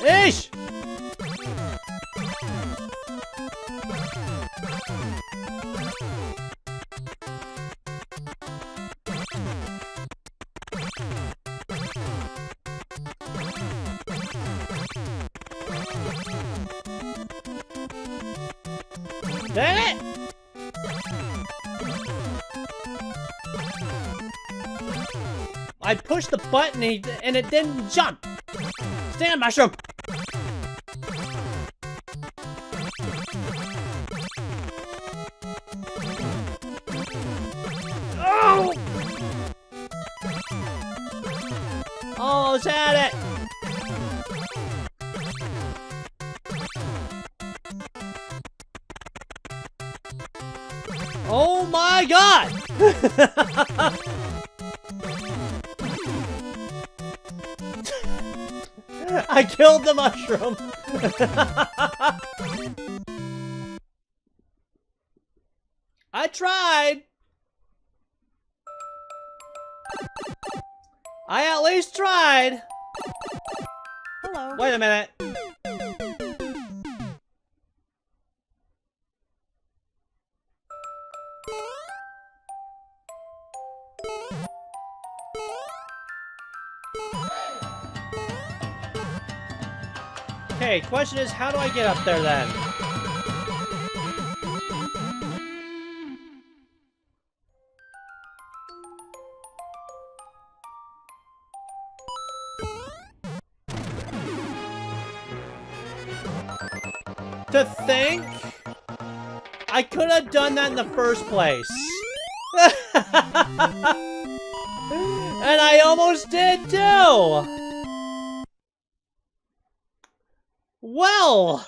Ish! Dang it! I pushed the button and it didn't jump. Stand, mushroom! Oh! Almost had it! Oh my god! I killed the mushroom! I tried! I at least tried! Hello. Wait a minute. Okay, question is, how do I get up there then? To think I could have done that in the first place. And I almost did too. Well.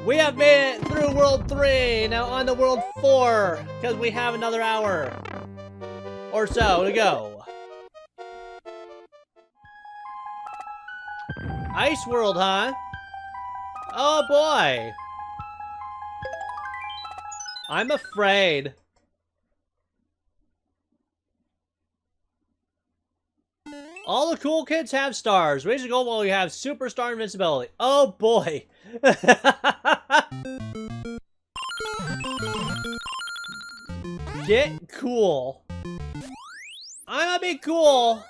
We have made it through World 3, now on to World 4, because we have another hour or so to go. Ice World, huh? Oh boy. I'm afraid. All the cool kids have stars. Raise the goal while you have superstar invincibility. Oh boy. Get cool. I'm gonna be cool.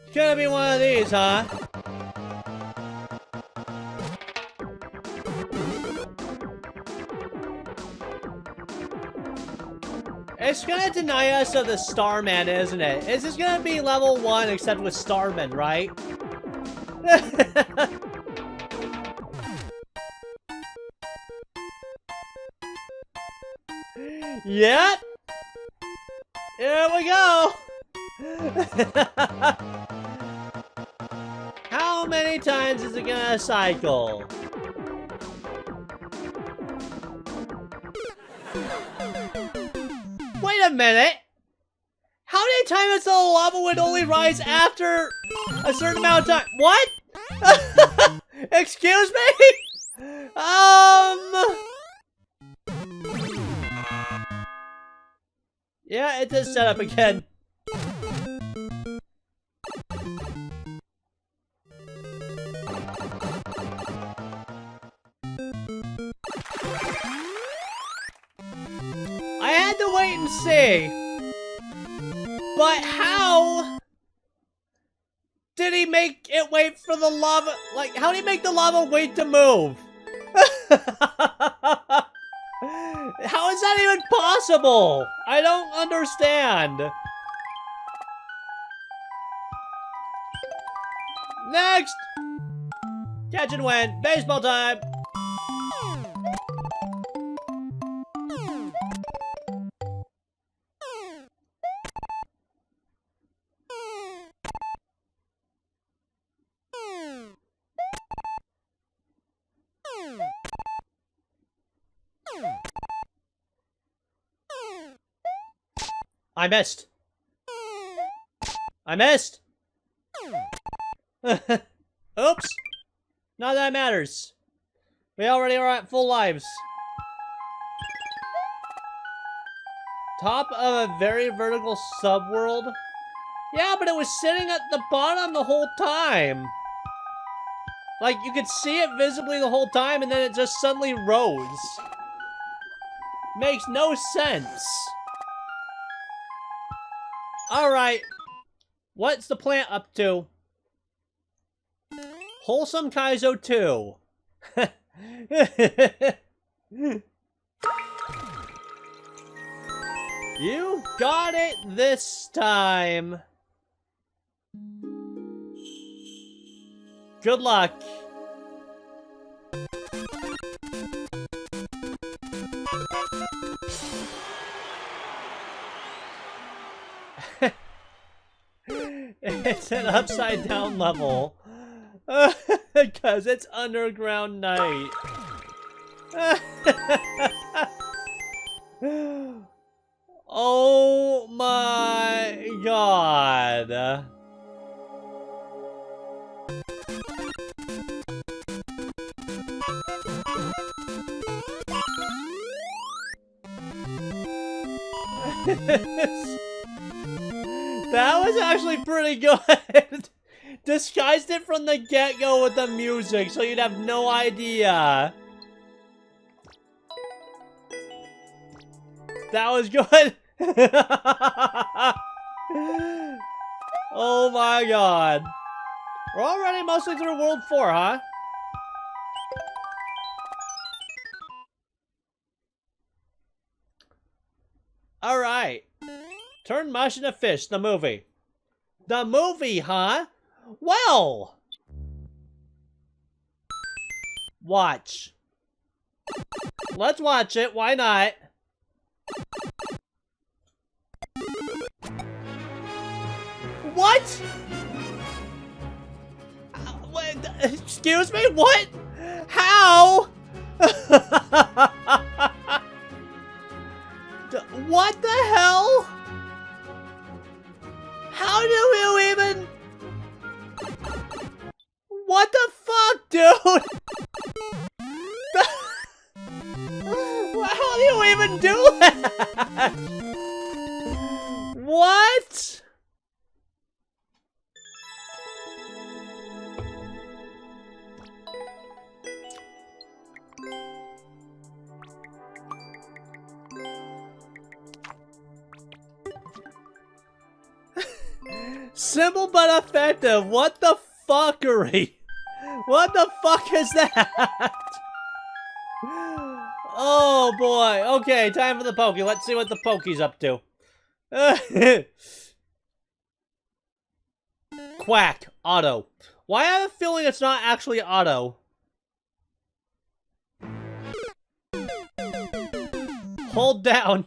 It's gonna be one of these, huh? It's gonna deny us of the Starman, isn't it? It's just gonna be level 1 except with Starman, right? Yep! Here we go! How many times is it gonna cycle? Wait a minute! How many times the lava would only rise after a certain amount of time? What? Excuse me? Yeah, it does set up again. I had to wait and see. But how did he make it wait for the lava? Like, how did he make the lava wait to move? How is that even possible? I don't understand. Next! Catch and win. Baseball time. I missed. I missed. Oops. Not that matters. We already are at full lives. Top of a very vertical subworld? Yeah, but it was sitting at the bottom the whole time. Like, you could see it visibly the whole time, and then it just suddenly rose. Makes no sense. Alright. What's the plant up to? Wholesome Kaizo 2. You got it this time. Good luck. It's an upside down level. Because it's underground night. Oh my god. That was actually pretty good. Disguised it from the get-go with the music, so you'd have no idea. That was good. Oh my god. We're already mostly through World 4, huh? Alright. Turn mush into fish, the movie. The movie, huh? Well! Watch. Let's watch it, why not? What? Wait, excuse me? What? How? What the hell? How do you even... What the fuck, dude? How do you even do that? What? Simple but effective. What the fuckery? What the fuck is that? Oh boy. Okay, time for the Pokey. Let's see what the Pokey's up to. Quack. Auto. Why I have a feeling it's not actually auto? Hold down.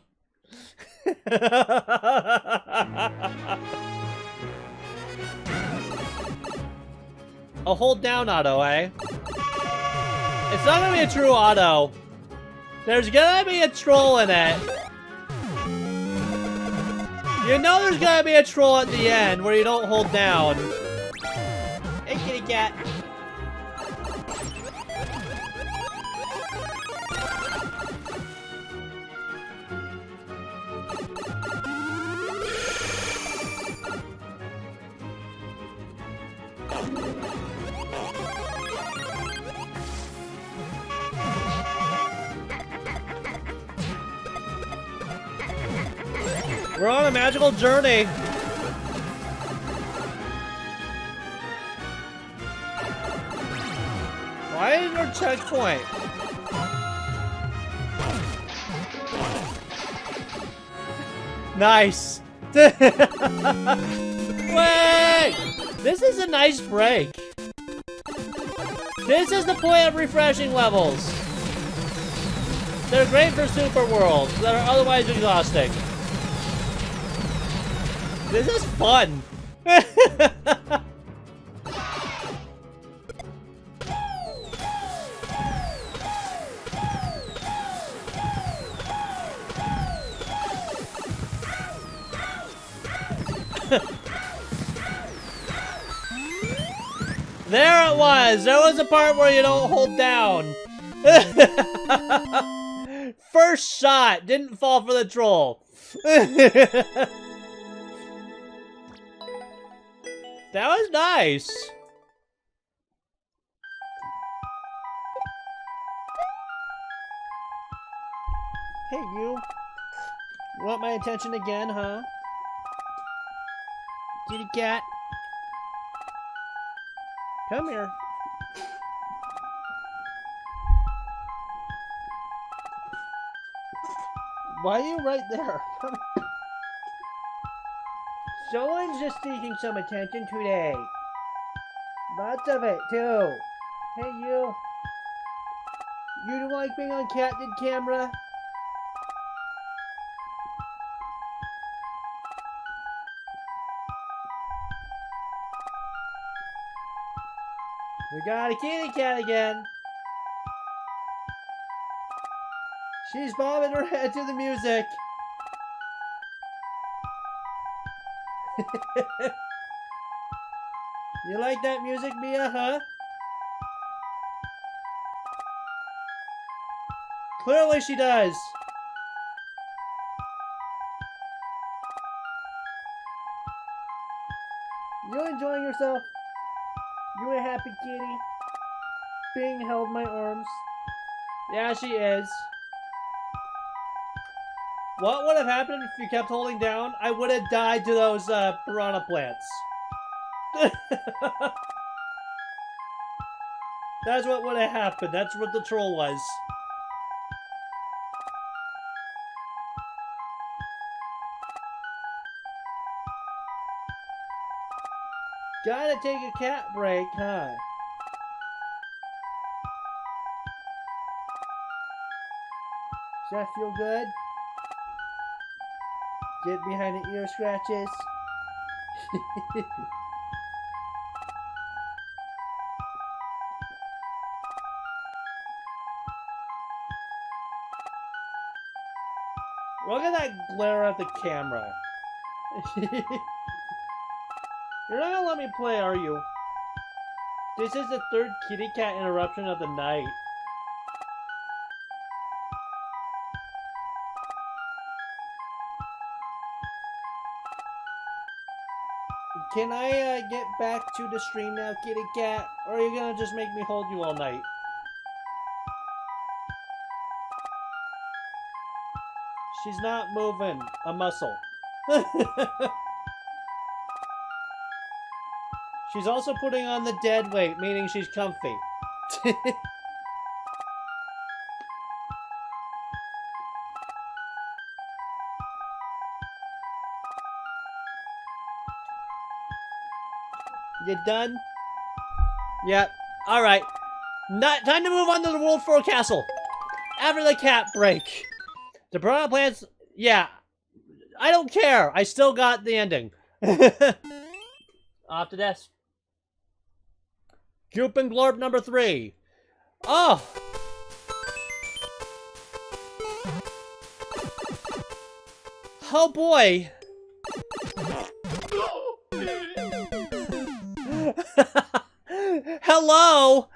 A hold down auto, eh? It's not gonna be a true auto. There's gonna be a troll in it. You know there's gonna be a troll at the end where you don't hold down. Hey, kitty cat. We're on a magical journey. Why is there a checkpoint? Nice. Wait! This is a nice break. This is the point of refreshing levels. They're great for super worlds that are otherwise exhausting. This is fun. There it was. There was a part where you don't hold down. First shot. Didn't fall for the troll. That was nice. Hey, you. You want my attention again, huh? Kitty cat. Come here. Why are you right there? Come here. Someone's just seeking some attention today. Lots of it, too. Hey, you. You don't like being on Candid camera? We got a kitty cat again. She's bobbing her head to the music. You like that music, Mia, huh? Clearly she does. You enjoying yourself? You a happy kitty? Being held in my arms? Yeah, she is. What would have happened if you kept holding down? I would have died to those piranha plants. That's what would have happened. That's what the troll was. Gotta take a cat break, huh? Does that feel good? Get behind the ear scratches. Look at that glare at the camera. You're not gonna let me play, are you? This is the third kitty cat interruption of the night. Can I get back to the stream now, kitty cat? Or are you gonna just make me hold you all night? She's not moving a muscle. She's also putting on the dead weight, meaning she's comfy. You done? Yep. Alright. Time to move on to the World 4 Castle. After the cat break. The piranha plants, yeah. I don't care. I still got the ending. Off to desk. Goop and Glorp number 3. Oh! Oh boy! Hello!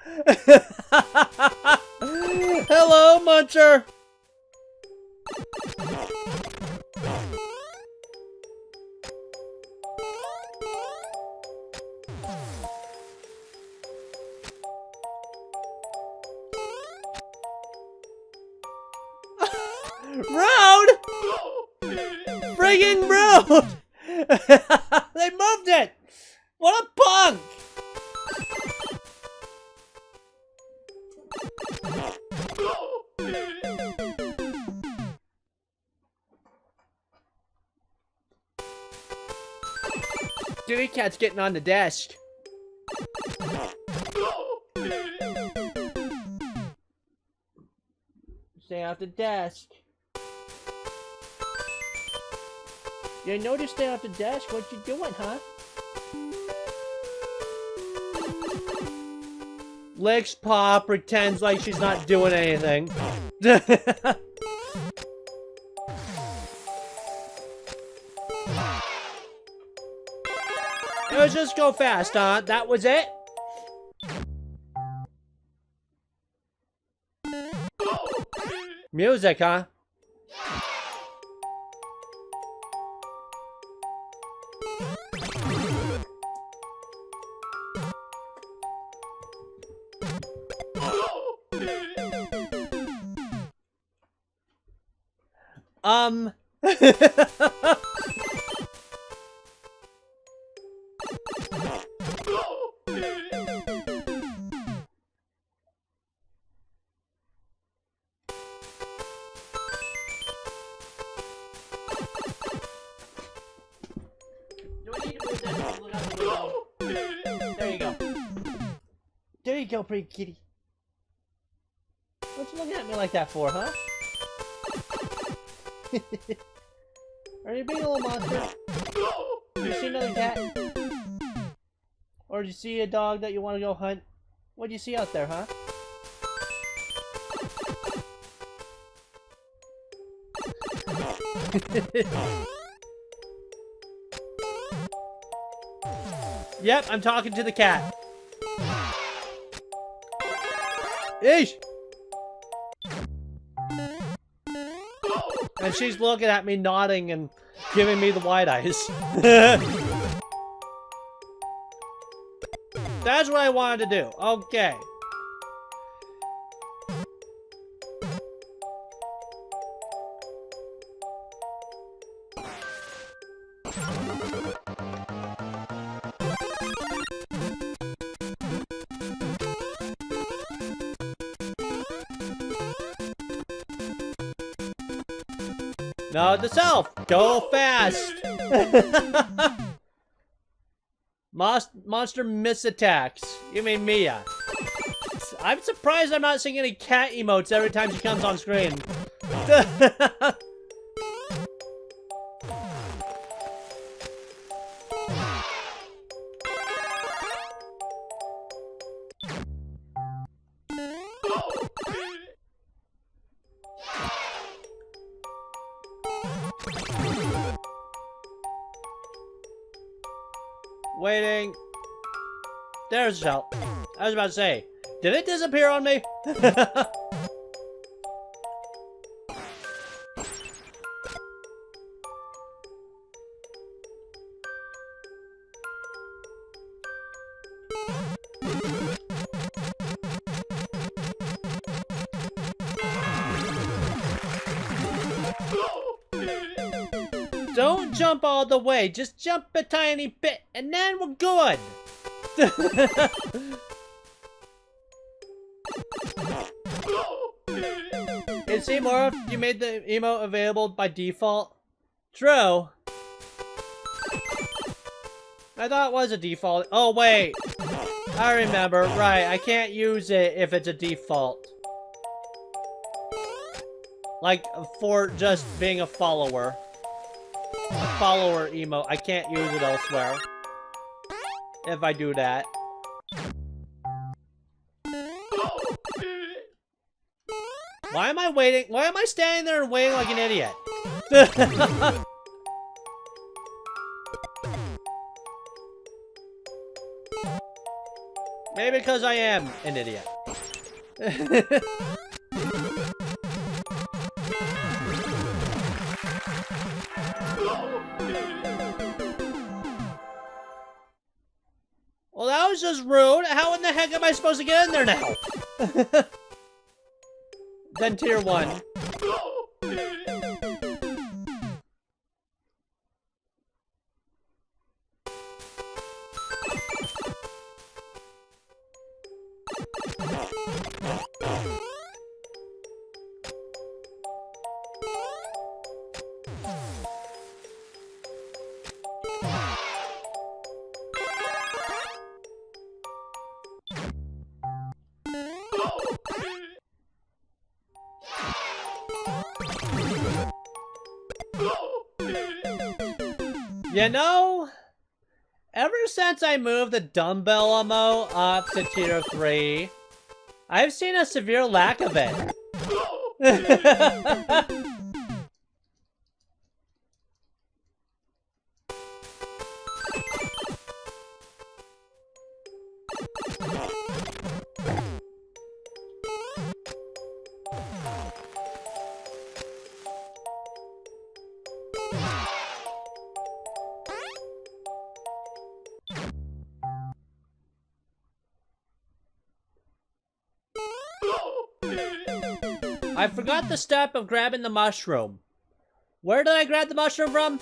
Hello, Muncher! Rude! Friggin' rude! They moved it! What a punk! Kitty cat's getting on the desk. Stay off the desk. You know to stay off the desk. What you doing, huh? Licks paw, pretends like she's not doing anything. It was just go fast, huh? That was it? Music, huh? There you go. There you go, pretty kitty. What you looking at me like that for, huh? Are you being a little monster? Did you see another cat? Or did you see a dog that you want to go hunt? What do you see out there, huh? Yep, I'm talking to the cat. Eesh! And she's looking at me, nodding, and giving me the wide eyes. That's what I wanted to do. Okay. Note to self, go fast. Monster misattacks. You mean Mia? I'm surprised I'm not seeing any cat emotes every time she comes on screen. Waiting. There's Shell. I was about to say, did it disappear on me? Don't jump all the way, just jump a tiny bit, and then we're good! It seemed more if you made the emote available by default. True. I thought it was a default. Oh, wait. I remember. Right, I can't use it if it's a default. Like, for just being a follower. A follower emote. I can't use it elsewhere. If I do that. Why am I waiting? Why am I standing there and waiting like an idiot? Maybe because I am an idiot. Well, that was just rude. How in the heck am I supposed to get in there now? Then tier 1. You know, ever since I moved the dumbbell emote up to tier 3, I've seen a severe lack of it. I forgot the step of grabbing the mushroom. Where did I grab the mushroom from?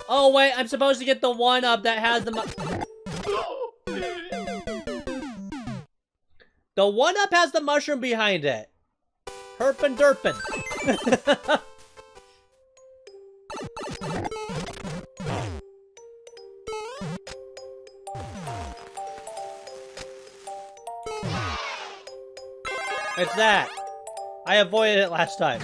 Oh, wait, I'm supposed to get the 1-up that has the The 1-up has the mushroom behind it. Herpin' derpin'. It's that. I avoided it last time.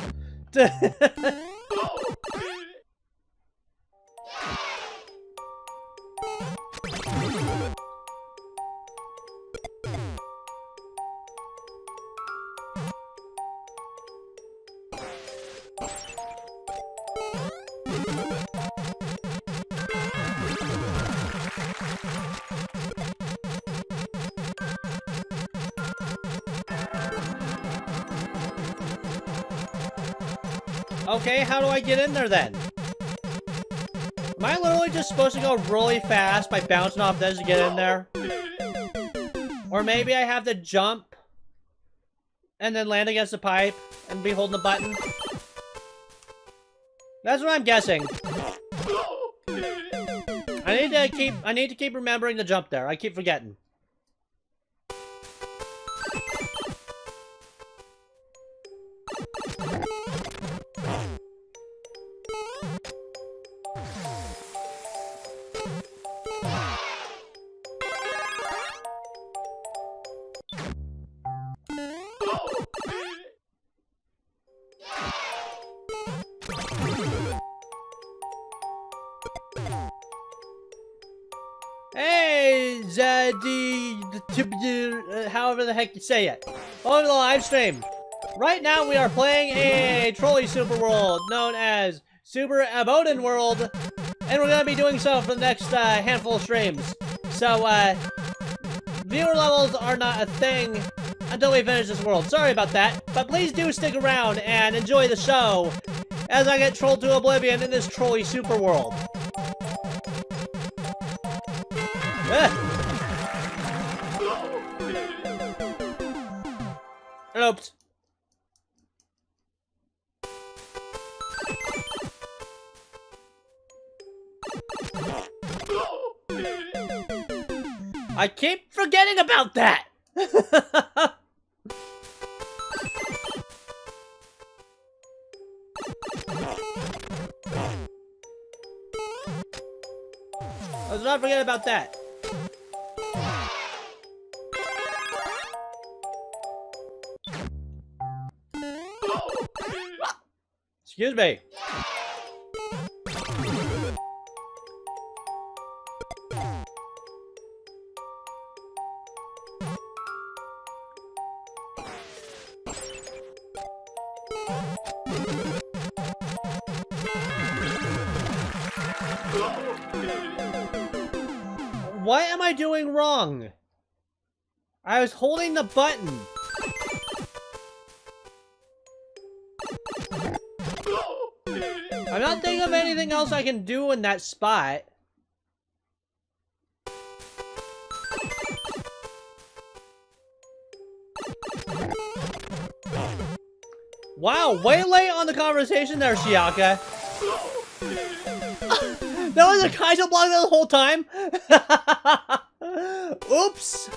Okay, how do I get in there then? Am I literally just supposed to go really fast by bouncing off this to get in there? Or maybe I have to jump and then land against the pipe and be holding the button? That's what I'm guessing. I need to keep remembering to jump there. I keep forgetting. Hey, however the heck you say it. On the live stream. Right now we are playing a trolley super world known as Super Abotun world. And we're going to be doing so for the next handful of streams. So, viewer levels are not a thing until we finish this world. Sorry about that. But please do stick around and enjoy the show as I get trolled to oblivion in this trolley super world. Oops. I keep forgetting about that. Let's not forget about that. Excuse me. What am I doing wrong? I was holding the button. I'm not thinking of anything else I can do in that spot. Wow, way late on the conversation there, Shiaka. That was a Kaizo block the whole time? Oops.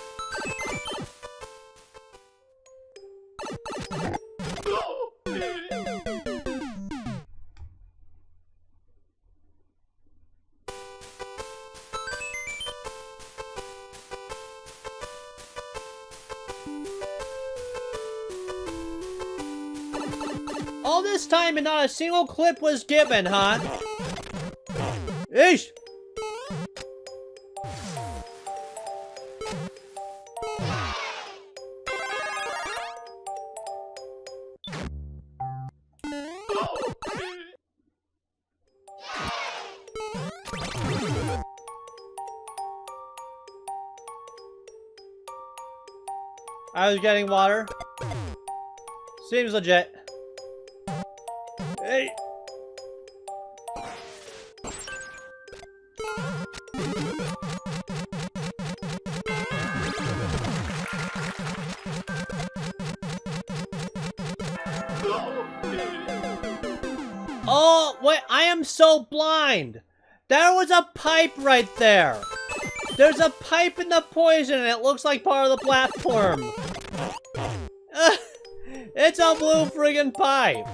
All this time and not a single clip was given, huh? Eesh! I was getting water. Seems legit. Hey! Oh, wait, I am so blind. There was a pipe right there. There's a pipe in the poison and it looks like part of the platform. It's a blue friggin' pipe.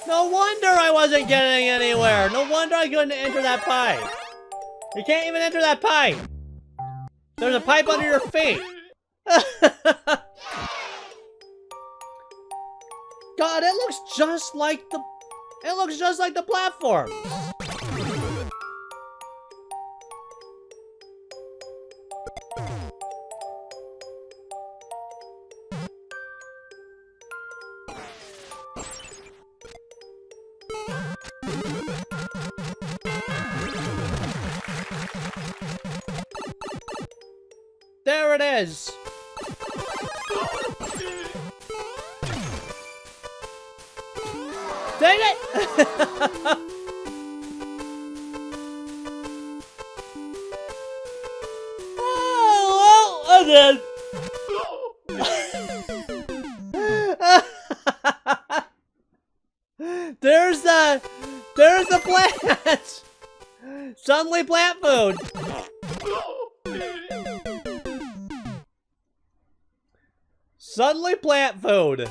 No wonder I wasn't getting anywhere. No wonder I couldn't enter that pipe. You can't even enter that pipe. There's a pipe under your feet. God, it looks just like the... It looks just like the platform. There it is. Dang it! Oh, well, I did. There's the plant. Suddenly plant food. Suddenly plant food.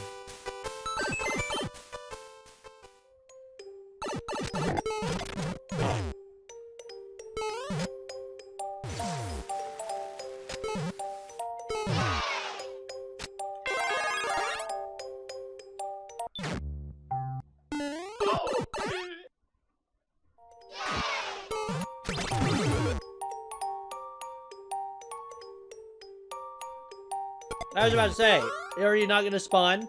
I was about to say, are you not gonna spawn?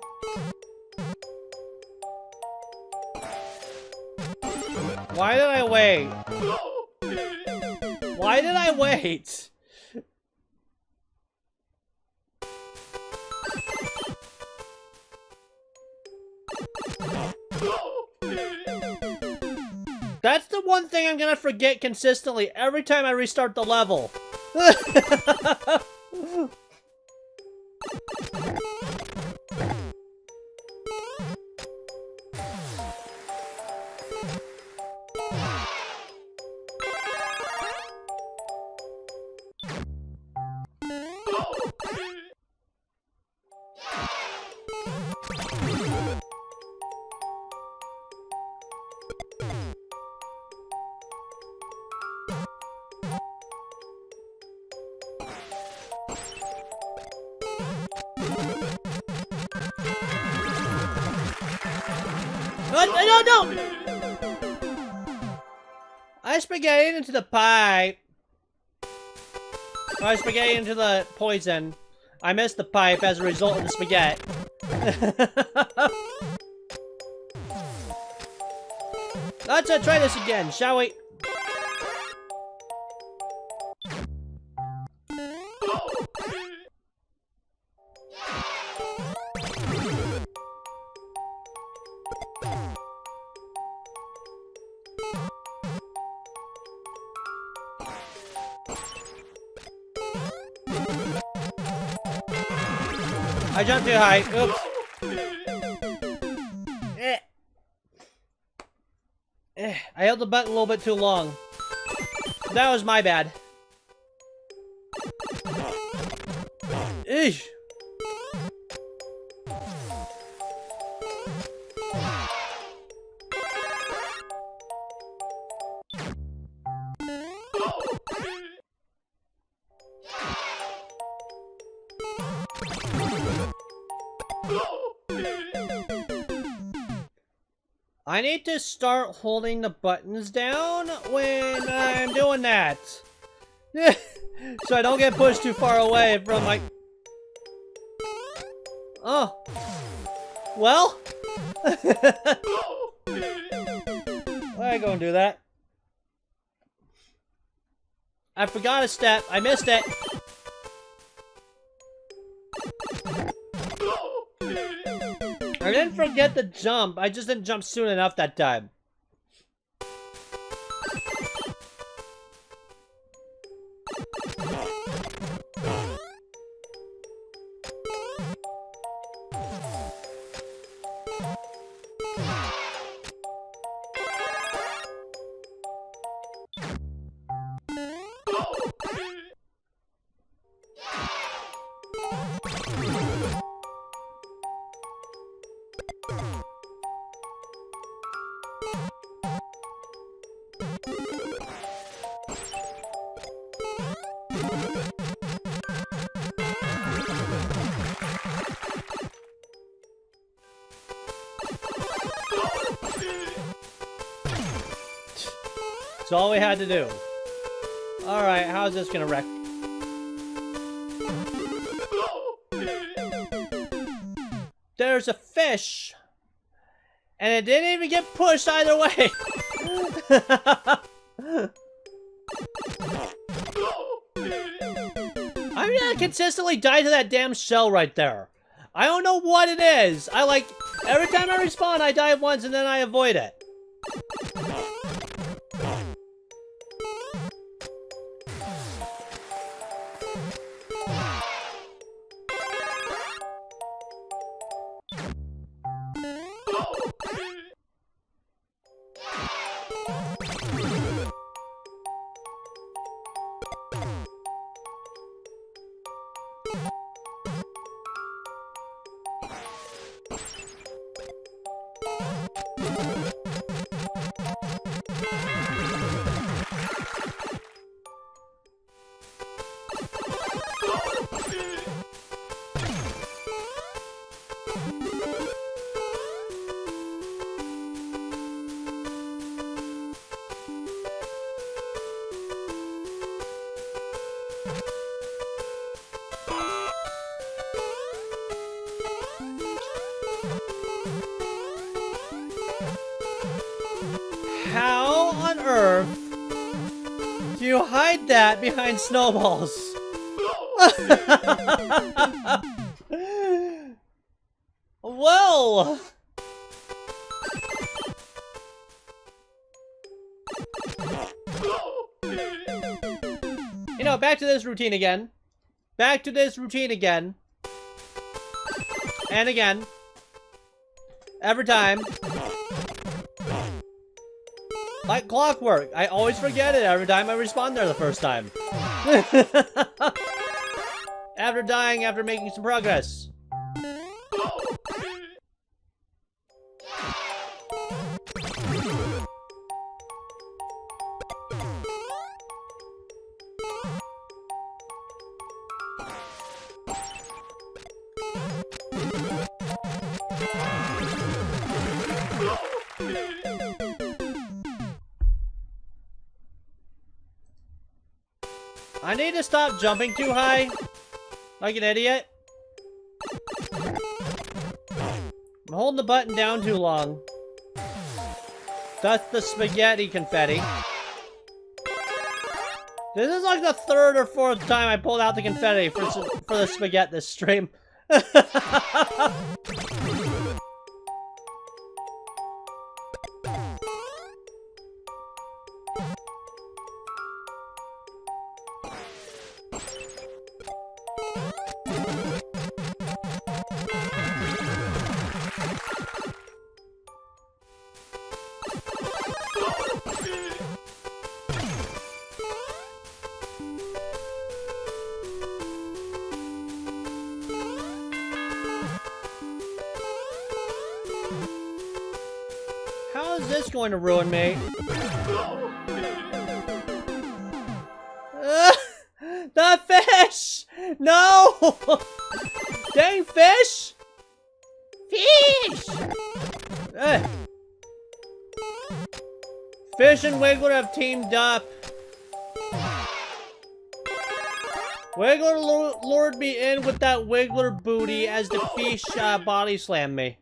Why did I wait? Why did I wait? That's the one thing I'm gonna forget consistently every time I restart the level. No! I spaghetti into the pipe. I spaghetti into the poison. I missed the pipe as a result of the spaghetti. Let's try this again, shall we? I jumped too high. Oops. I held the button a little bit too long. That was my bad. Eesh. I need to start holding the buttons down when I'm doing that. So I don't get pushed too far away from my... Oh. Well. I go and do that. I forgot a step. I missed it. I didn't forget the jump. I just didn't jump soon enough that time. That's all we had to do. Alright, how's this gonna wreck? There's a fish! And it didn't even get pushed either way! I'm gonna consistently die to that damn shell right there. I don't know what it is. Every time I respawn, I die once and then I avoid it. How on earth do you hide that behind snowballs? Well, you know, back to this routine again. Back to this routine again. And again. Every time. Like clockwork. I always forget it every time I respawn there the first time. After dying, after making some progress. I need to stop jumping too high, like an idiot. I'm holding the button down too long. That's the spaghetti confetti. This is like the third or fourth time I pulled out the confetti for the spaghetti this stream. How is this going to ruin me? The fish! No! Dang fish! Fish! Fish and Wiggler have teamed up. Wiggler lured me in with that Wiggler booty as the fish body slammed me.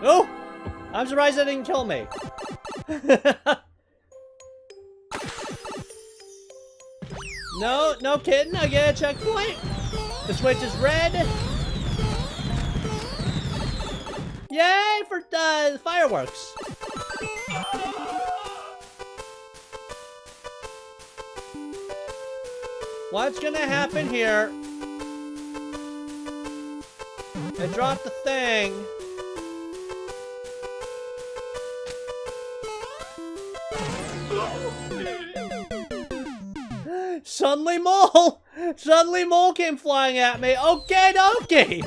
Oh! I'm surprised that didn't kill me. No kidding, I get a checkpoint. The switch is red. Yay for the fireworks. What's gonna happen here? I dropped the thing. Suddenly Mole! Suddenly Mole came flying at me. Okay, dokie!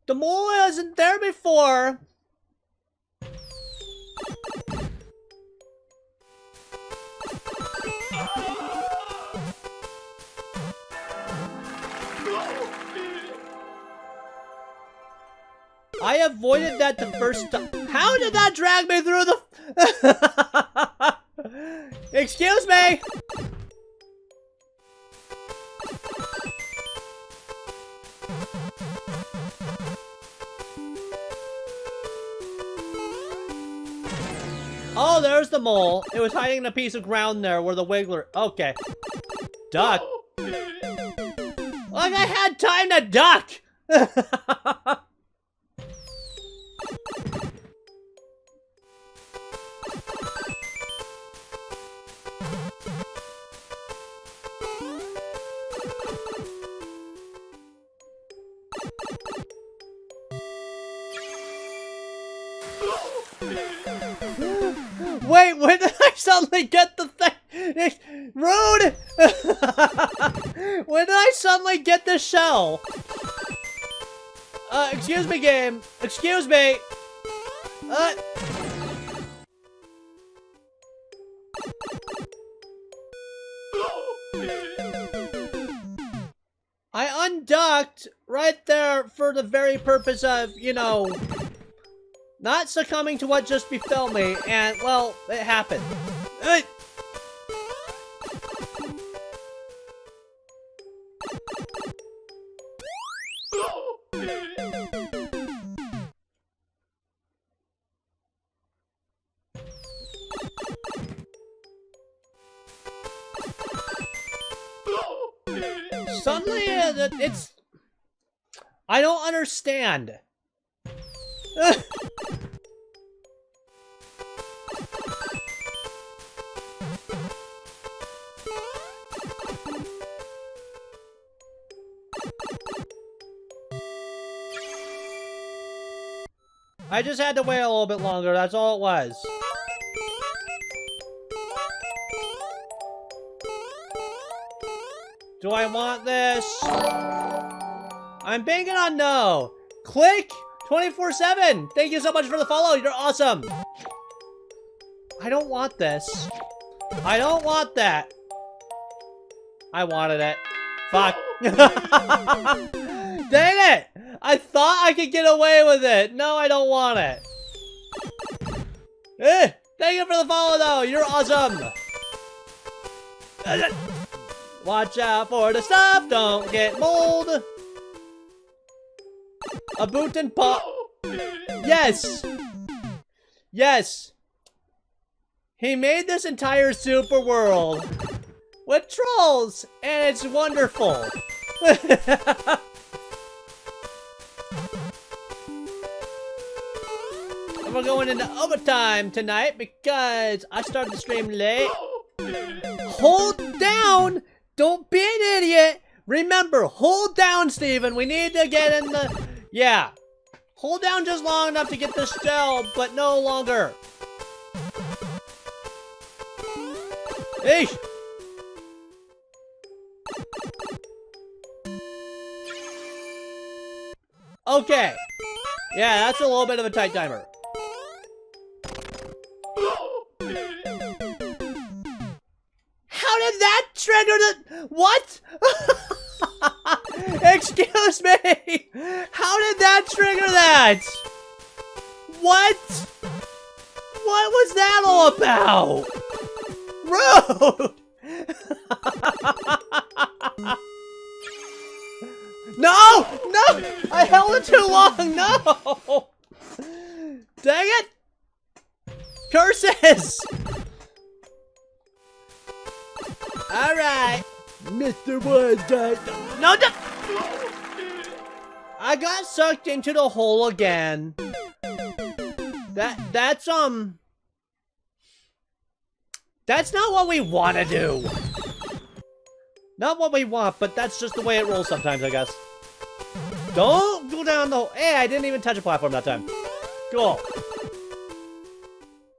The mole wasn't there before. I avoided that the first time. How did that drag me through the... Excuse me! Oh, there's the mole. It was hiding in a piece of ground there where the wiggler... Okay. Duck. Like I had time to duck! Wait, when did I suddenly get the thing? Rude! When did I suddenly get the shell? Excuse me, game. Excuse me. I unducked right there for the very purpose of, you know, not succumbing to what just befell me, and, well, it happened. Suddenly, it's... I don't understand. I just had to wait a little bit longer, that's all it was. Do I want this? I'm banking on no. Click 24/7. Thank you so much for the follow. You're awesome. I don't want this. I don't want that. I wanted it. Fuck. Dang it! I thought I could get away with it. No, I don't want it. Thank you for the follow, though. You're awesome. Watch out for the stuff. Don't get mold. Abotun pop. Yes. Yes. He made this entire super world with trolls, and it's wonderful. And we're going into overtime tonight because I started the stream late. Hold down! Don't be an idiot! Remember, hold down, Steven. We need to get in the... Yeah. Hold down just long enough to get the shell, but no longer. Eesh! Okay. Yeah, that's a little bit of a tight timer. How did that trigger the... What? Excuse me! How did that trigger that? What? What was that all about? Rude! No! No! I held it too long! No! Dang it! Curses! Alright. Mr. Wise Guy. No, no! I got sucked into the hole again. That's That's not what we want to do. Not what we want, but that's just the way it rolls sometimes, I guess. Don't go down the... Hey, I didn't even touch a platform that time. Cool.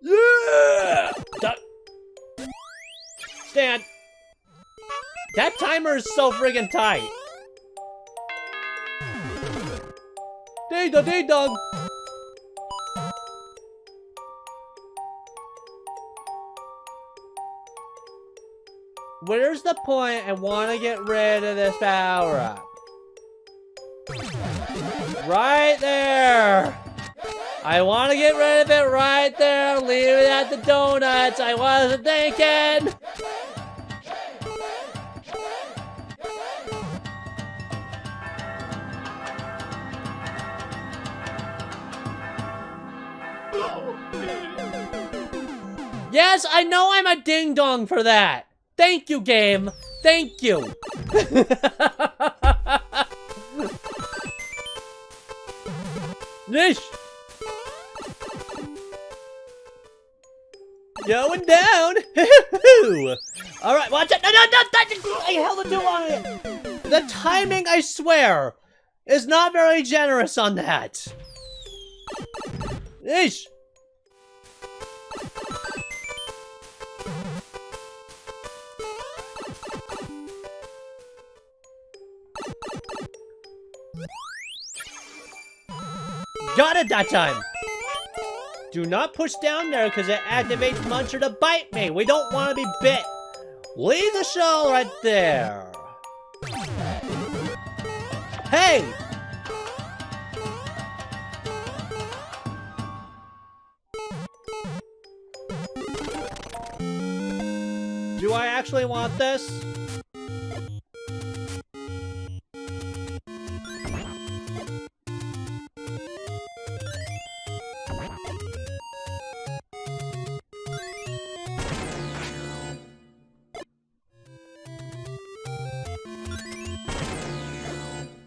Yeah! Stand. That timer is so friggin' tight. Ding-dong, ding-dong. Where's the point? I want to get rid of this power-up. Right there. I want to get rid of it right there. Leave it at the donuts. I wasn't thinking. Yes, I know I'm a ding-dong for that. Thank you, game. Thank you. Nish. Going down. All right, watch it. No, I held it too long. The timing, I swear, is not very generous on that. Nish. Got it that time! Do not push down there because it activates Muncher to bite me. We don't want to be bit. Leave the shell right there. Hey! Do I actually want this?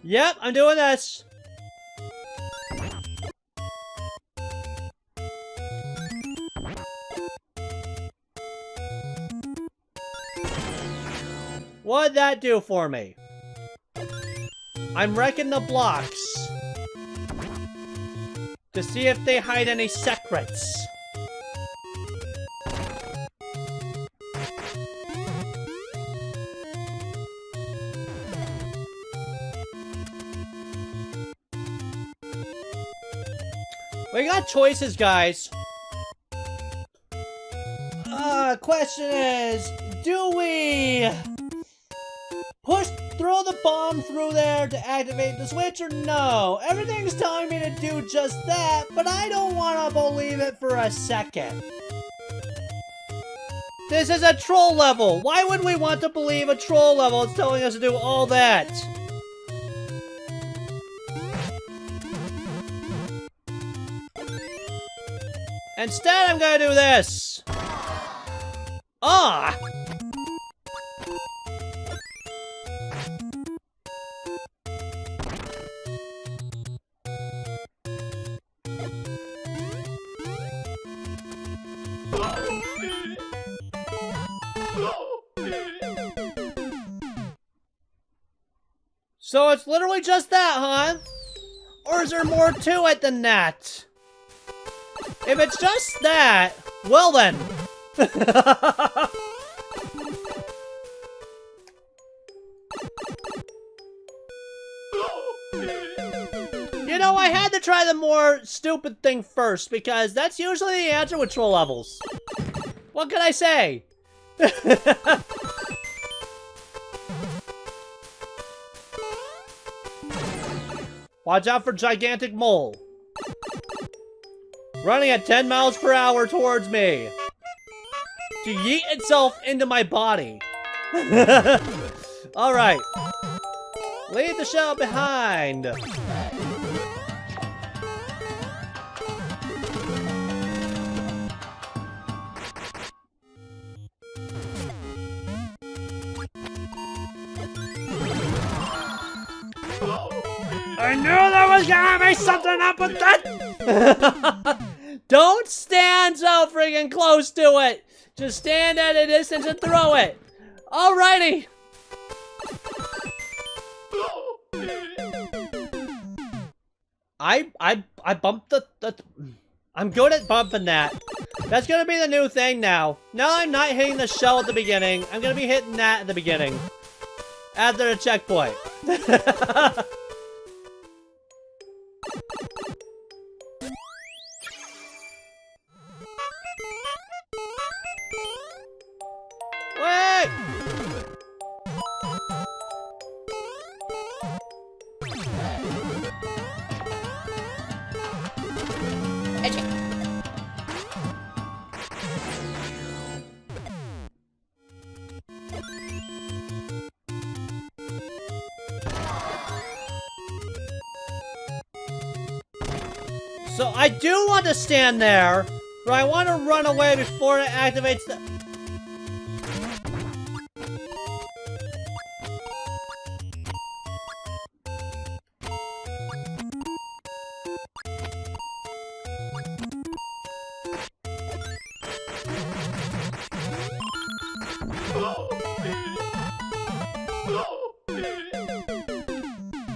Yep, I'm doing this. What'd that do for me? I'm wrecking the blocks to see if they hide any secrets. We got choices, guys. Question is, do we throw the bomb through there to activate the switch or no? Everything's telling me to do just that, but I don't want to believe it for a second. This is a troll level. Why would we want to believe a troll level is telling us to do all that? Instead, I'm gonna do this. Ah! So it's literally just that, huh? Or is there more to it than that? If it's just that, well then. You know, I had to try the more stupid thing first, because that's usually the answer with troll levels. What can I say? Watch out for gigantic mole. Running at 10 miles per hour towards me. To yeet itself into my body. Alright. Leave the shell behind. I knew there was gonna be something up with that! Don't stand so freaking close to it! Just stand at a distance and throw it. Alrighty. I bumped the I'm good at bumping that. That's gonna be the new thing now. Now I'm not hitting the shell at the beginning. I'm gonna be hitting that at the beginning. After the checkpoint. Wait! So I do want to stand there, but I want to run away before it activates the...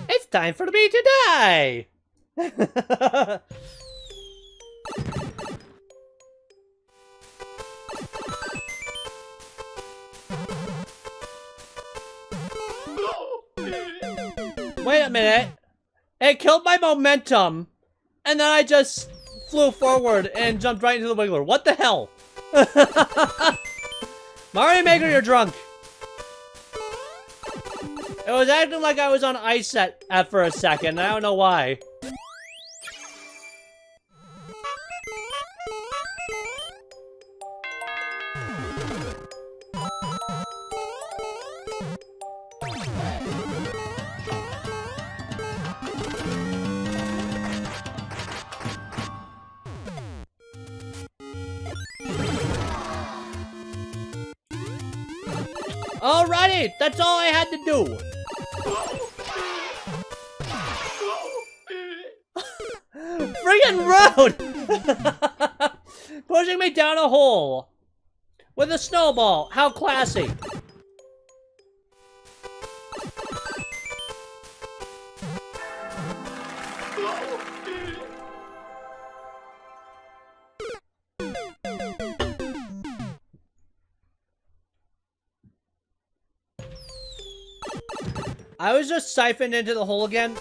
It's time for me to die! Wait a minute. It killed my momentum, and then I just flew forward and jumped right into the wiggler. What the hell? Mario Maker, you're drunk. It was acting like I was on ice for a second. I don't know why. Alrighty, that's all I had to do. Friggin' road! Pushing me down a hole with a snowball. How classy. I was just siphoned into the hole again.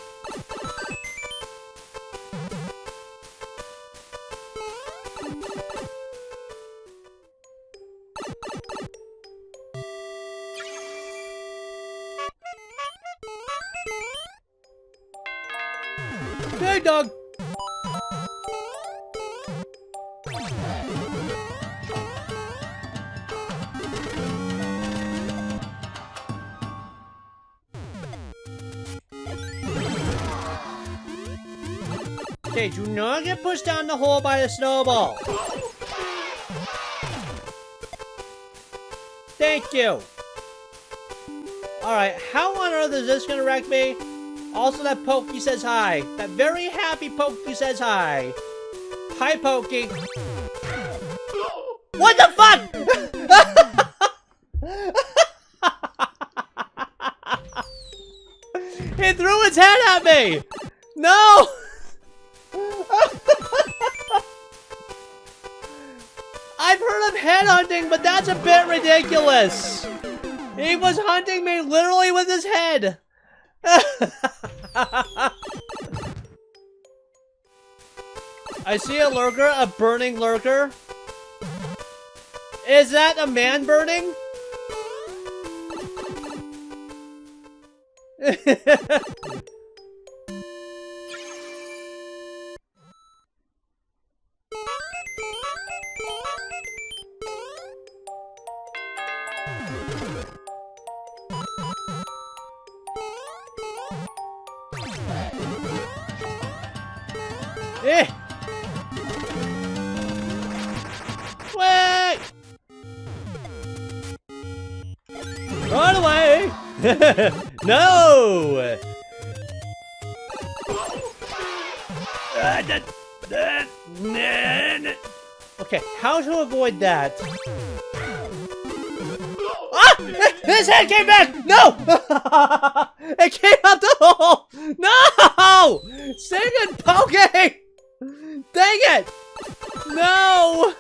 Hey, dog. Okay, do not get pushed down the hole by the snowball. Thank you. Alright, how on earth is this gonna wreck me? Also, that Pokey says hi. That very happy Pokey says hi. Hi, Pokey. What the fuck? He threw his head at me. No. I've heard of head hunting, but that's a bit ridiculous. He was hunting me literally with his head. I see a lurker, a burning lurker. Is that a man burning? Eh! Wait! Run away! No! Okay, how to avoid that? His head came back! No! It came out the hole! No! Singing poking! Dang it! No!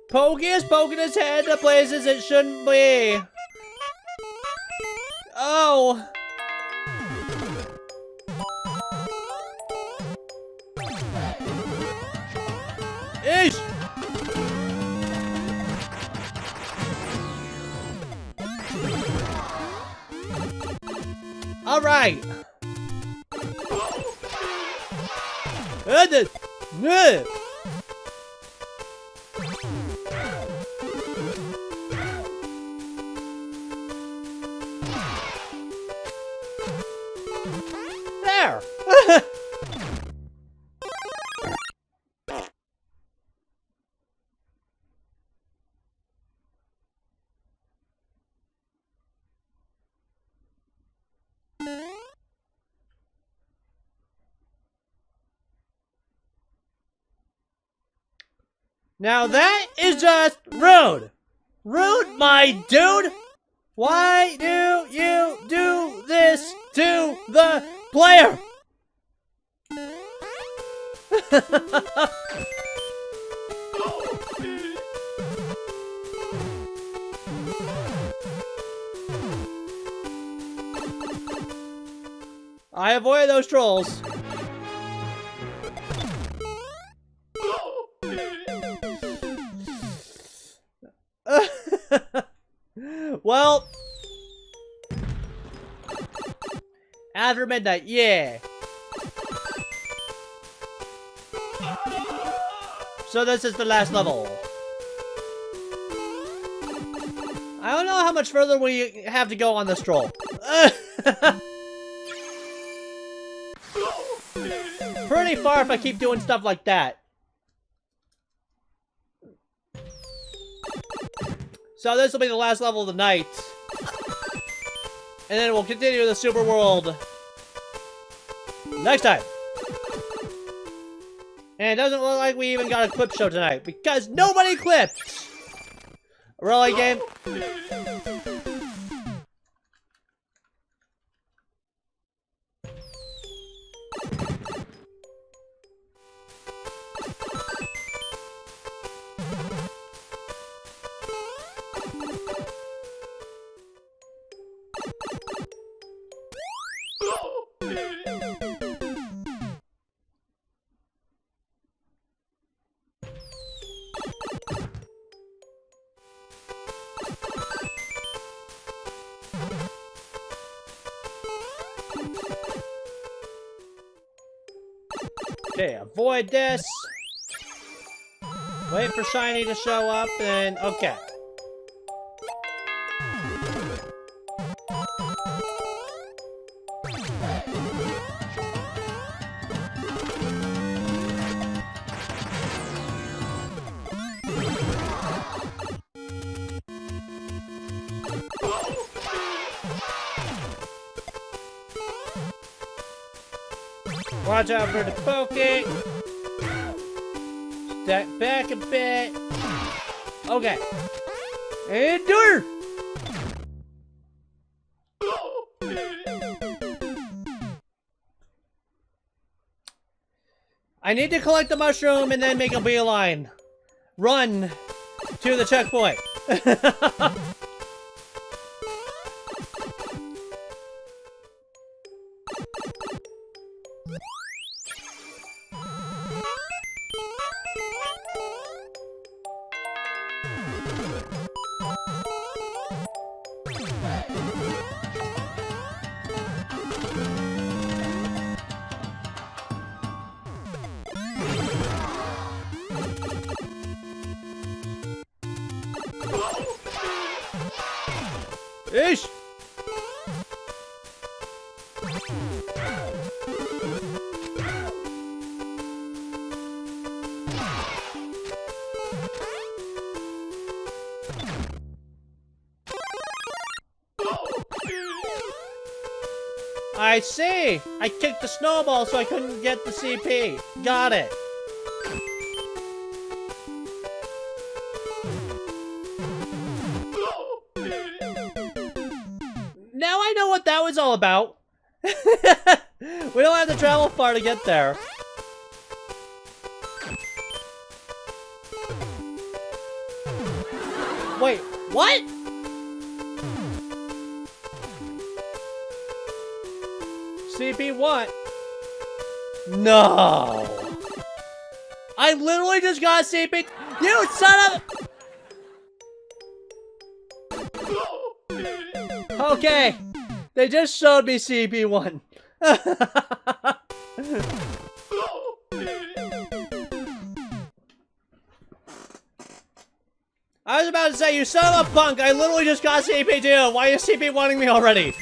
Pokey is poking his head to places it shouldn't be. Oh! Ish! All right. There. Now that is just rude. Rude, my dude. Why do you do this to the player? I avoid those trolls. Well, after midnight, yeah. So this is the last level. I don't know how much further we have to go on this troll. Pretty far if I keep doing stuff like that. So this will be the last level of the night. And then we'll continue the super world next time. And it doesn't look like we even got a clip show tonight because nobody clipped. Really, game? Okay, avoid this. Wait for Shiny to show up, and okay. Watch out for the poking. Step back a bit. Okay. And door. I need to collect the mushroom and then make a beeline. Run to the checkpoint. Ish! I see! I kicked the snowball so I couldn't get the CP. Got it. that was all about. We don't have to travel far to get there. Wait, what? CP1. No. I literally just got CP. You son of. Okay. They just showed me CP1. I was about to say, you son of a punk, I literally just got CP2. Why are you CP1ing me already?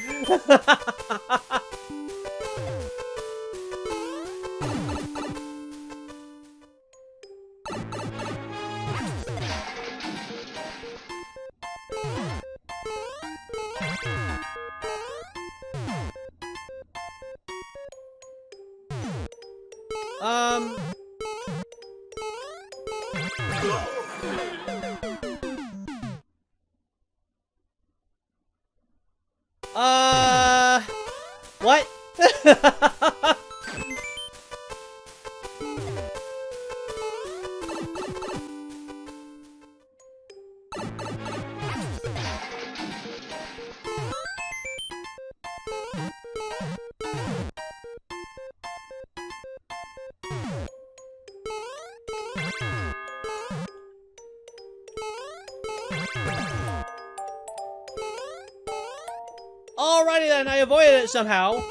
What? Alrighty then, I avoided it somehow.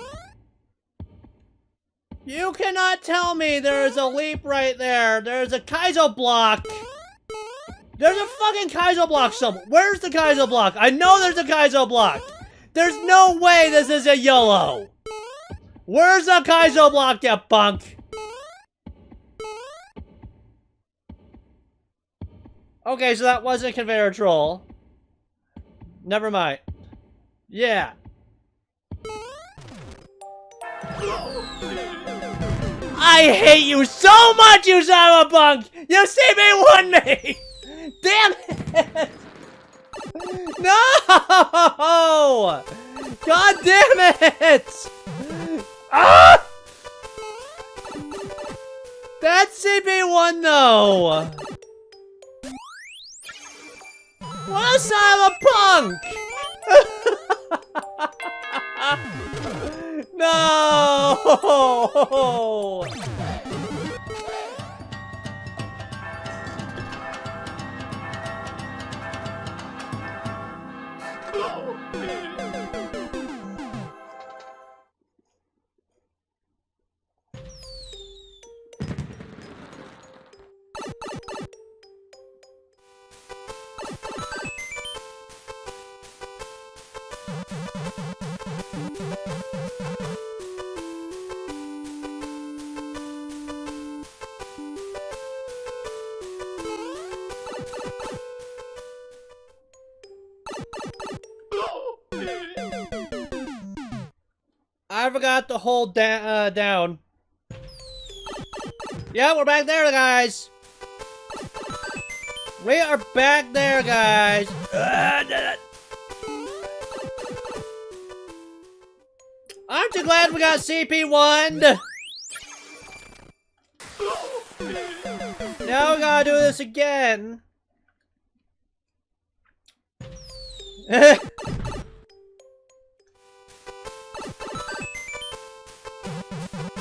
You cannot tell me there's a leap right there. There's a Kaizo block. There's a fucking Kaizo block somewhere. Where's the Kaizo block? I know there's a Kaizo block. There's no way this is a YOLO. Where's the Kaizo block, you punk? Okay, so that wasn't a conveyor troll. Never mind. Yeah. I hate you so much, you son of a punk! You CP1 me! Damn it! No! God damn it! Ah! That's CP1 though! What a son of a punk! No! I forgot to hold down. Yeah, we're back there, guys. We are back there, guys. Aren't you glad we got CP1'd? Now we gotta do this again.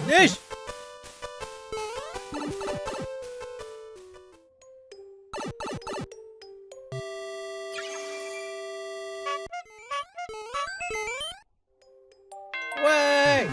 Yeesh! Way!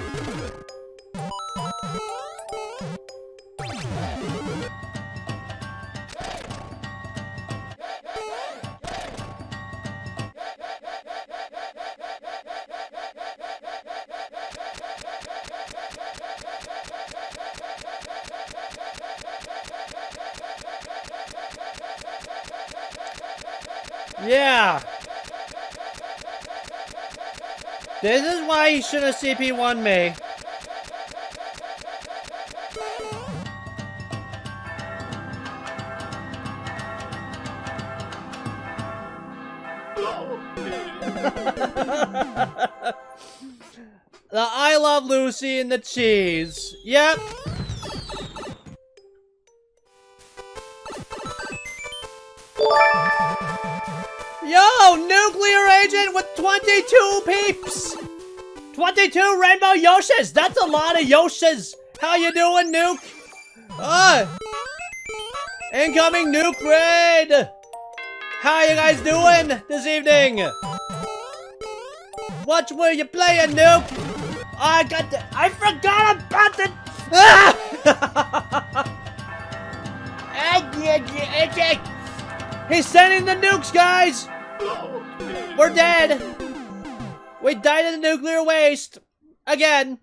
Yeah! This is why you should have CP1 me. The I Love Lucy and the cheese. Yep. Yo, nuclear agent with 22 peeps. 22 rainbow Yoshis. That's a lot of Yoshis. How you doing, Nuke? Incoming Nuke raid. How you guys doing this evening? What were you playing, Nuke? I forgot about the. He's sending the nukes, guys. We're dead. We died in the nuclear waste again.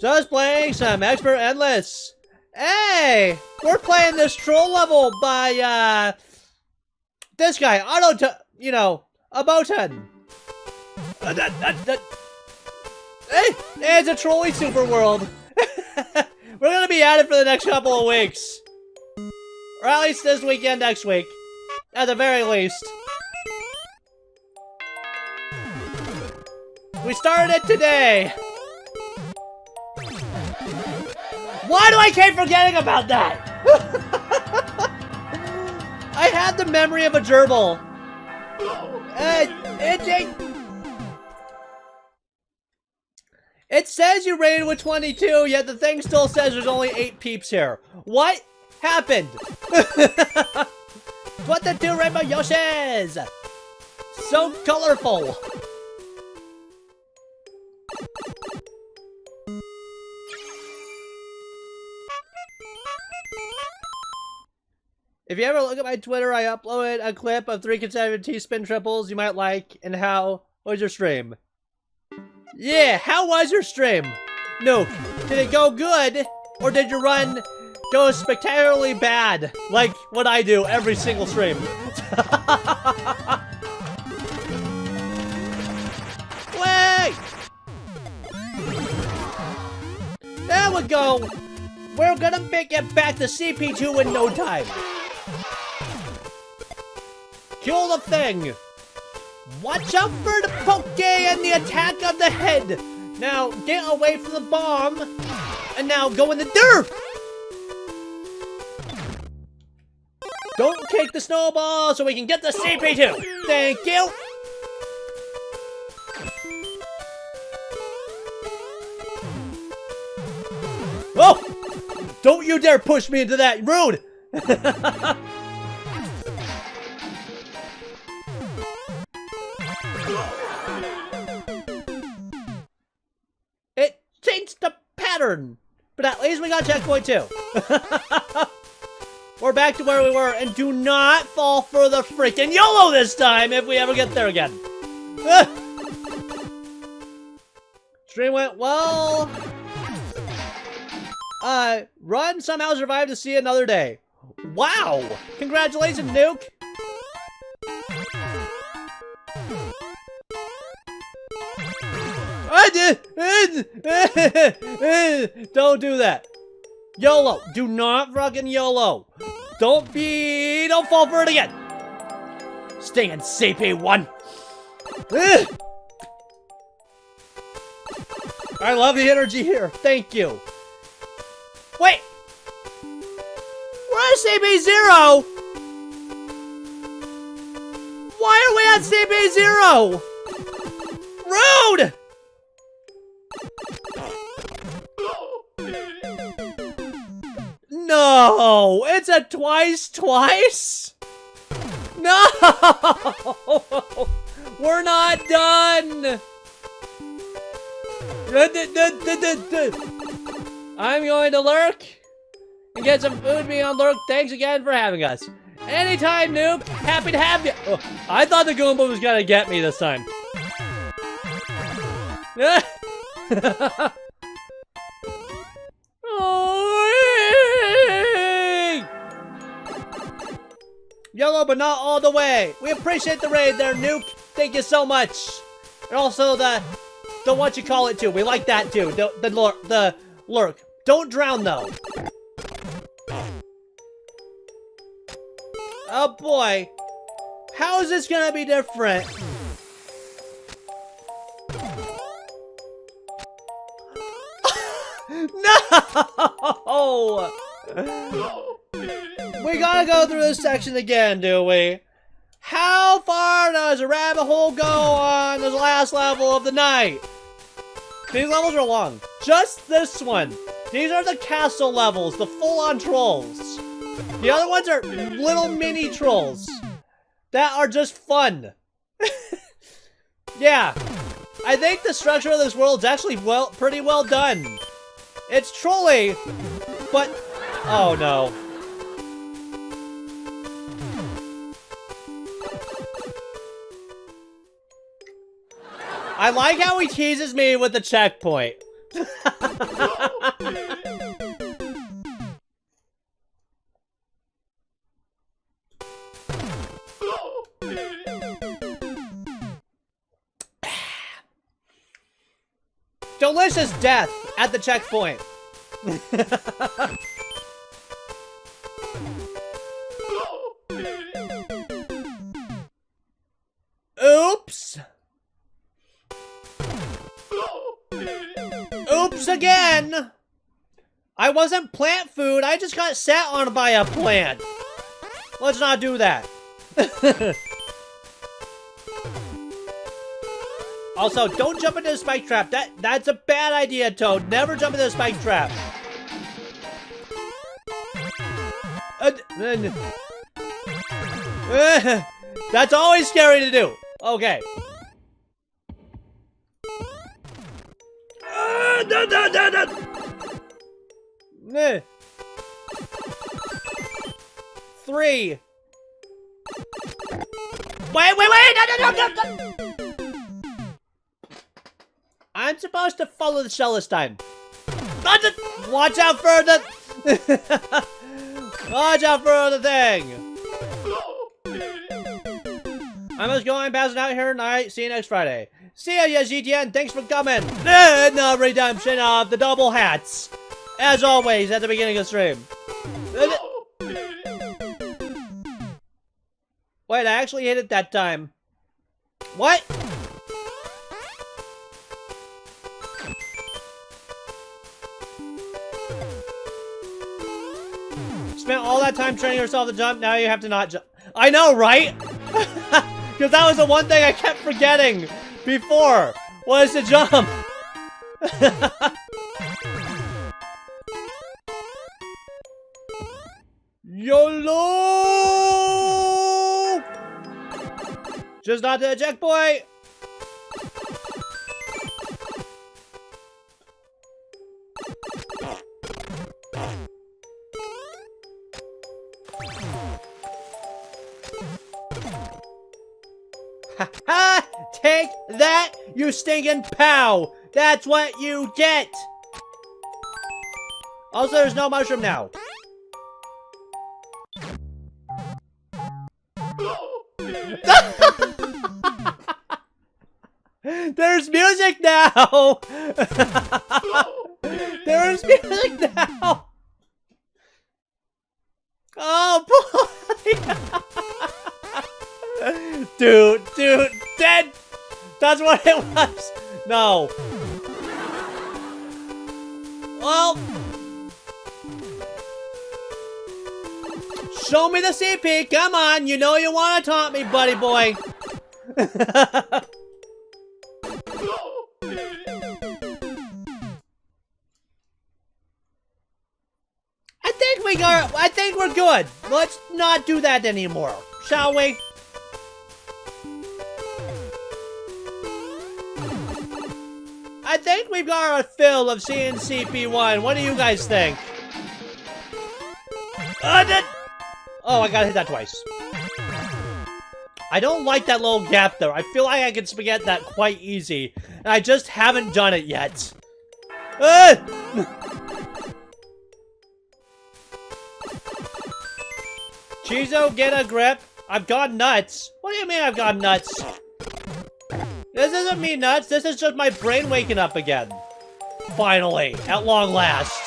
Just playing some Expert Endless. Hey, we're playing this troll level by this guy, Abotun. Hey, it's a trolly super world. We're gonna be at it for the next couple of weeks. Or at least this weekend, next week. At the very least. We started it today. Why do I keep forgetting about that? I had the memory of a gerbil. It says you rated with 22, yet the thing still says there's only 8 peeps here. What happened? 22 rainbow Yoshis! So colorful! If you ever look at my Twitter, I uploaded a clip of 3 consecutive T-spin triples you might like, and how was your stream? Yeah, how was your stream? Nuke, did it go good? Or did your run go spectacularly bad? Like what I do every single stream. Wait! There we go! We're gonna make it back to CP2 in no time. Kill the thing! Watch out for the poke and the attack of the head! Now, get away from the bomb! And now go in the dirt! Don't kick the snowball so we can get the CP2! Thank you! Oh! Don't you dare push me into that! Rude! It changed the pattern! But at least we got checkpoint 2. We're back to where we were, and do not fall for the freaking YOLO this time if we ever get there again. Stream went well. Run somehow survived to see another day. Wow! Congratulations, Nuke! Don't do that. YOLO. Do not fucking YOLO. Don't fall for it again. Stay in CP1. I love the energy here. Thank you. Wait. We're at CP0. Why are we at CP0? Rude! No! It's a twice? No! We're not done! I'm going to lurk and get some food me on lurk. Thanks again for having us. Anytime, Noob. Happy to have you. Oh, I thought the Goomba was gonna get me this time. YOLO, but not all the way. We appreciate the raid there, Nuke. Thank you so much. And also the what you call it too. We like that too. The lurk. Don't drown though. Oh boy. How is this gonna be different? Oh! We gotta go through this section again, do we? How far does a rabbit hole go on this last level of the night? These levels are long. Just this one. These are the castle levels, the full-on trolls. The other ones are little mini trolls that are just fun. Yeah. I think the structure of this world is actually pretty well done. It's trolly, but... Oh, no. I like how he teases me with the checkpoint. Delicious death at the checkpoint. Oops. Oops again. I wasn't plant food. I just got sat on by a plant. Let's not do that. Also, don't jump into the spike trap. That's a bad idea, Toad. Never jump into the spike trap. That's always scary to do. Okay. Three. Wait! No. I'm supposed to follow the shell this time. Watch out for the... Watch out for the thing. I must go. I'm passing out here tonight. See you next Friday. See ya, GTN. Thanks for coming. And the redemption of the double hats. As always, at the beginning of the stream. Wait, I actually hit it that time. What? Spent all that time training yourself to jump, now you have to not jump. I know, right? Because that was the one thing I kept forgetting before, was to jump. YOLO! Just not to the checkpoint. Ha! Take that, you stinking pow! That's what you get! Also, there's no mushroom now. There's music now! There's music now! Oh, boy! Dude, dead! That's what it was! No. Well... Show me the CP, come on! You know you want to taunt me, buddy boy! I think we're good. Let's not do that anymore, shall we? I think we've got our fill of seeing CP1. What do you guys think? Oh, I gotta hit that twice. I don't like that little gap there. I feel like I can get that quite easy. And I just haven't done it yet. Cheezo, get a grip. I've got nuts. What do you mean I've got nuts? This isn't me nuts. This is just my brain waking up again. Finally, at long last.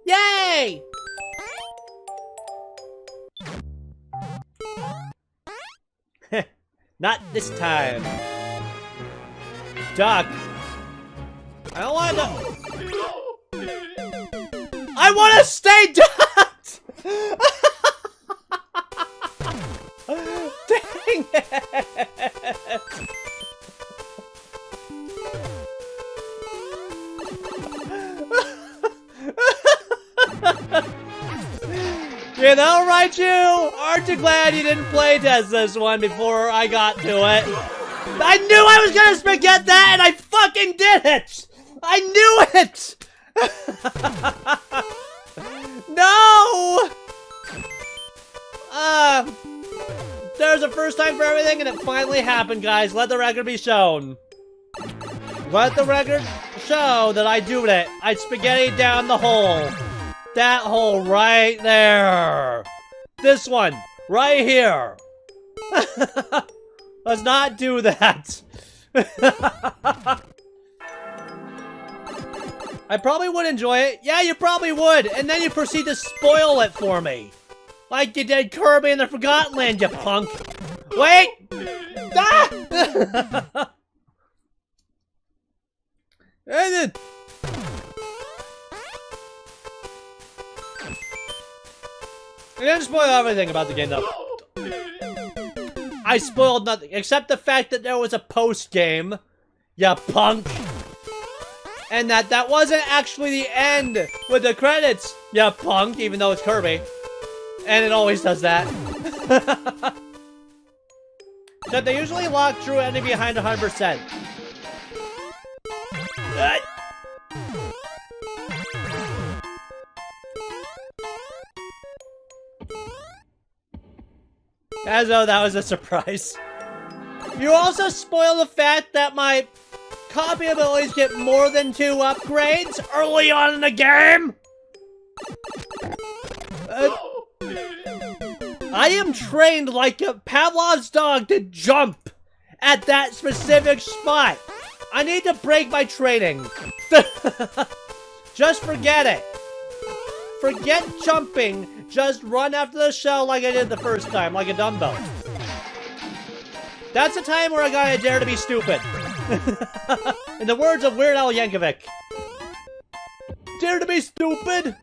Yay! Not this time. Duck. I don't want to... want to stay ducked! Dang it! You know, Raichu? Aren't you glad you didn't play test this one before I got to it? I knew I was gonna forget that, and I fucking did it! I knew it! No! There's a first time for everything, and it finally happened, guys. Let the record be shown. Let the record show that I do it. I spaghetti down the hole. That hole right there. This one right here. Let's not do that. I probably would enjoy it. Yeah, you probably would. And then you proceed to spoil it for me. Like you did Kirby in the Forgotten Land, you punk. Wait! Ah! And then... I didn't spoil everything about the game, though. I spoiled nothing, except the fact that there was a post-game, you punk. And that wasn't actually the end with the credits, you punk, even though it's Kirby. And it always does that. So they usually lock true enemy behind 100%. As though that was a surprise. You also spoil the fact that my copy abilities get more than 2 upgrades early on in the game. I am trained like a Pavlov's dog to jump at that specific spot. I need to break my training. Just forget it. Forget jumping. Just run after the shell like I did the first time, like a dumbbell. That's a time where I gotta dare to be stupid. In the words of Weird Al Yankovic. Dare to be stupid?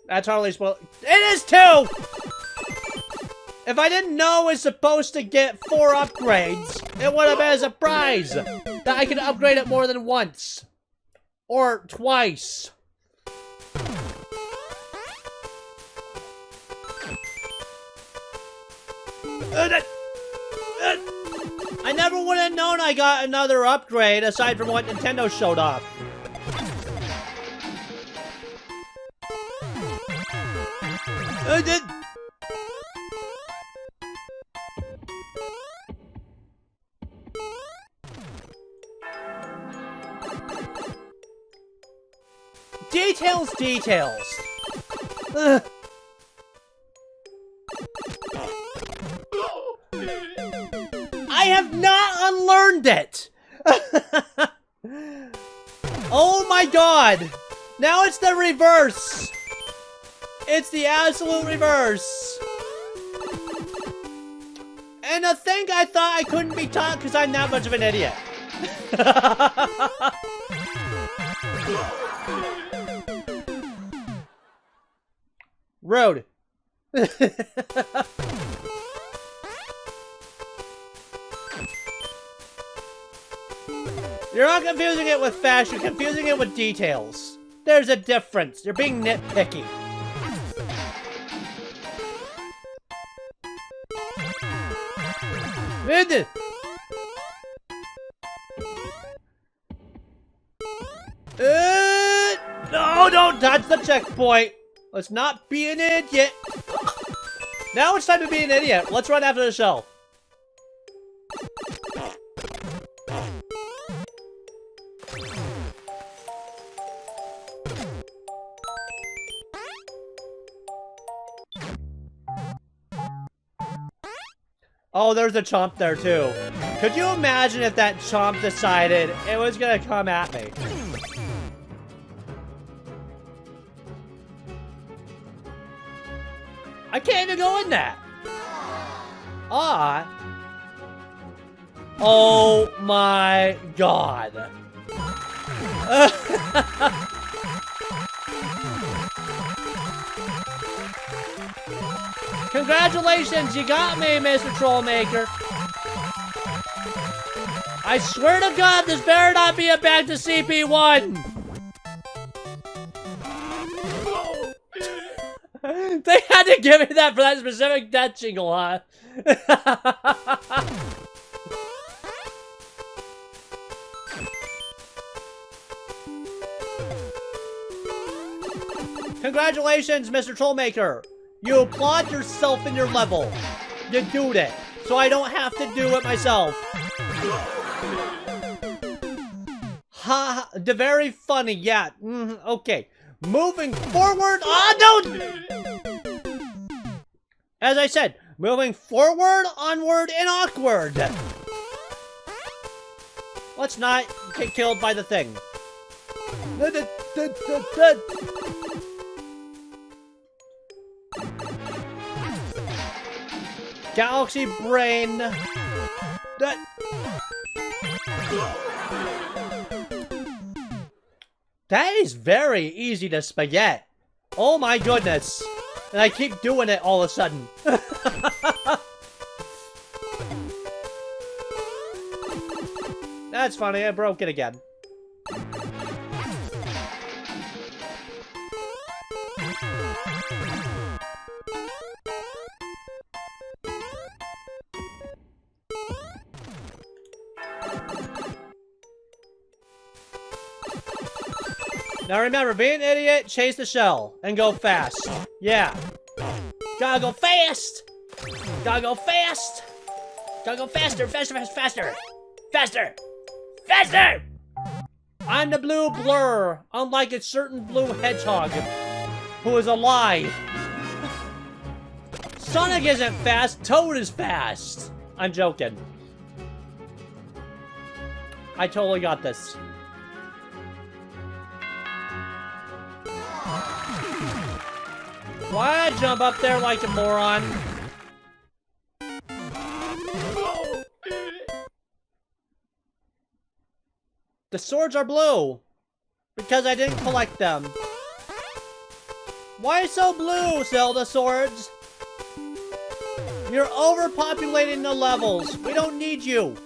That's hardly spoiled. It is too! If I didn't know I was supposed to get 4 upgrades, it would have been a surprise that I could upgrade it more than once. Or twice. I never would have known I got another upgrade aside from what Nintendo showed off. Details, details. Ugh. I have not unlearned it! Oh my god! Now it's the reverse! It's the absolute reverse! And to think I thought I couldn't be taught because I'm that much of an idiot. Road. You're not confusing it with fast, you're confusing it with details. There's a difference. You're being nitpicky. No, don't touch the checkpoint. Let's not be an idiot. Now it's time to be an idiot. Let's run after the shell. Oh, there's a chomp there too. Could you imagine if that chomp decided it was gonna come at me? I can't even go in that. Oh my god. Congratulations, you got me, Mr. Trollmaker. I swear to God, this better not be a back to CP1. They had to give me that for that specific death jingle, huh? Congratulations, Mr. Trollmaker. You applaud yourself in your level. You do it, so I don't have to do it myself. Ha, the very funny, yeah. Okay, moving forward. Oh, no! As I said, moving forward, onward, and awkward. Let's not get killed by the thing. Galaxy Brain. That is very easy to spaghetti. Oh my goodness. And I keep doing it all of a sudden. That's funny, I broke it again. Now remember, be an idiot, chase the shell, and go fast. Yeah. Gotta go fast! Gotta go fast! Gotta go faster, faster, faster, faster! Faster! Faster! I'm the blue blur, unlike a certain blue hedgehog, who is alive. Sonic isn't fast, Toad is fast! I'm joking. I totally got this. Why'd I jump up there like a moron? The swords are blue. Because I didn't collect them. Why so blue, Zelda swords? You're overpopulating the levels. We don't need you.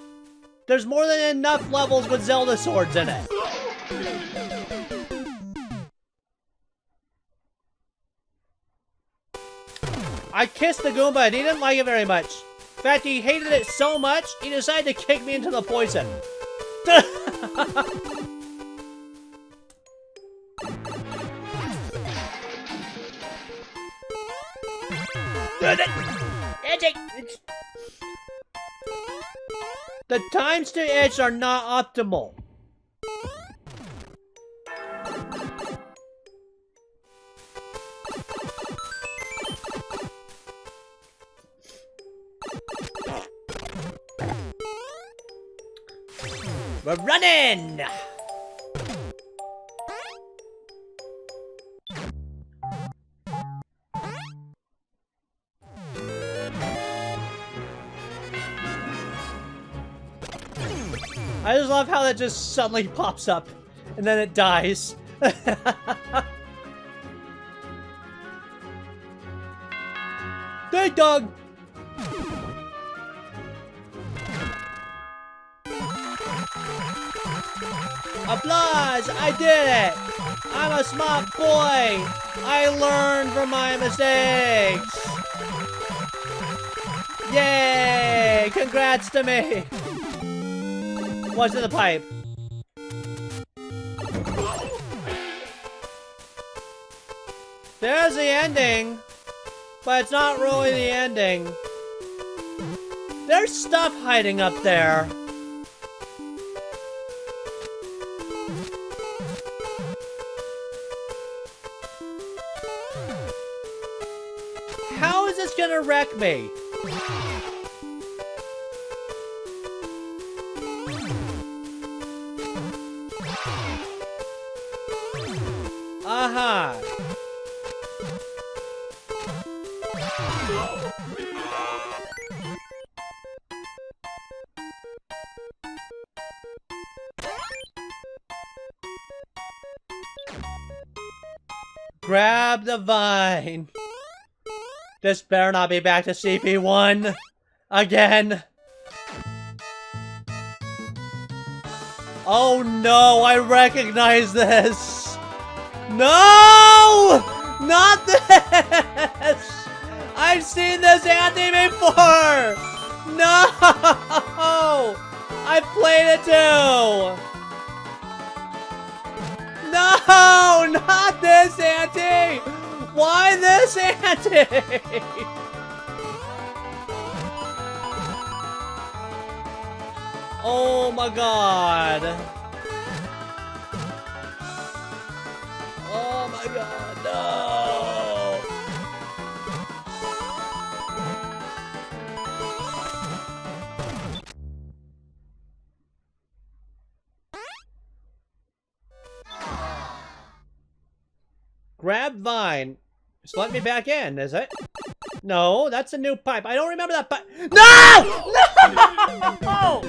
There's more than enough levels with Zelda swords in it. I kissed the Goomba and he didn't like it very much. In fact, he hated it so much, he decided to kick me into the poison. The times to itch are not optimal. We're running! I just love how that just suddenly pops up and then it dies. Ding dong! Applause! I did it! I'm a smart boy! I learned from my mistakes! Yay! Congrats to me! What's in the pipe? There's the ending, but it's not really the ending. There's stuff hiding up there. How is this gonna wreck me? Aha! Grab the vine. This better not be back to CP1 again. Oh no, I recognize this. No! Not this! I've seen this ante before! No! I've played it too! No! Not this ante! Why this ante? Oh my god. Oh my god, no. Grab vine. Just let me back in, is it? No, that's a new pipe. I don't remember that pipe. No! No!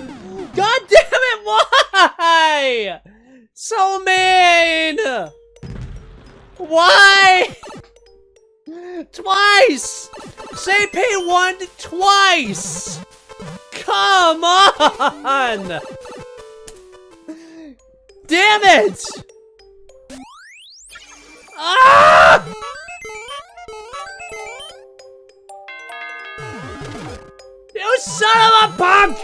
God damn it, why? So mean! Why? Twice! CP1 twice! Come on! Damn it! Ah! You son of a punk!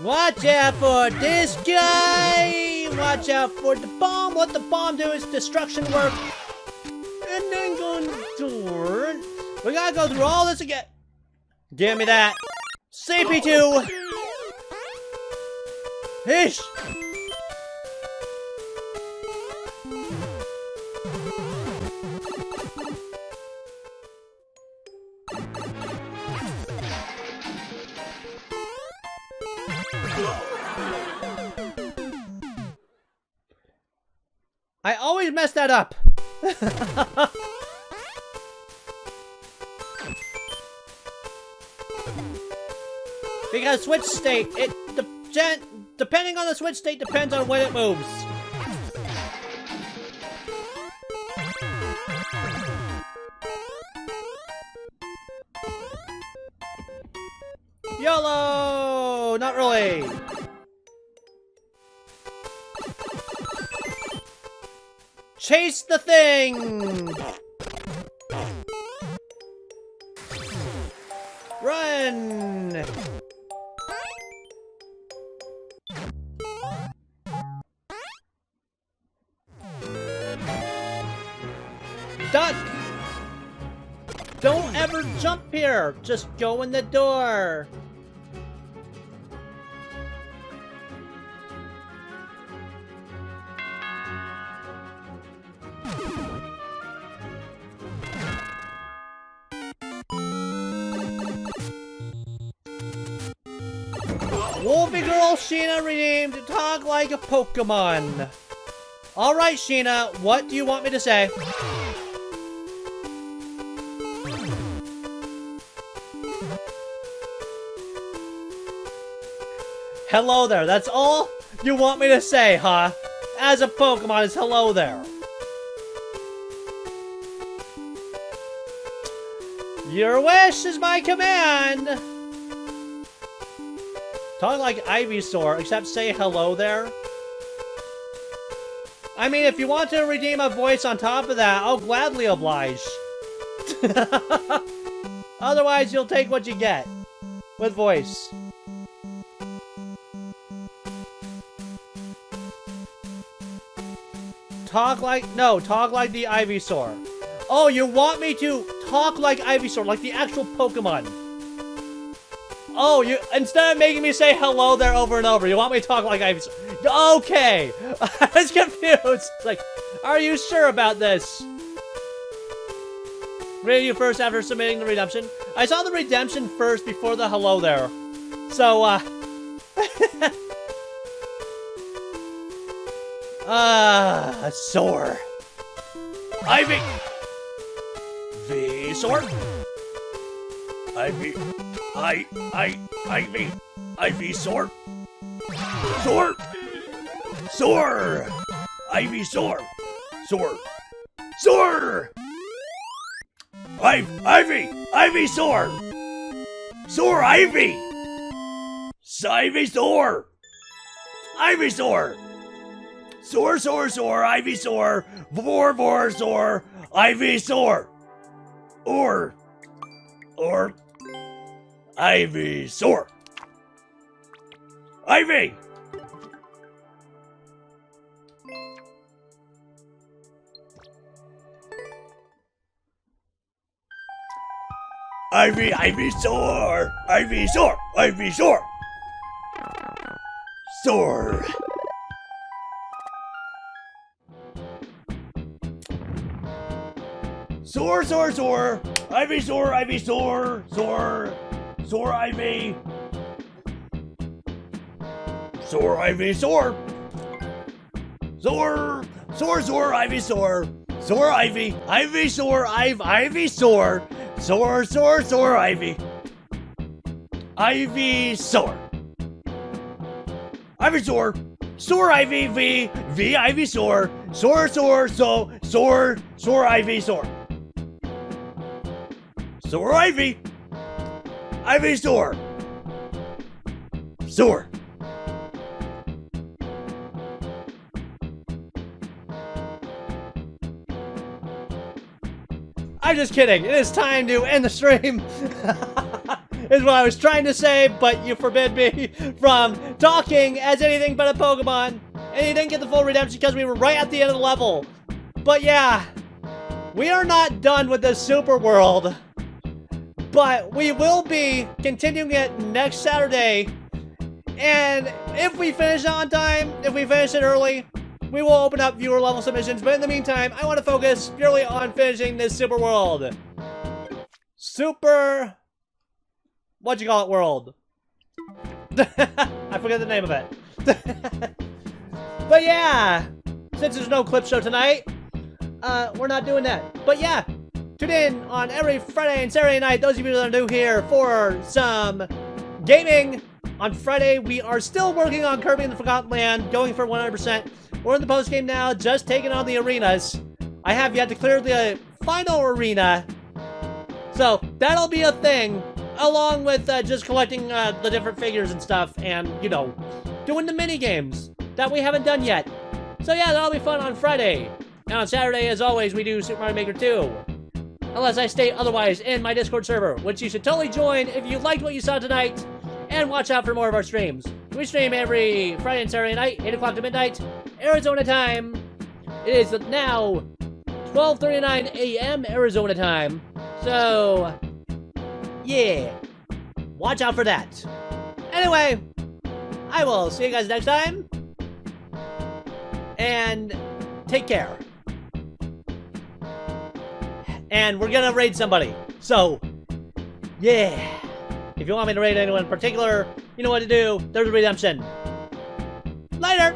Watch out for this guy! Watch out for the bomb! What the bomb do is destruction work. And then go door. We gotta go through all this again. Give me that. CP2! Hish! I always mess that up. Because switch state, depending on the switch state depends on when it moves. YOLO! Not really. Chase the thing! Run! Duck! Don't ever jump here! Just go in the door! Wolfie Girl Sheena renamed to talk like a Pokemon. Alright, Sheena, what do you want me to say? Hello there, that's all you want me to say, huh? As a Pokemon, is hello there. Your wish is my command! Talk like Ivysaur, except say hello there. I mean, if you want to redeem a voice on top of that, I'll gladly oblige. Otherwise, you'll take what you get. With voice. Talk like the Ivysaur. Oh, you want me to talk like Ivysaur, like the actual Pokemon. Oh, instead of making me say hello there over and over, you want me to talk like Ivysaur. Okay! I was confused. Like, are you sure about this? Rated you first after submitting the redemption. I saw the redemption first before the hello there. So, Soar. Ivy. V soar. Ivy. Ivy. Ivy soar. Soar. Soar. Ivy soar. Soar. Soar. Ivy. Ivy soar. Soar Ivy. Ivy soar. Ivy soar. Soar, soar, soar, Ivy soar. Vor, soar. Ivy soar. Or. Ivy soar. Ivy. Ivy soar. Ivy soar. Ivy soar. Soar. Soar, soar, soar. Ivy soar, Ivy soar. Soar. Soar, Ivy. Soar, Ivy soar. Soar. Soar, soar, Ivy soar. Soar, Ivy. Ivy soar, Ivy soar. Soar, soar, soar, Ivy. Ivy soar. Ivy soar. Soar, Ivy, V, Ivy soar. Soar, soar, soar, Ivy soar. Soar, Ivy. Ivy soar. Soar. I'm just kidding. It is time to end the stream. Is what I was trying to say, but you forbid me from talking as anything but a Pokemon. And you didn't get the full redemption because we were right at the end of the level. But yeah, we are not done with the Super World. But we will be continuing it next Saturday. And if we finish on time, if we finish it early, we will open up viewer level submissions. But in the meantime, I want to focus purely on finishing this Super World. Super... what'd you call it, world? I forget the name of it. But yeah, since there's no clip show tonight, we're not doing that. But yeah, tune in on every Friday and Saturday night, those of you that are new here, for some gaming. On Friday, we are still working on Kirby and the Forgotten Land, going for 100%. We're in the post-game now, just taking on the arenas. I have yet to clear the final arena, so that'll be a thing. Along with just collecting the different figures and stuff, and, you know, doing the mini-games that we haven't done yet. So yeah, that'll be fun on Friday. And on Saturday, as always, we do Super Mario Maker 2. Unless I state otherwise in my Discord server, which you should totally join if you liked what you saw tonight. And watch out for more of our streams. We stream every Friday and Saturday night, 8 o'clock to midnight, Arizona time. It is now 12:39 a.m. Arizona time. So... yeah, watch out for that. Anyway, I will see you guys next time, and take care. And we're gonna raid somebody, so yeah. If you want me to raid anyone in particular, you know what to do. There's a redemption. Later.